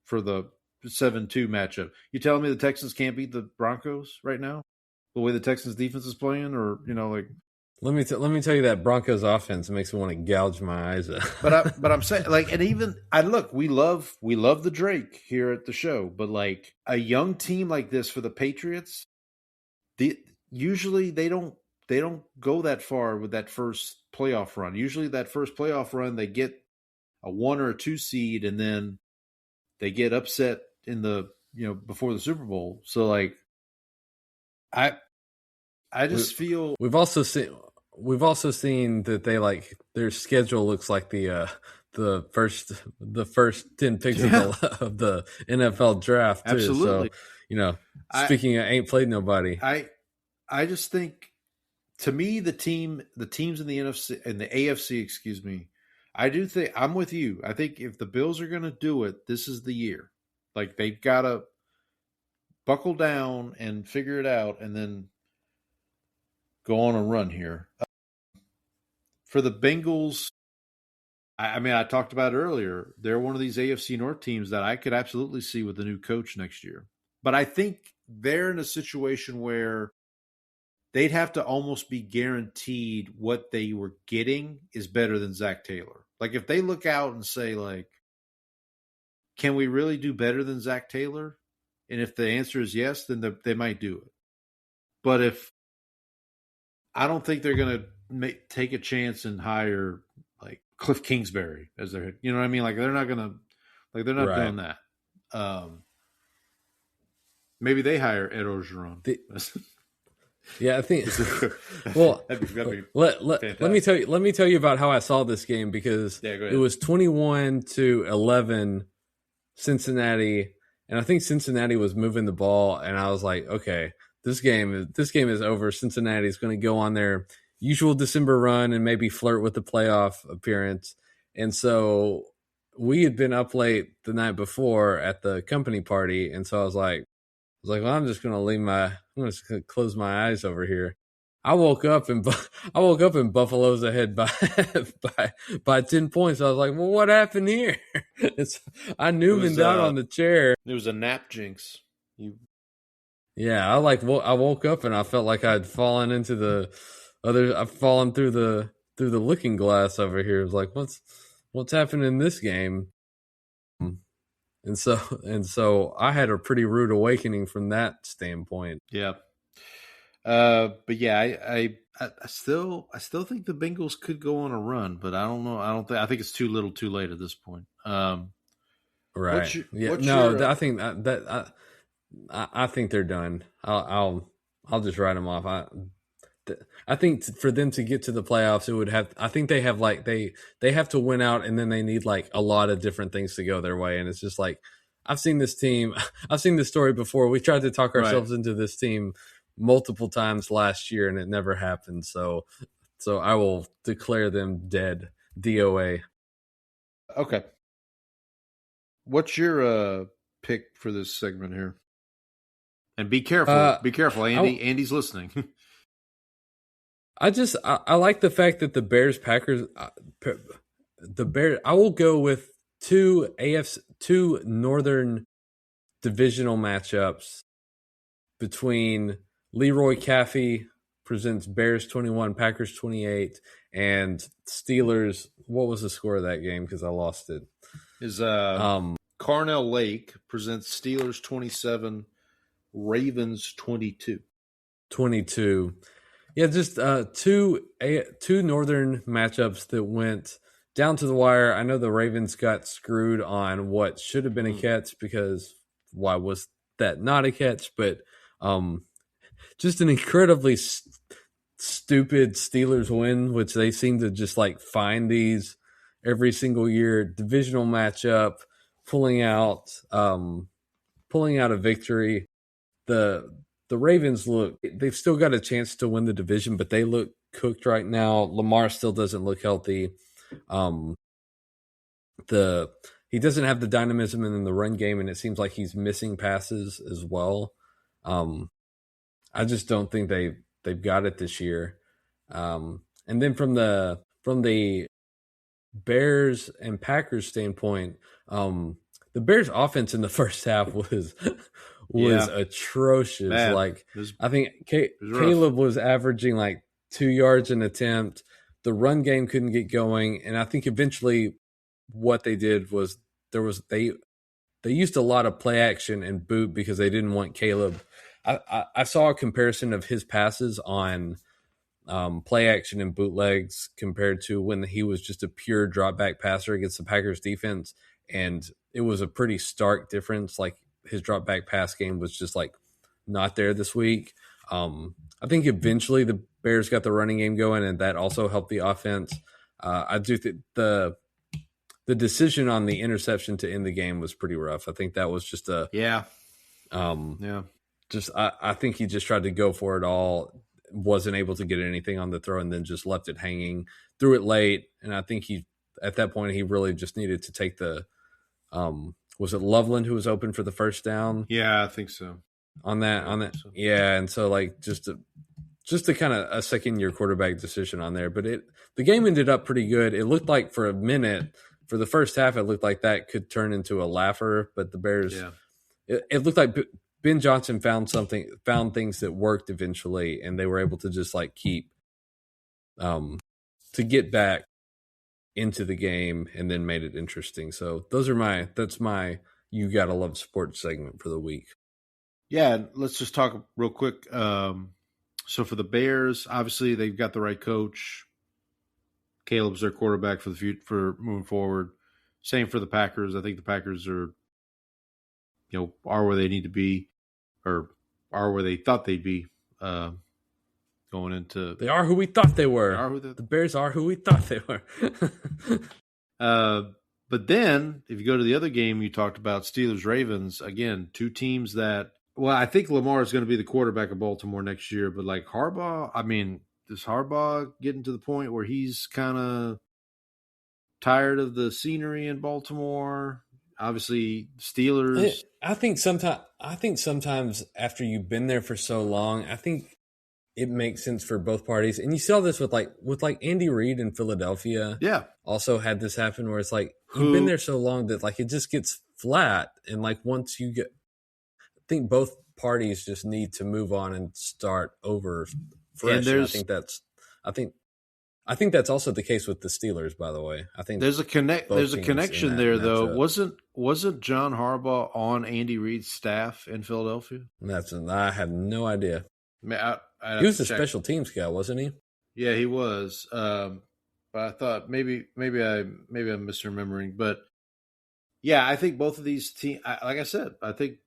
for the 7-2 matchup, you telling me the Texans can't beat the Broncos right now? The way the Texans defense is playing, or like. Let me tell you that Broncos offense makes me want to gouge my eyes out. but I'm saying, like, and even we love the Drake here at the show, but like a young team like this for the Patriots, usually they don't go that far with that first playoff run. Usually that first playoff run they get a 1 or a 2 seed and then they get upset in the before the Super Bowl. So like I just feel we've also seen that they like their schedule looks like the first 10 picks of the NFL draft too. Absolutely. So speaking of ain't played nobody. I just think to me the teams in the NFC and the AFC, excuse me, I do think I'm with you. I think if the Bills are going to do it, this is the year. Like they've got to buckle down and figure it out and then go on a run here. For the Bengals, I mean, I talked about it earlier. They're one of these AFC North teams that I could absolutely see with the new coach next year. But I think they're in a situation where they'd have to almost be guaranteed what they were getting is better than Zach Taylor. Like if they look out and say, like, can we really do better than Zach Taylor? And if the answer is yes, then they might do it. But if I don't think they're going to take a chance and hire like Cliff Kingsbury as their, you know what I mean? Like they're not going to, like they're not doing that. Maybe they hire Ed Orgeron. Yeah, I think. Well, let me tell you about how I saw this game because it was 21-11 Cincinnati, and I think Cincinnati was moving the ball, and I was like, okay, this game is over. Cincinnati's going to go on their usual December run and maybe flirt with the playoff appearance. And so we had been up late the night before at the company party, and so I was like, well, I'm just going to close my eyes over here. I woke up and Buffalo's ahead by 10 points. I was like, well, what happened here? I Newmaned out on the chair. It was a nap jinx. Yeah, I woke up and I felt like I'd fallen into the other. I've fallen through the looking glass over here. It was like, what's happening in this game? And so I had a pretty rude awakening from that standpoint. Yeah. But yeah, I still think the Bengals could go on a run, but I don't know. I think it's too little, too late at this point. Right. I think I think they're done. I'll just write them off. I think for them to get to the playoffs, it would have. I think they have they have to win out, and then they need like a lot of different things to go their way. And it's just like I've seen this team. I've seen this story before. We tried to talk ourselves into this team multiple times last year, and it never happened. So I will declare them dead. DOA. Okay. What's your pick for this segment here? And be careful. Be careful, Andy. Andy's listening. I like the fact that the Bears-Packers I will go with two Northern divisional matchups between Leroy Caffey presents Bears 21, Packers 28, and Steelers. What was the score of that game? Because I lost it. Is Carnell Lake presents Steelers 27, Ravens 22. 22. Yeah, just two Northern matchups that went down to the wire. I know the Ravens got screwed on what should have been a catch because why was that not a catch? But just an incredibly stupid Steelers win, which they seem to just like find these every single year. Divisional matchup, pulling out a victory. The Ravens they've still got a chance to win the division, but they look cooked right now. Lamar still doesn't look healthy. He doesn't have the dynamism in the run game, and it seems like he's missing passes as well. I just don't think they've got it this year. And then from the Bears and Packers standpoint, the Bears offense in the first half was atrocious. Bad. I think Caleb was averaging like 2 yards an attempt. The run game couldn't get going, and I think eventually what they did was they used a lot of play action and boot because they didn't want Caleb. I saw a comparison of his passes on play action and bootlegs compared to when he was just a pure drop back passer against the Packers defense, and it was a pretty stark difference. Like his drop back pass game was just like not there this week. I think eventually the Bears got the running game going, and that also helped the offense. I do think the decision on the interception to end the game was pretty rough. I think that was just I think he just tried to go for it all, wasn't able to get anything on the throw, and then just left it hanging, threw it late. And I think at that point, he really just needed to take was it Loveland who was open for the first down? Yeah, I think so. On that. Yeah. And so like just a kind of a second year quarterback decision on there, but the game ended up pretty good. It looked like for a minute, for the first half, it looked like that could turn into a laugher, but the Bears, it looked like Ben Johnson found things that worked eventually, and they were able to just like keep, to get back into the game and then made it interesting. So that's my you gotta love sports segment for the week. Yeah, let's just talk real quick. So for the Bears, obviously they've got the right coach. Caleb's their quarterback for the future, for moving forward. Same for the Packers. I think the Packers are where they need to be, or are where they thought they'd be going into. They are who we thought they were. The Bears are who we thought they were. But then, if you go to the other game you talked about, Steelers-Ravens, again, two teams that, well, I think Lamar is going to be the quarterback of Baltimore next year, but like Harbaugh, I mean, is Harbaugh getting to the point where he's kind of tired of the scenery in Baltimore? Obviously, Steelers. I think sometimes after you've been there for so long, I think it makes sense for both parties. And you saw this with Andy Reid in Philadelphia. Yeah. Also had this happen where it's like you've been there so long that like it just gets flat. And like once you get, I think both parties just need to move on and start over fresh. And I think that's also the case with the Steelers, by the way. I think there's a connection there, though. Wasn't John Harbaugh on Andy Reid's staff in Philadelphia? I have no idea. I he was a special teams guy, wasn't he? Yeah, he was. But I thought maybe I'm misremembering. But yeah, I think both of these teams. Like I said, I think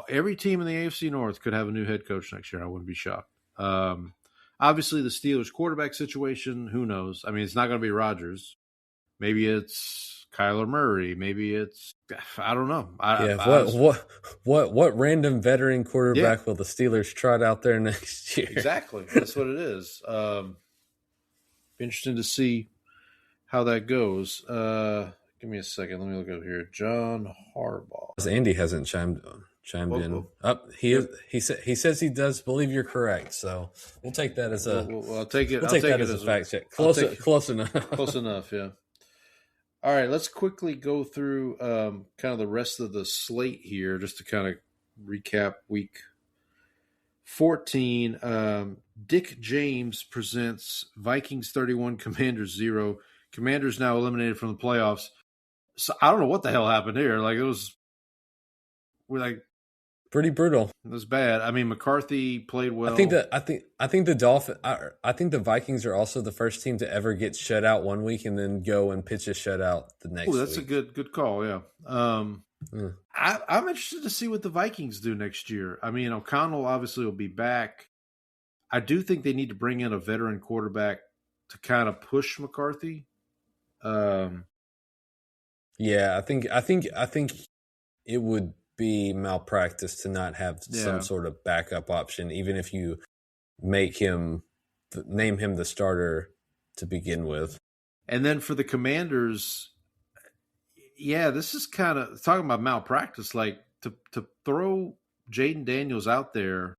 every team in the AFC North could have a new head coach next year. I wouldn't be shocked. Obviously, the Steelers' quarterback situation. Who knows? I mean, it's not going to be Rodgers. Maybe it's Kyler Murray. Maybe it's I don't know. What random veteran quarterback will the Steelers trot out there next year? Exactly, that's what it is. Interesting to see how that goes. Give me a second. Let me look up here. John Harbaugh. Andy hasn't chimed in. He says he does believe you're correct. So we'll take that as a. I'll take it. We'll take that as a fact check. Close enough. Close enough. Yeah. All right. Let's quickly go through kind of the rest of the slate here, just to kind of recap week 14. Dick James presents Vikings 31, Commanders 0. Commanders now eliminated from the playoffs. So I don't know what the hell happened here. Like pretty brutal. It was bad. I mean, McCarthy played well. I think the Vikings are also the first team to ever get shut out one week and then go and pitch a shutout the next week. That's a good call. Yeah. I'm interested to see what the Vikings do next year. I mean, O'Connell obviously will be back. I do think they need to bring in a veteran quarterback to kind of push McCarthy. Yeah, I think it would be malpractice to not have some sort of backup option, even if you name him the starter to begin with. And then for the Commanders, this is kind of talking about malpractice. Like to throw Jaden Daniels out there.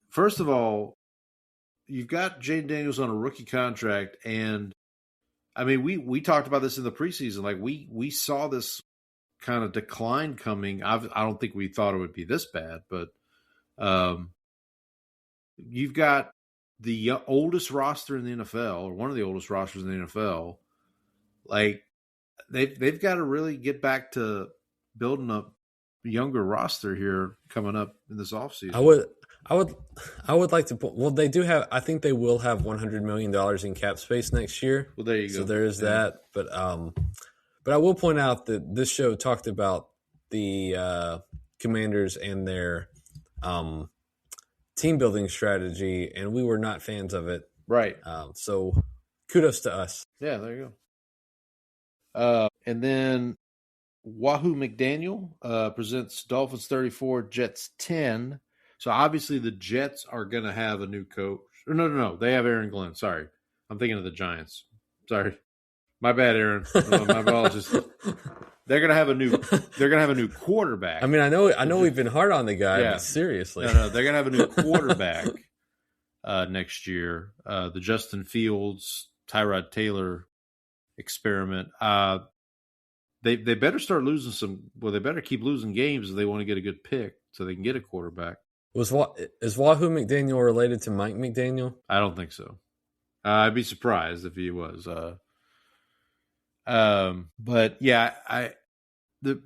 First of all, you've got Jaden Daniels on a rookie contract, and I mean, we talked about this in the preseason. Like we saw this kind of decline coming. I don't think we thought it would be this bad, but you've got the oldest roster in the NFL, or one of the oldest rosters in the NFL. Like they've got to really get back to building a younger roster here coming up in this offseason. I would like to put. Well, they do have. I think they will have $100 million in cap space next year. Well, there you go. So there is that. But I will point out that this show talked about the Commanders and their team building strategy, and we were not fans of it. Right. So kudos to us. Yeah, there you go. And then Wahoo McDaniel presents Dolphins 34, Jets 10. So obviously the Jets are going to have a new coach. Or no. They have Aaron Glenn. Sorry. I'm thinking of the Giants. Sorry. My bad, Aaron. My apologies. They're going to have a new quarterback. I mean, I know we've been hard on the guy, but seriously. No, they're going to have a new quarterback next year. The Justin Fields, Tyrod Taylor experiment. They better start losing some. Well, they better keep losing games if they want to get a good pick, so they can get a quarterback. Is Wahoo McDaniel related to Mike McDaniel? I don't think so. I'd be surprised if he was. But yeah, the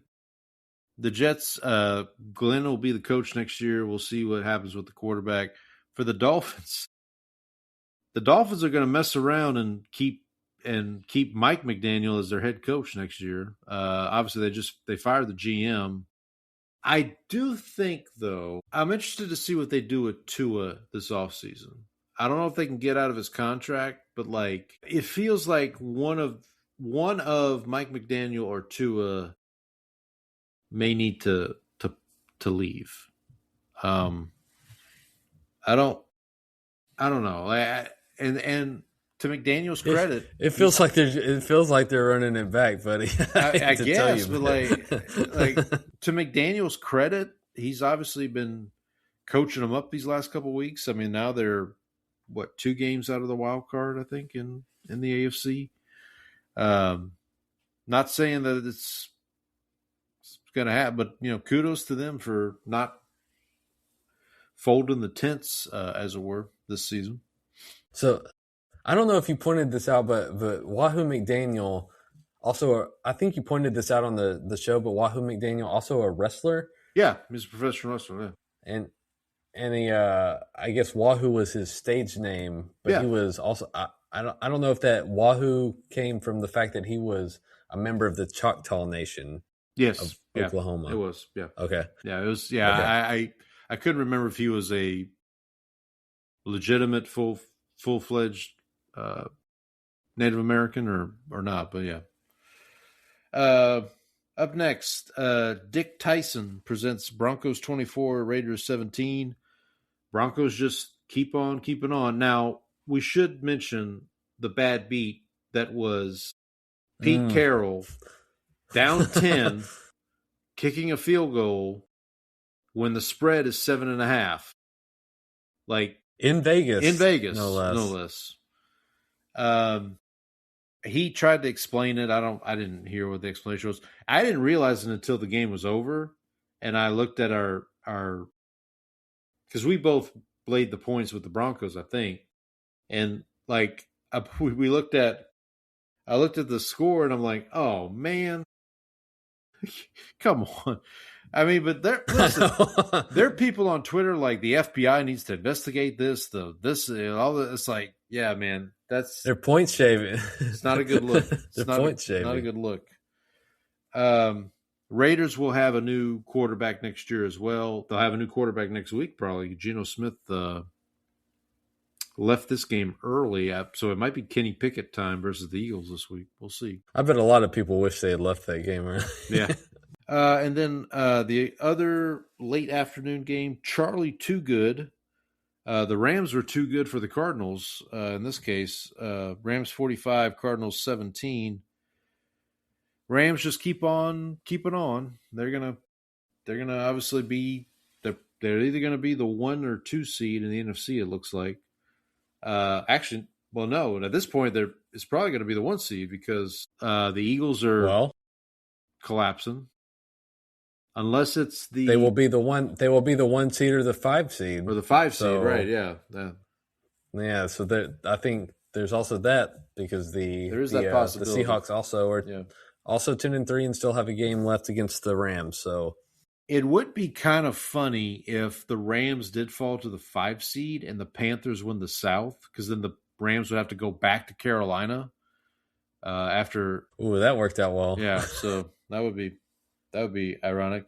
Jets. Glenn will be the coach next year. We'll see what happens with the quarterback. For the Dolphins are going to mess around and keep Mike McDaniel as their head coach next year. Obviously, they fired the GM. I do think, though, I'm interested to see what they do with Tua this offseason. I don't know if they can get out of his contract, but like it feels like one of Mike McDaniel or Tua may need to leave. I don't know. And to McDaniel's credit, it feels like they're running it back, buddy. I guess, but like to McDaniel's credit, he's obviously been coaching them up these last couple of weeks. I mean, now they're 2 games out of the wild card, I think, in the AFC. Not saying that it's going to happen, but kudos to them for not folding the tents, as it were, this season. So. I don't know if you pointed this out, but Wahoo McDaniel also, I think you pointed this out on the show, but Wahoo McDaniel also a wrestler. Yeah, he's a professional wrestler, yeah. and he, I guess Wahoo was his stage name, but he was also. I don't know if that Wahoo came from the fact that he was a member of the Choctaw Nation. Yes, of Oklahoma. It was, yeah. Okay, yeah, it was, yeah. Okay. I couldn't remember if he was a legitimate full-fledged Native American or not, but yeah. Up next, Dick Tyson presents Broncos 24, Raiders 17. Broncos just keep on keeping on. Now, we should mention the bad beat that was Pete Carroll down 10, kicking a field goal when the spread is 7.5. Like in Vegas, no less. He tried to explain it. I didn't hear what the explanation was. I didn't realize it until the game was over, and I looked at our because we both played the points with the Broncos, I think, and like we looked at. I looked at the score and I'm like, oh man, come on. I mean, but there are people on Twitter like the FBI needs to investigate this, all this. It's like, yeah, man, they're point shaving. It's not a good look. It's not a good look. Raiders will have a new quarterback next year as well. They'll have a new quarterback next week, probably. Geno Smith left this game early, so it might be Kenny Pickett time versus the Eagles this week. We'll see. I bet a lot of people wish they had left that game early. Yeah. And then the other late afternoon game, Charlie Too Good. The Rams were too good for the Cardinals. In this case, Rams 45, Cardinals 17. Rams just keep on keeping on. They're gonna obviously be they're either gonna be the 1 or 2 seed in the NFC. It looks like. Actually, well, no. At this point, it's probably going to be the 1 seed because the Eagles are collapsing. Unless it's they will be the 1 seed or the 5 seed or the 5 seed, right? Yeah. Yeah. So I think there's also that because there is that possibility. The Seahawks also are also 10-3 and still have a game left against the Rams. So it would be kind of funny if the Rams did fall to the 5 seed and the Panthers win the South, because then the Rams would have to go back to Carolina after. Ooh, that worked out well. Yeah, so that would be ironic.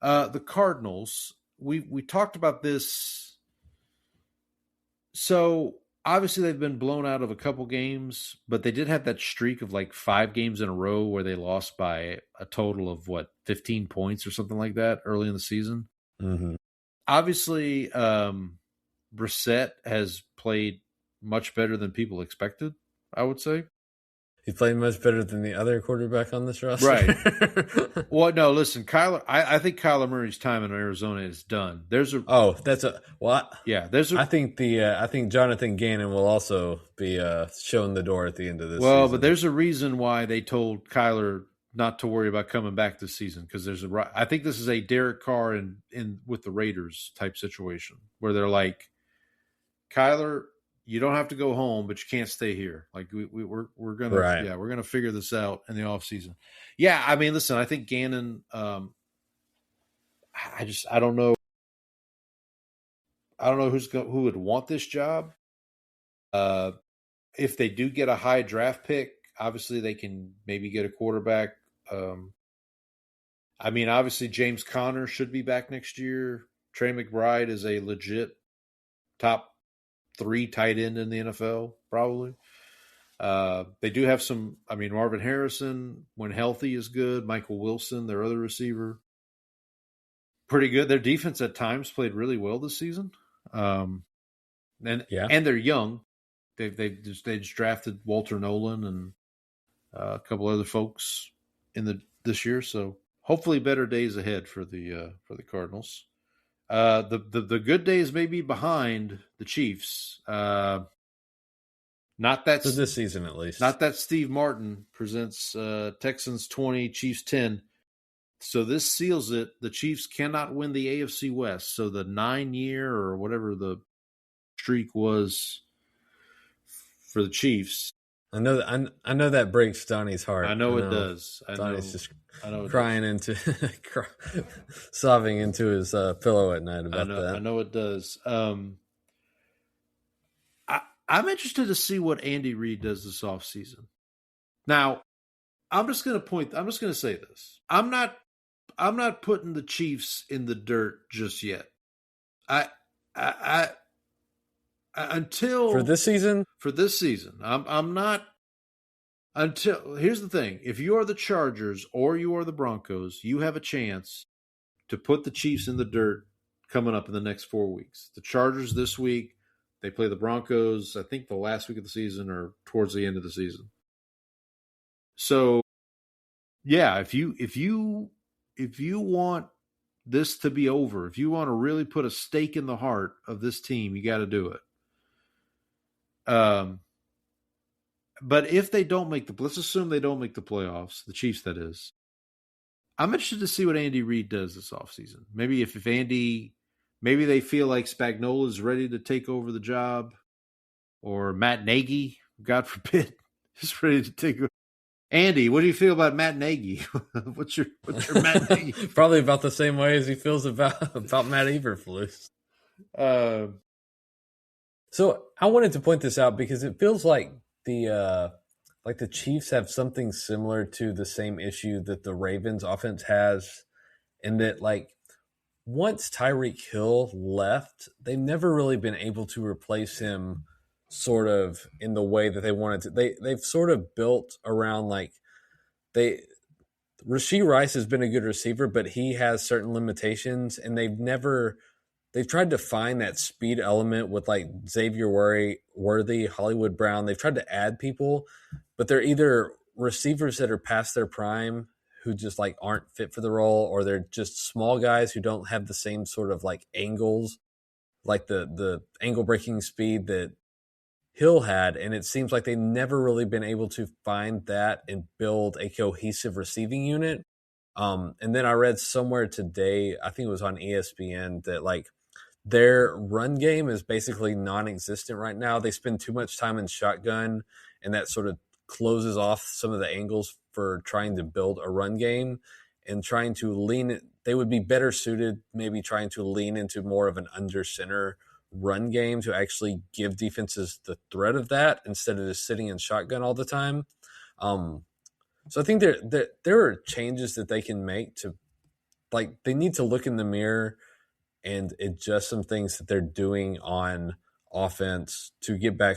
The Cardinals, we talked about this. So obviously they've been blown out of a couple games, but they did have that streak of like 5 games in a row where they lost by a total of 15 points or something like that early in the season. Mm-hmm. Obviously, Brissett has played much better than people expected, I would say. He played much better than the other quarterback on this roster. Right. Well, no, listen, I think Kyler Murray's time in Arizona is done. I think Jonathan Gannon will also be shown the door at the end of this season. But there's a reason why they told Kyler not to worry about coming back this season, because I think this is a Derek Carr in with the Raiders type situation where they're like, Kyler, you don't have to go home, but you can't stay here. Like we're gonna figure this out in the offseason. Yeah, I mean, listen, I think Gannon. I don't know. I don't know who would want this job. If they do get a high draft pick, obviously they can maybe get a quarterback. I mean, obviously James Conner should be back next year. Trey McBride is a legit top 3 tight end in the NFL, probably. They do have some. I mean, Marvin Harrison, when healthy, is good. Michael Wilson, their other receiver, pretty good. Their defense at times played really well this season. And they're young. They just drafted Walter Nolan and a couple other folks this year. So hopefully better days ahead for the Cardinals. The good days may be behind the Chiefs. Not that for this season, at least. Not that Steve Martin presents Texans 20, Chiefs 10. So this seals it. The Chiefs cannot win the AFC West. So the 9-year or whatever the streak was for the Chiefs I know that I know that breaks Donnie's heart. I know it does. Donnie's just I know crying into sobbing into his pillow at night about that. I know it does. I'm interested to see what Andy Reid does this offseason. Now, I'm just going to say this. I'm not putting the Chiefs in the dirt just yet. Until for this season, I'm not. Until here's the thing: if you are the Chargers or you are the Broncos, you have a chance to put the Chiefs in the dirt coming up in the next 4 weeks. The Chargers this week, they play the Broncos, I think the last week of the season or towards the end of the season. So, yeah, if you want this to be over, if you want to really put a stake in the heart of this team, you got to do it. But if they don't let's assume they don't make the playoffs, the Chiefs, that is. I'm interested to see what Andy Reid does this offseason. Maybe if Andy, maybe they feel like Spagnuolo is ready to take over the job, or Matt Nagy, God forbid, is ready to take over. Andy, what do you feel about Matt Nagy? what's your Matt Nagy? Probably about the same way as he feels about Matt Eberflus. So I wanted to point this out because it feels like the Chiefs have something similar to the same issue that the Ravens offense has, in that once Tyreek Hill left, they've never really been able to replace him sort of in the way that they wanted to. They've sort of built around Rashee Rice has been a good receiver, but he has certain limitations, and they've tried to find that speed element with Xavier Worthy, Hollywood Brown. They've tried to add people, but they're either receivers that are past their prime who just aren't fit for the role, or they're just small guys who don't have the same sort of angles, the angle breaking speed that Hill had. And it seems like they've never really been able to find that and build a cohesive receiving unit. And then I read somewhere today, I think it was on ESPN, that their run game is basically non-existent right now. They spend too much time in shotgun, and that sort of closes off some of the angles for trying to build a run game and trying to lean. They would be better suited maybe trying to lean into more of an under center run game to actually give defenses the threat of that instead of just sitting in shotgun all the time. So I think there are changes that they can make to, they need to look in the mirror and adjust some things that they're doing on offense to get back.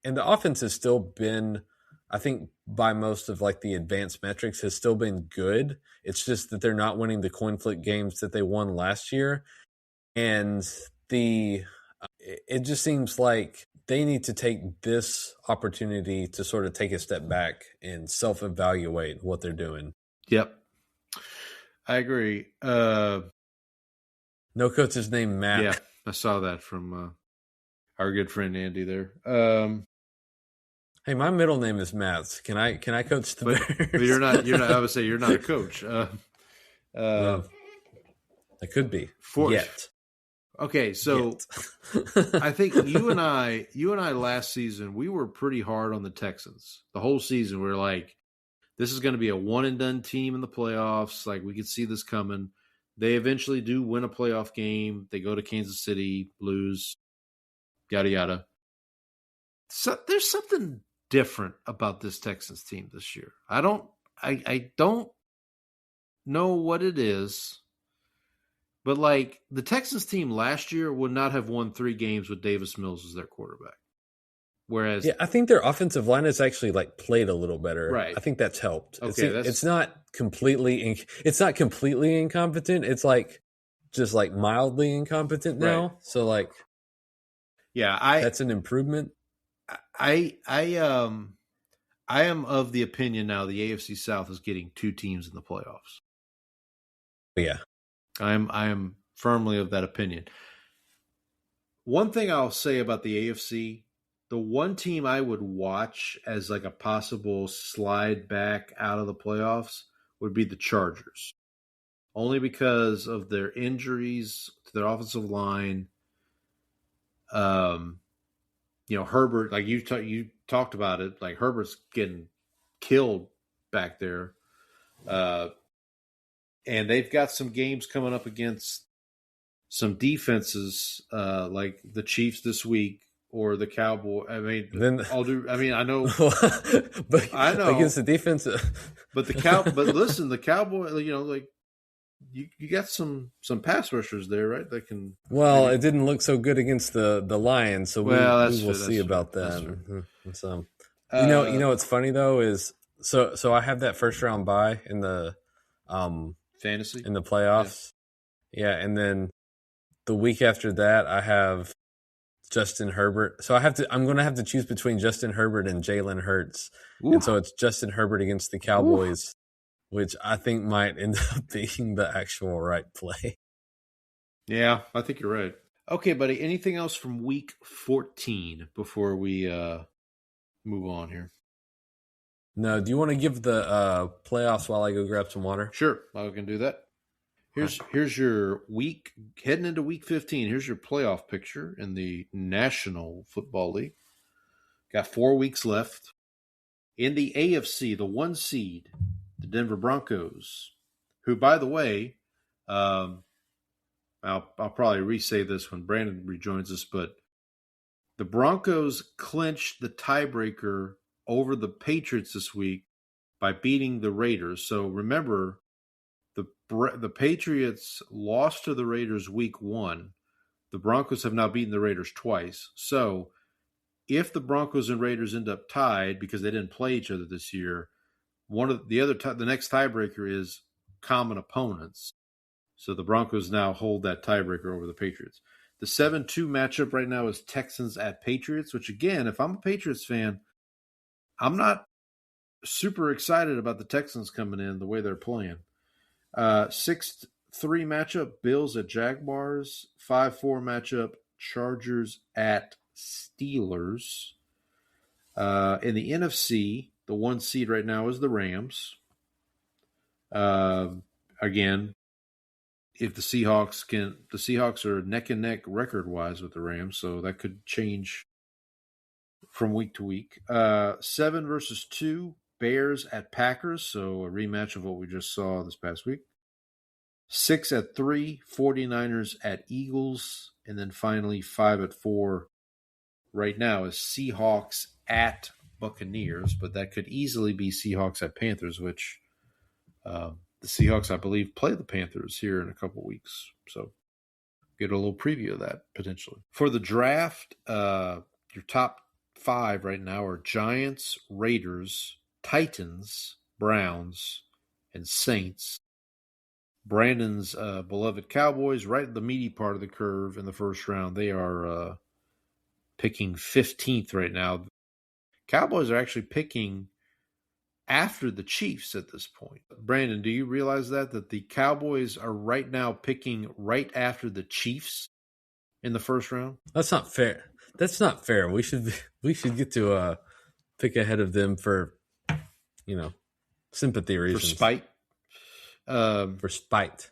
And the offense has still been, I think, by most of the advanced metrics, has still been good. It's just that they're not winning the coin flip games that they won last year. And it just seems like they need to take this opportunity to sort of take a step back and self-evaluate what they're doing. Yep. I agree. No coach's named Matt. Yeah, I saw that from our good friend Andy there. Hey, my middle name is Matt. Can I coach the Bears? But you're not. I would say you're not a coach. I could be. Yet. Okay, so I think you and I last season, we were pretty hard on the Texans. The whole season, we were like, this is going to be a one and done team in the playoffs. We could see this coming. They eventually do win a playoff game. They go to Kansas City, lose, yada, yada. So there's something different about this Texans team this year. I don't know what it is, but the Texans team last year would not have won 3 games with Davis Mills as their quarterback. Whereas, I think their offensive line has actually played a little better. Right. I think that's helped. Okay, it's not completely incompetent. It's just mildly incompetent now. Right. So that's an improvement. I am of the opinion now the AFC South is getting 2 teams in the playoffs. Yeah. I am firmly of that opinion. One thing I'll say about the AFC, the one team I would watch as a possible slide back out of the playoffs would be the Chargers. Only because of their injuries to their offensive line. Herbert, you talked about it. Like Herbert's getting killed back there. And they've got some games coming up against some defenses like the Chiefs this week or the Cowboys. I mean, I know, but I know against the defense, but listen, the Cowboy, like you got some pass rushers there, right? That can. Well, it didn't look so good against the Lions, so we will see about that. Mm-hmm. So, you know what's funny though is so I have that first round bye in the fantasy in the playoffs, yeah, and then the week after that I have Justin Herbert. So I'm going to have to choose between Justin Herbert and Jalen Hurts, and so it's Justin Herbert against the Cowboys. Which I think might end up being the actual right play. Yeah, I think you're right. Okay, buddy. Anything else from week 14 before we move on here? No. Do you want to give the playoffs while I go grab some water? Sure, I can do that. Here's your week heading into week 15. Here's your playoff picture in the National Football League. Got 4 weeks left. In the AFC, the 1 seed, the Denver Broncos, who, by the way, I'll probably re-say this when Brandon rejoins us, but the Broncos clinched the tiebreaker over the Patriots this week by beating the Raiders. So remember, the Patriots lost to the Raiders week 1. The Broncos have now beaten the Raiders twice. So if the Broncos and Raiders end up tied because they didn't play each other this year, the next tiebreaker is common opponents. So the Broncos now hold that tiebreaker over the Patriots. The 7-2 matchup right now is Texans at Patriots, which again, if I'm a Patriots fan, I'm not super excited about the Texans coming in the way they're playing. 6-3 matchup, Bills at Jaguars. 5-4 matchup, Chargers at Steelers. In the NFC, the 1 seed right now is the Rams. Again, if the Seahawks are neck and neck record-wise with the Rams, so that could change from week to week. 7 versus 2, Bears at Packers, so a rematch of what we just saw this past week. 6-3, 49ers at Eagles, and then finally 5-4 right now is Seahawks at Buccaneers, but that could easily be Seahawks at Panthers, which the Seahawks, I believe, play the Panthers here in a couple weeks. So get a little preview of that potentially. For the draft, your top 5 right now are Giants, Raiders, Titans, Browns, and Saints. Brandon's beloved Cowboys, right at the meaty part of the curve in the first round. They are picking 15th right now. Cowboys are actually picking after the Chiefs at this point. Brandon, do you realize that the Cowboys are right now picking right after the Chiefs in the first round? That's not fair. That's not fair. We should get to pick ahead of them for sympathy reasons. For spite. For spite.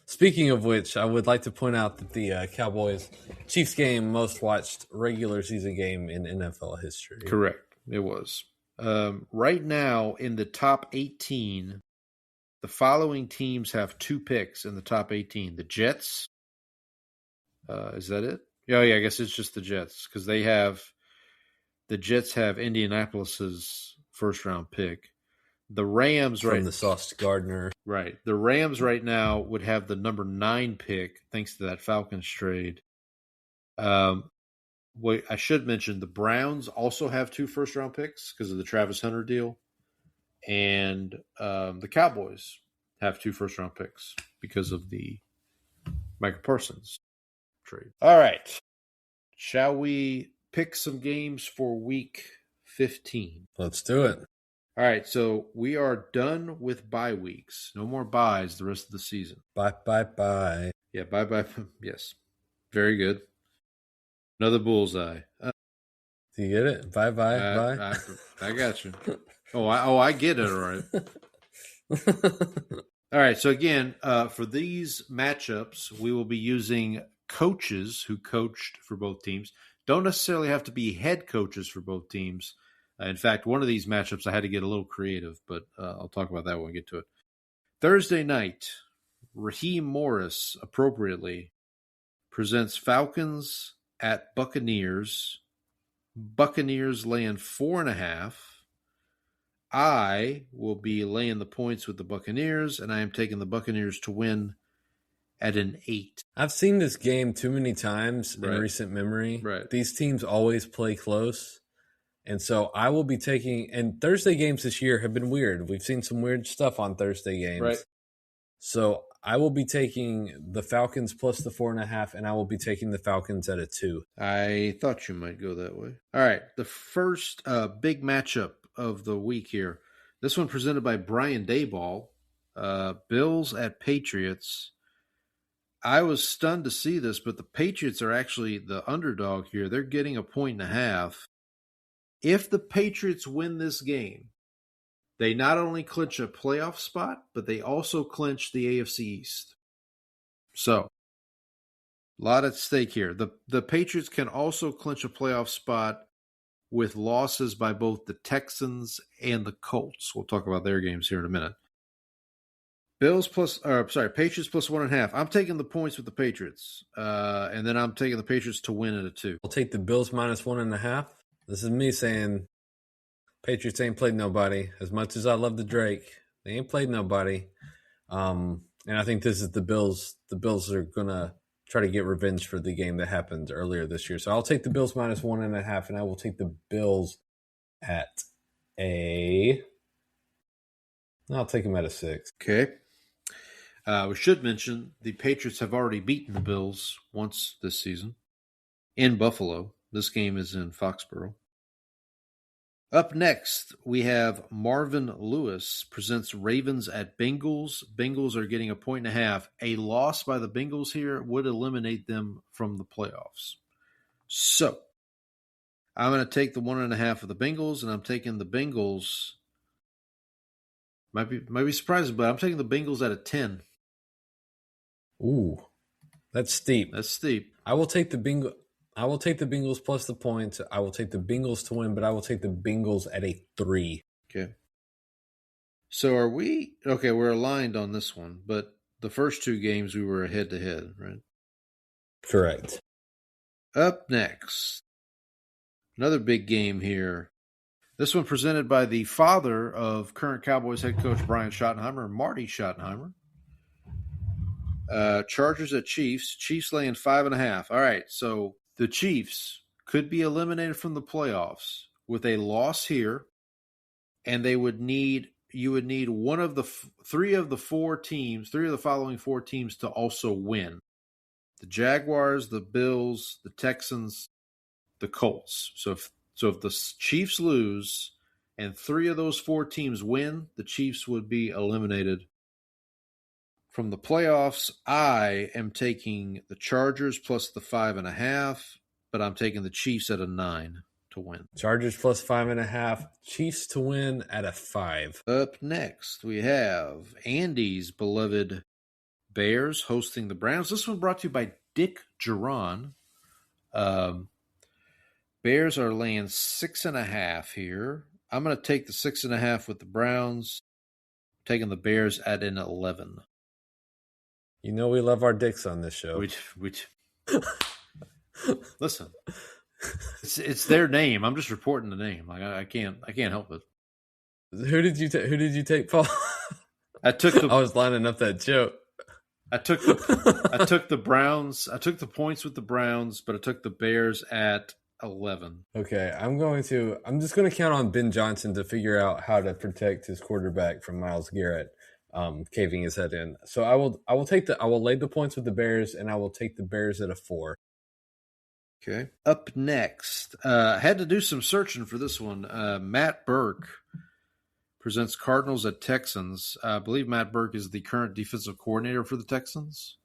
Speaking of which, I would like to point out that the Cowboys-Chiefs game most watched regular season game in NFL history. Correct. It was. Right now, in the top 18, the following teams have 2 picks in the top 18. The Jets. Is that it? Yeah, I guess it's just the Jets because the Jets have Indianapolis's first-round pick. The Rams from the Sauce Gardner. Right. The Rams right now would have the number 9 pick thanks to that Falcons trade. I should mention the Browns also have 2 first-round picks because of the Travis Hunter deal. And the Cowboys have 2 first-round picks because of the Micah Parsons trade. All right. Shall we pick some games for week 15? Let's do it. All right, so we are done with bye weeks. No more byes the rest of the season. Bye. Yeah, bye. Yes. Very good. Another bullseye. Do you get it? Bye. I got you. I get it, all right. All right, so again, for these matchups, we will be using coaches who coached for both teams. Don't necessarily have to be head coaches for both teams. In fact, one of these matchups I had to get a little creative, but I'll talk about that when we get to it. Thursday night, Raheem Morris, appropriately, presents Falcons at Buccaneers. Buccaneers laying 4.5. I will be laying the points with the Buccaneers, and I am taking the Buccaneers to win at an 8. I've seen this game too many times in recent memory. Right. These teams always play close. And so I will be taking – and Thursday games this year have been weird. We've seen some weird stuff on Thursday games. Right. So I will be taking the Falcons plus the 4.5, and I will be taking the Falcons at a 2. I thought you might go that way. All right, the first big matchup of the week here. This one presented by Brian Dayball. Bills at Patriots. I was stunned to see this, but the Patriots are actually the underdog here. They're getting 1.5. If the Patriots win this game, they not only clinch a playoff spot, but they also clinch the AFC East. So, a lot at stake here. The Patriots can also clinch a playoff spot with losses by both the Texans and the Colts. We'll talk about their games here in a minute. Patriots plus 1.5. I'm taking the points with the Patriots, and then I'm taking the Patriots to win at a 2. I'll take the Bills minus 1.5. This is me saying Patriots ain't played nobody. As much as I love the Drake, they ain't played nobody. And I think this is the Bills. The Bills are going to try to get revenge for the game that happened earlier this year. So I'll take the Bills minus 1.5, and I will take the Bills at I'll take them at a 6. Okay. We should mention the Patriots have already beaten the Bills once this season in Buffalo. This game is in Foxborough. Up next, we have Marvin Lewis presents Ravens at Bengals. Bengals are getting 1.5. A loss by the Bengals here would eliminate them from the playoffs. So, I'm going to take the 1.5 of the Bengals, and I'm taking the Bengals. Might be surprising, but I'm taking the Bengals at a 10. Ooh, that's steep. That's steep. I will take the Bengals plus the points. I will take the Bengals to win, but I will take the Bengals at a 3. Okay. So are we – okay, we're aligned on this one, but the first two games we were head-to-head, right? Correct. Up next, another big game here. This one presented by the father of current Cowboys head coach Brian Schottenheimer, Marty Schottenheimer. Chargers at Chiefs. Chiefs laying 5.5. All right, so the Chiefs could be eliminated from the playoffs with a loss here, and you would need one of the three of the following four teams to also win. The Jaguars, the Bills, the Texans, the Colts. So if the Chiefs lose and 3 of those 4 teams win, the Chiefs would be eliminated from the playoffs. I am taking the Chargers plus the 5.5, but I'm taking the Chiefs at a 9 to win. Chargers plus 5.5. Chiefs to win at a 5. Up next, we have Andy's beloved Bears hosting the Browns. This one brought to you by Dick Geron. Bears are laying 6.5 here. I'm going to take the 6.5 with the Browns. I'm taking the Bears at an 11. You know we love our dicks on this show. Listen, it's their name. I'm just reporting the name. Like I can't help it. Who did you take, Paul? I was lining up that joke. I took the Browns. I took the points with the Browns, but I took the Bears at 11. Okay, I'm just going to count on Ben Johnson to figure out how to protect his quarterback from Myles Garrett caving his head in. So I will lay the points with the Bears, and I will take the Bears at a 4. Okay. Up next, had to do some searching for this one. Matt Burke presents Cardinals at Texans. I believe Matt Burke is the current defensive coordinator for the Texans.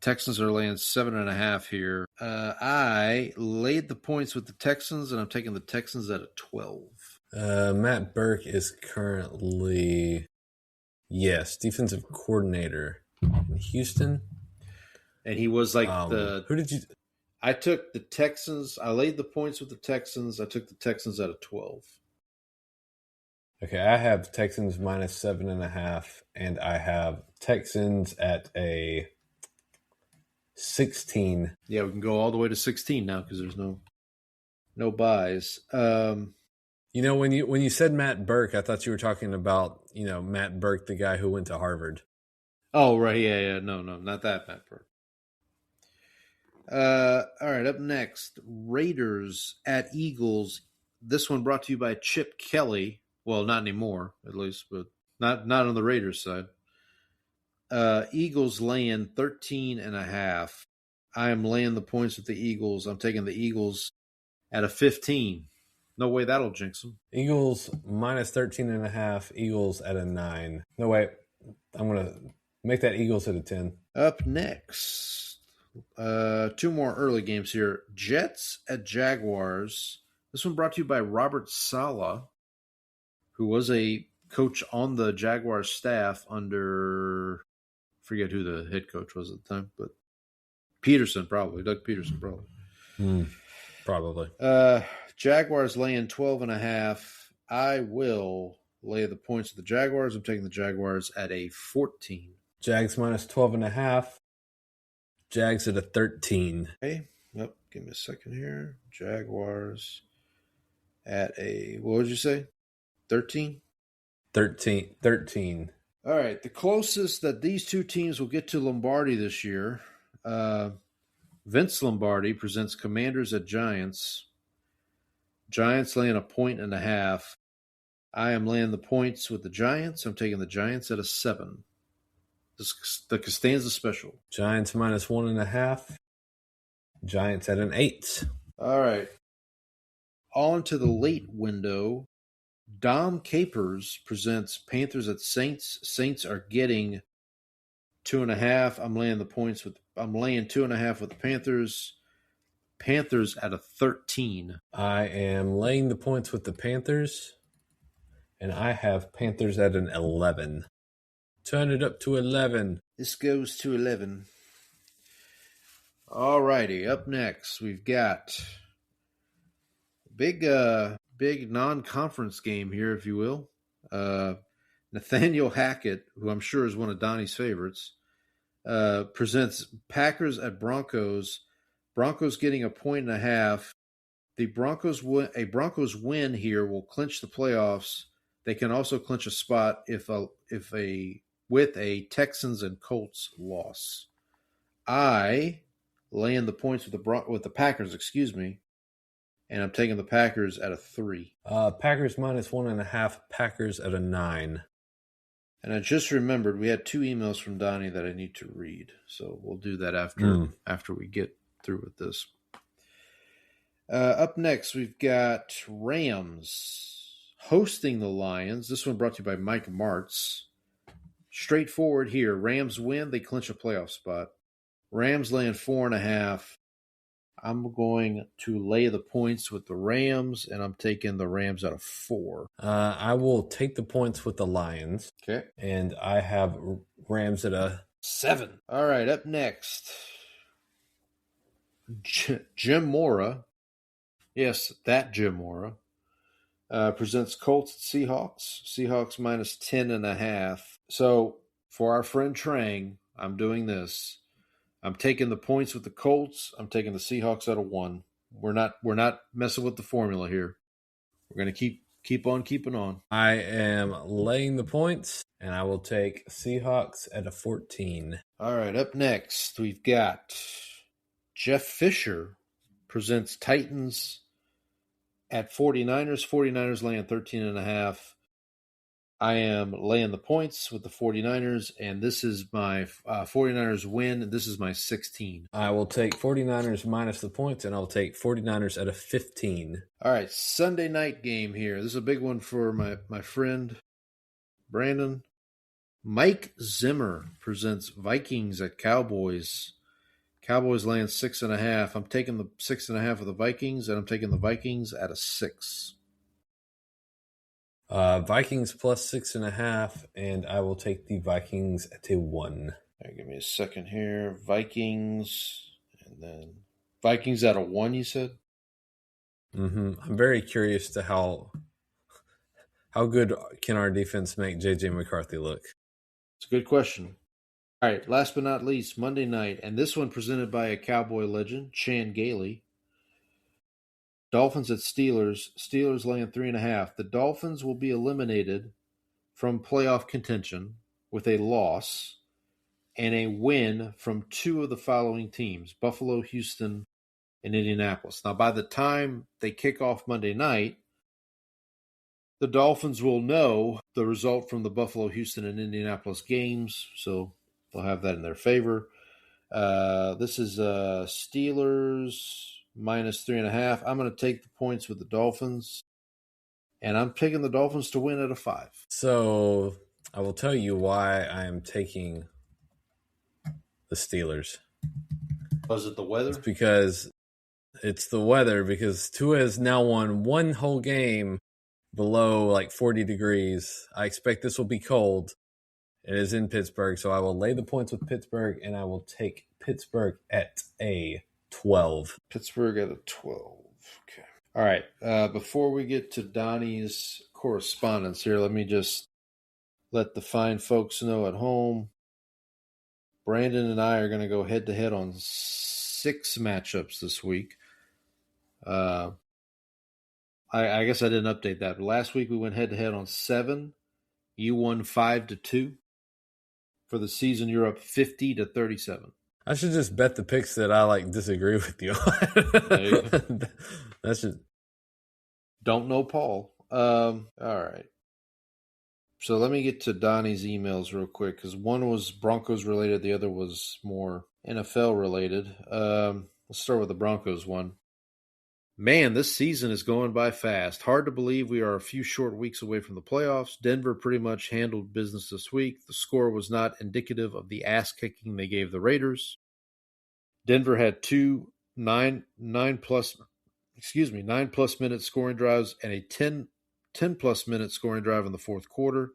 Texans are laying 7.5 here. I laid the points with the Texans, and I'm taking the Texans at a 12. Matt Burke is currently, defensive coordinator in Houston. And he was like who did you? I took the Texans. I laid the points with the Texans. I took the Texans at a 12. Okay, I have Texans minus 7.5, and I have Texans at a 16. Yeah, we can go all the way to 16 now because there's no buys. When you said Matt Burke, I thought you were talking about, Matt Burke, the guy who went to Harvard. Oh, right. Yeah. No, not that Matt Burke. All right, up next, Raiders at Eagles. This one brought to you by Chip Kelly. Well, not anymore, at least, but not on the Raiders side. Eagles laying 13.5. I am laying the points with the Eagles. I'm taking the Eagles at a 15. No way that'll jinx them. Eagles minus 13.5. Eagles at a 9. No way. I'm going to make that Eagles at a 10. Up next, two more early games here. Jets at Jaguars. This one brought to you by Robert Saleh, who was a coach on the Jaguars staff under, I forget who the head coach was at the time, but Peterson probably, Doug Peterson probably. Probably. Jaguars laying 12.5. I will lay the points of the Jaguars. I'm taking the Jaguars at a 14. Jags minus 12.5. Jags at a 13. Okay. Nope. Give me a second here. Jaguars at a, what would you say? 13? 13. All right. The closest that these two teams will get to Lombardi this year, Vince Lombardi presents Commanders at Giants. Giants laying 1.5. I am laying the points with the Giants. I'm taking the Giants at a 7. The Costanza special. Giants minus 1.5. Giants at an 8. All right. On to the late window. Dom Capers presents Panthers at Saints. Saints are getting 2.5. I'm laying 2.5 with the Panthers. Panthers at a 13. I am laying the points with the Panthers, and I have Panthers at an 11. Turn it up to 11. This goes to 11. All righty. Up next, we've got big non-conference game here, if you will. Nathaniel Hackett, who I'm sure is one of Donnie's favorites, presents Packers at Broncos. Broncos getting 1.5. The Broncos win here will clinch the playoffs. They can also clinch a spot with a Texans and Colts loss. I lay in the points with the Packers, and I'm taking the Packers at a 3. Packers minus 1.5. Packers at a 9. And I just remembered we had 2 emails from Donnie that I need to read, so we'll do that after we get through with this. Up next, we've got Rams hosting the Lions. This one brought to you by Mike Martz. Straightforward here. Rams win, they clinch a playoff spot. Rams laying 4.5. I'm going to lay the points with the Rams, and I'm taking the Rams at a 4. I will take the points with the Lions. Okay. And I have Rams at a 7. All right, up next, Jim Mora. Yes, that Jim Mora. Presents Colts at Seahawks. Seahawks minus 10.5. So for our friend Trang, I'm doing this. I'm taking the points with the Colts. I'm taking the Seahawks at a 1. We're not messing with the formula here. We're going to keep on keeping on. I am laying the points, and I will take Seahawks at a 14. All right, up next, we've got Jeff Fisher presents Titans at 49ers. 49ers laying 13.5. I am laying the points with the 49ers, and this is my 49ers win. This is my 16. I will take 49ers minus the points, and I'll take 49ers at a 15. All right, Sunday night game here. This is a big one for my friend Brandon. Mike Zimmer presents Vikings at Cowboys. Cowboys laying 6.5. I'm taking the 6.5 of the Vikings, and I'm taking the Vikings at a 6. Vikings plus 6.5, and I will take the Vikings at a 1. All right, give me a second here. Vikings, and then Vikings out of 1, you said? I'm very curious to how good can our defense make J.J. McCarthy look. It's a good question. All right, last but not least, Monday night, and this one presented by a Cowboy legend, Chan Gailey. Dolphins at Steelers. Steelers laying 3.5. The Dolphins will be eliminated from playoff contention with a loss and a win from 2 of the following teams, Buffalo, Houston, and Indianapolis. Now, by the time they kick off Monday night, the Dolphins will know the result from the Buffalo, Houston, and Indianapolis games, so they'll have that in their favor. This is Steelers minus 3.5. I'm going to take the points with the Dolphins, and I'm picking the Dolphins to win at a 5. So I will tell you why I am taking the Steelers. Was it the weather? It's the weather, because Tua has now won one whole game below like 40 degrees. I expect this will be cold. It is in Pittsburgh, so I will lay the points with Pittsburgh, and I will take Pittsburgh at a 12. Pittsburgh at a 12. Okay. All right. Before we get to Donnie's correspondence here, let me just let the fine folks know at home. Brandon and I are going to go head-to-head on 6 matchups this week. I guess I didn't update that. But last week we went head-to-head on 7. You won 5-2. For the season, you're up 50-37. I should just bet the picks that I disagree with you on. That's just don't know Paul. All right. So let me get to Donnie's emails real quick, because one was Broncos related, the other was more NFL related. Let's start with the Broncos one. Man, this season is going by fast. Hard to believe we are a few short weeks away from the playoffs. Denver pretty much handled business this week. The score was not indicative of the ass-kicking they gave the Raiders. Denver had 2 9-plus minute scoring drives and a 10-plus minute scoring drive in the fourth quarter.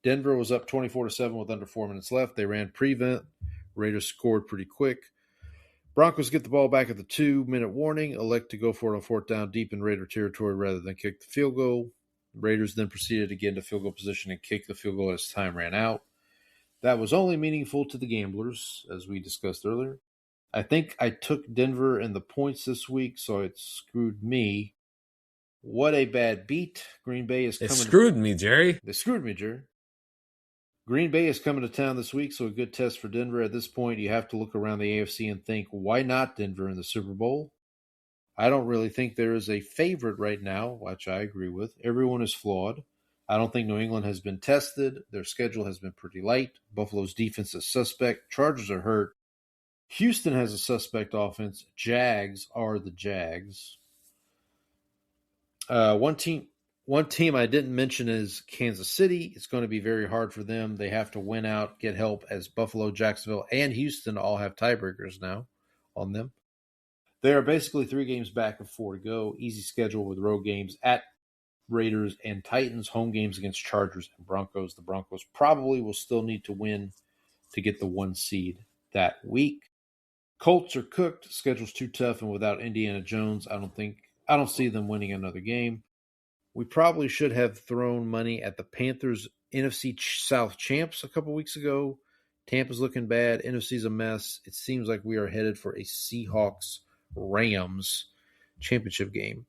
Denver was up 24-7 with under 4 minutes left. They ran prevent. Raiders scored pretty quick. Broncos get the ball back at the 2-minute warning, elect to go for it on 4th down deep in Raider territory rather than kick the field goal. Raiders then proceeded to get into field goal position and kick the field goal as time ran out. That was only meaningful to the gamblers, as we discussed earlier. I think I took Denver in the points this week, so it screwed me. What a bad beat. Green Bay is coming. It screwed me, Jerry. They screwed me, Jerry. Green Bay is coming to town this week, so a good test for Denver. At this point, you have to look around the AFC and think, why not Denver in the Super Bowl? I don't really think there is a favorite right now, which I agree with. Everyone is flawed. I don't think New England has been tested. Their schedule has been pretty light. Buffalo's defense is suspect. Chargers are hurt. Houston has a suspect offense. Jags are the Jags. One team I didn't mention is Kansas City. It's going to be very hard for them. They have to win out, get help, as Buffalo, Jacksonville, and Houston all have tiebreakers now on them. They are basically 3 games back of 4 to go. Easy schedule with road games at Raiders and Titans, home games against Chargers and Broncos. The Broncos probably will still need to win to get the 1 seed that week. Colts are cooked. Schedule's too tough, and without Indiana Jones, I don't see them winning another game. We probably should have thrown money at the Panthers NFC South champs a couple weeks ago. Tampa's looking bad. NFC's a mess. It seems like we are headed for a Seahawks-Rams championship game.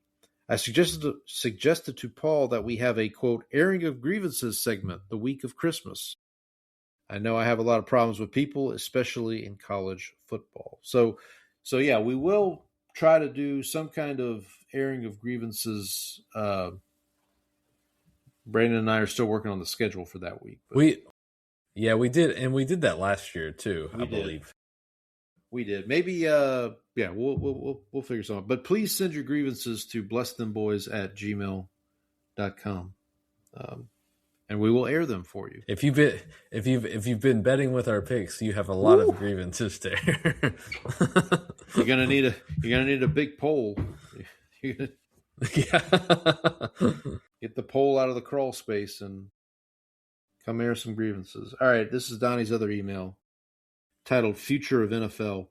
I suggested to Paul that we have a, quote, airing of grievances segment the week of Christmas. I know I have a lot of problems with people, especially in college football. So yeah, we will try to do some kind of airing of grievances. Brandon and I are still working on the schedule for that week. We did, and we did that last year too. I believe we did. Maybe, we'll figure something out. But please send your grievances to blessthemboys@gmail.com, and we will air them for you. If you've been betting with our picks, you have a lot of grievances to air. You're gonna need a big pole. Yeah. Get the pole out of the crawl space and come air some grievances. All right, this is Donnie's other email titled Future of NFL.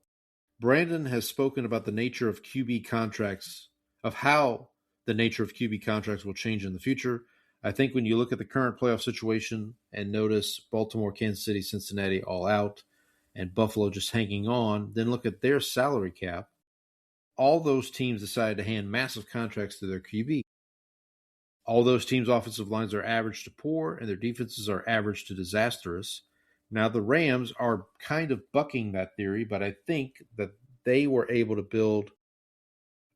Brandon has spoken about the nature of QB contracts, of how the nature of QB contracts will change in the future. I think when you look at the current playoff situation and notice Baltimore, Kansas City, Cincinnati all out, and Buffalo just hanging on, then look at their salary cap. All those teams decided to hand massive contracts to their QB. All those teams' offensive lines are average to poor, and their defenses are average to disastrous. Now, the Rams are kind of bucking that theory, but I think that they were able to build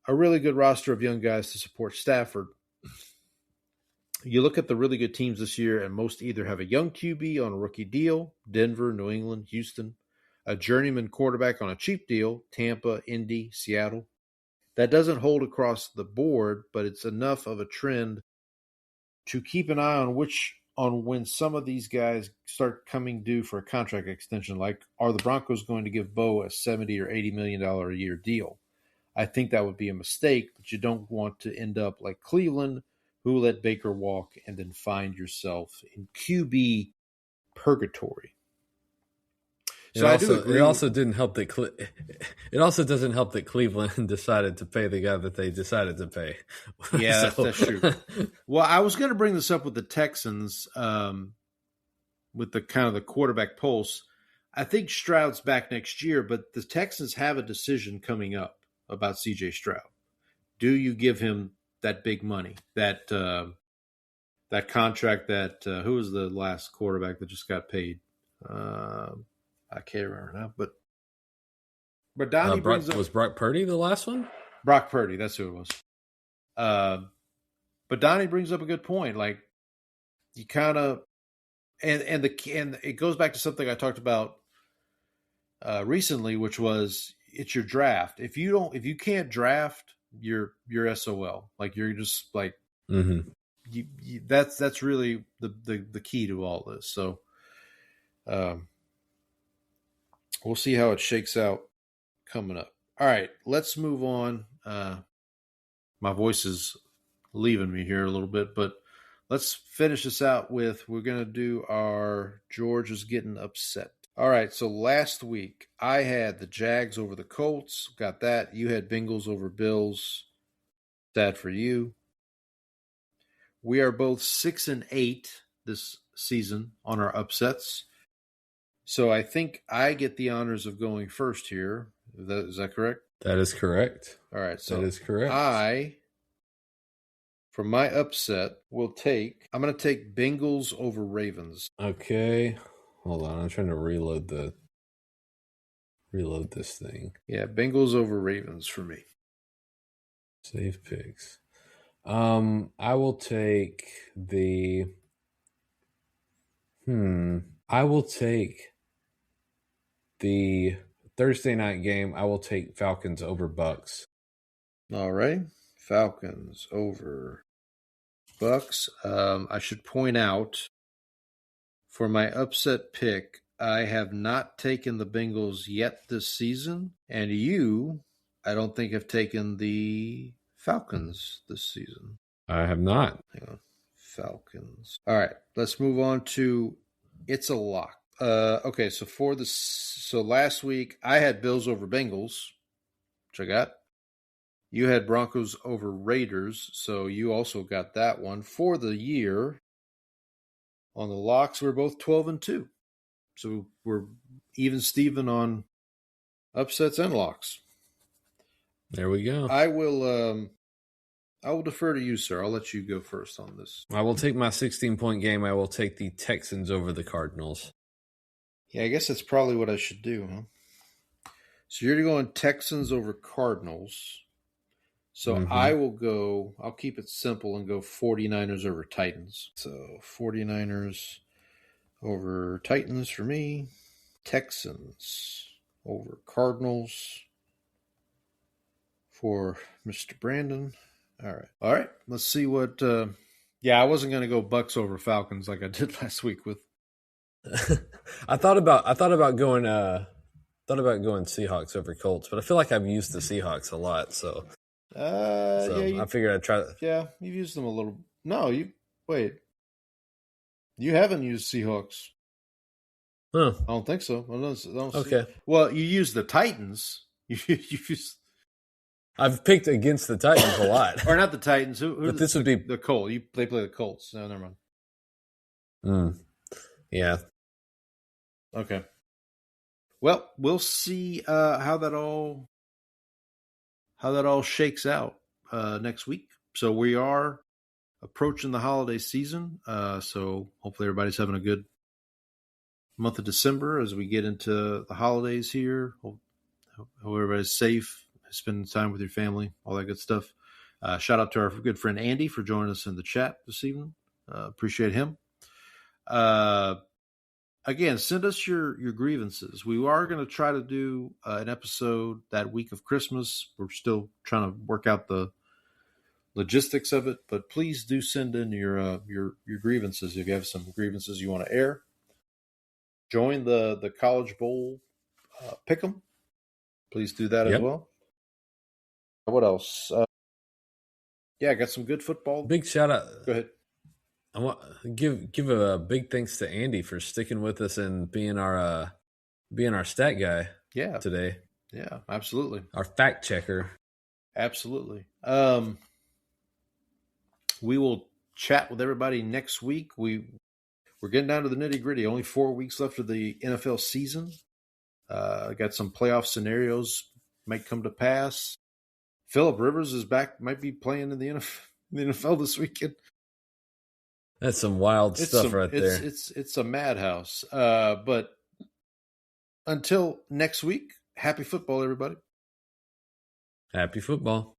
a really good roster of young guys to support Stafford. You look at the really good teams this year, and most either have a young QB on a rookie deal, Denver, New England, Houston, a journeyman quarterback on a cheap deal, Tampa, Indy, Seattle. That doesn't hold across the board, but it's enough of a trend to keep an eye on when some of these guys start coming due for a contract extension. Like, are the Broncos going to give Bo a $70 or $80 million a year deal? I think that would be a mistake, but you don't want to end up like Cleveland, who let Baker walk and then find yourself in QB purgatory. So it also didn't help that it also doesn't help that Cleveland decided to pay the guy that they decided to pay. Yeah, that's true. Well, I was going to bring this up with the Texans, with the kind of the quarterback pulse. I think Stroud's back next year, but the Texans have a decision coming up about C.J. Stroud. Do you give him that big money, that contract that who was the last quarterback that just got paid? I can't remember now, but Donnie brings up, was Brock Purdy the last one? Brock Purdy, that's who it was. But Donnie brings up a good point. Like, you kind of and it goes back to something I talked about recently, which was it's your draft. If you can't draft, you're SOL. Like, you're just like that's really the key to all this. So we'll see how it shakes out coming up. All right, let's move on. My voice is leaving me here a little bit, but let's finish this out with, we're going to do our George is getting upset. All right, so last week I had the Jags over the Colts. Got that. You had Bengals over Bills. Sad for you. We are both 6-8 this season on our upsets. So I think I get the honors of going first here. Is that correct? That is correct. All right. So that is correct. For my upset, I'm going to take Bengals over Ravens. Okay. Hold on. I'm trying to reload this thing. Yeah, Bengals over Ravens for me. Save picks. I will take the Thursday night game. I will take Falcons over Bucks. All right. Falcons over Bucks. I should point out, for my upset pick, I have not taken the Bengals yet this season. And you, I don't think, have taken the Falcons this season. I have not. Hang on. Falcons. All right. Let's move on to It's a Lock. Okay, so last week I had Bills over Bengals, which I got. You had Broncos over Raiders, so you also got that one. For the year, on the locks, we're both 12-2. So we're even Steven on upsets and locks. There we go. I will defer to you, sir. I'll let you go first on this. I will take my 16-point game. I will take the Texans over the Cardinals. Yeah, I guess that's probably what I should do, huh? So you're going Texans over Cardinals. So I'll keep it simple and go 49ers over Titans. So 49ers over Titans for me. Texans over Cardinals for Mr. Brandon. All right. Let's see what. I wasn't going to go Bucks over Falcons like I did last week with. I thought about going Seahawks over Colts, but I feel like I've used the Seahawks a lot, so. I figured I'd try. Yeah, you've used them a little. No, wait. You haven't used Seahawks. Huh. I don't think so. I don't okay. Well, you used the Titans. I've picked against the Titans a lot. Or not the Titans. But this would be the Colts. They play the Colts. No, never mind. Yeah. Okay. Well, we'll see how that all shakes out next week. So we are approaching the holiday season. So hopefully everybody's having a good month of December as we get into the holidays here. Hope everybody's safe, spending time with your family, all that good stuff. Shout out to our good friend Andy for joining us in the chat this evening. Appreciate him. Again, send us your grievances. We are going to try to do an episode that week of Christmas. We're still trying to work out the logistics of it, but please do send in your grievances if you have some grievances you want to air. Join the College Bowl pick'em. Please do that as well. What else? I got some good football. Big shout out. Go ahead. I want give a big thanks to Andy for sticking with us and being our stat guy. Yeah. Today. Yeah, absolutely. Our fact checker. Absolutely. We will chat with everybody next week. We're getting down to the nitty gritty. Only 4 weeks left of the NFL season. Got some playoff scenarios might come to pass. Phillip Rivers is back. Might be playing in the NFL this weekend. That's some wild stuff right there. It's a madhouse. But until next week, happy football, everybody. Happy football.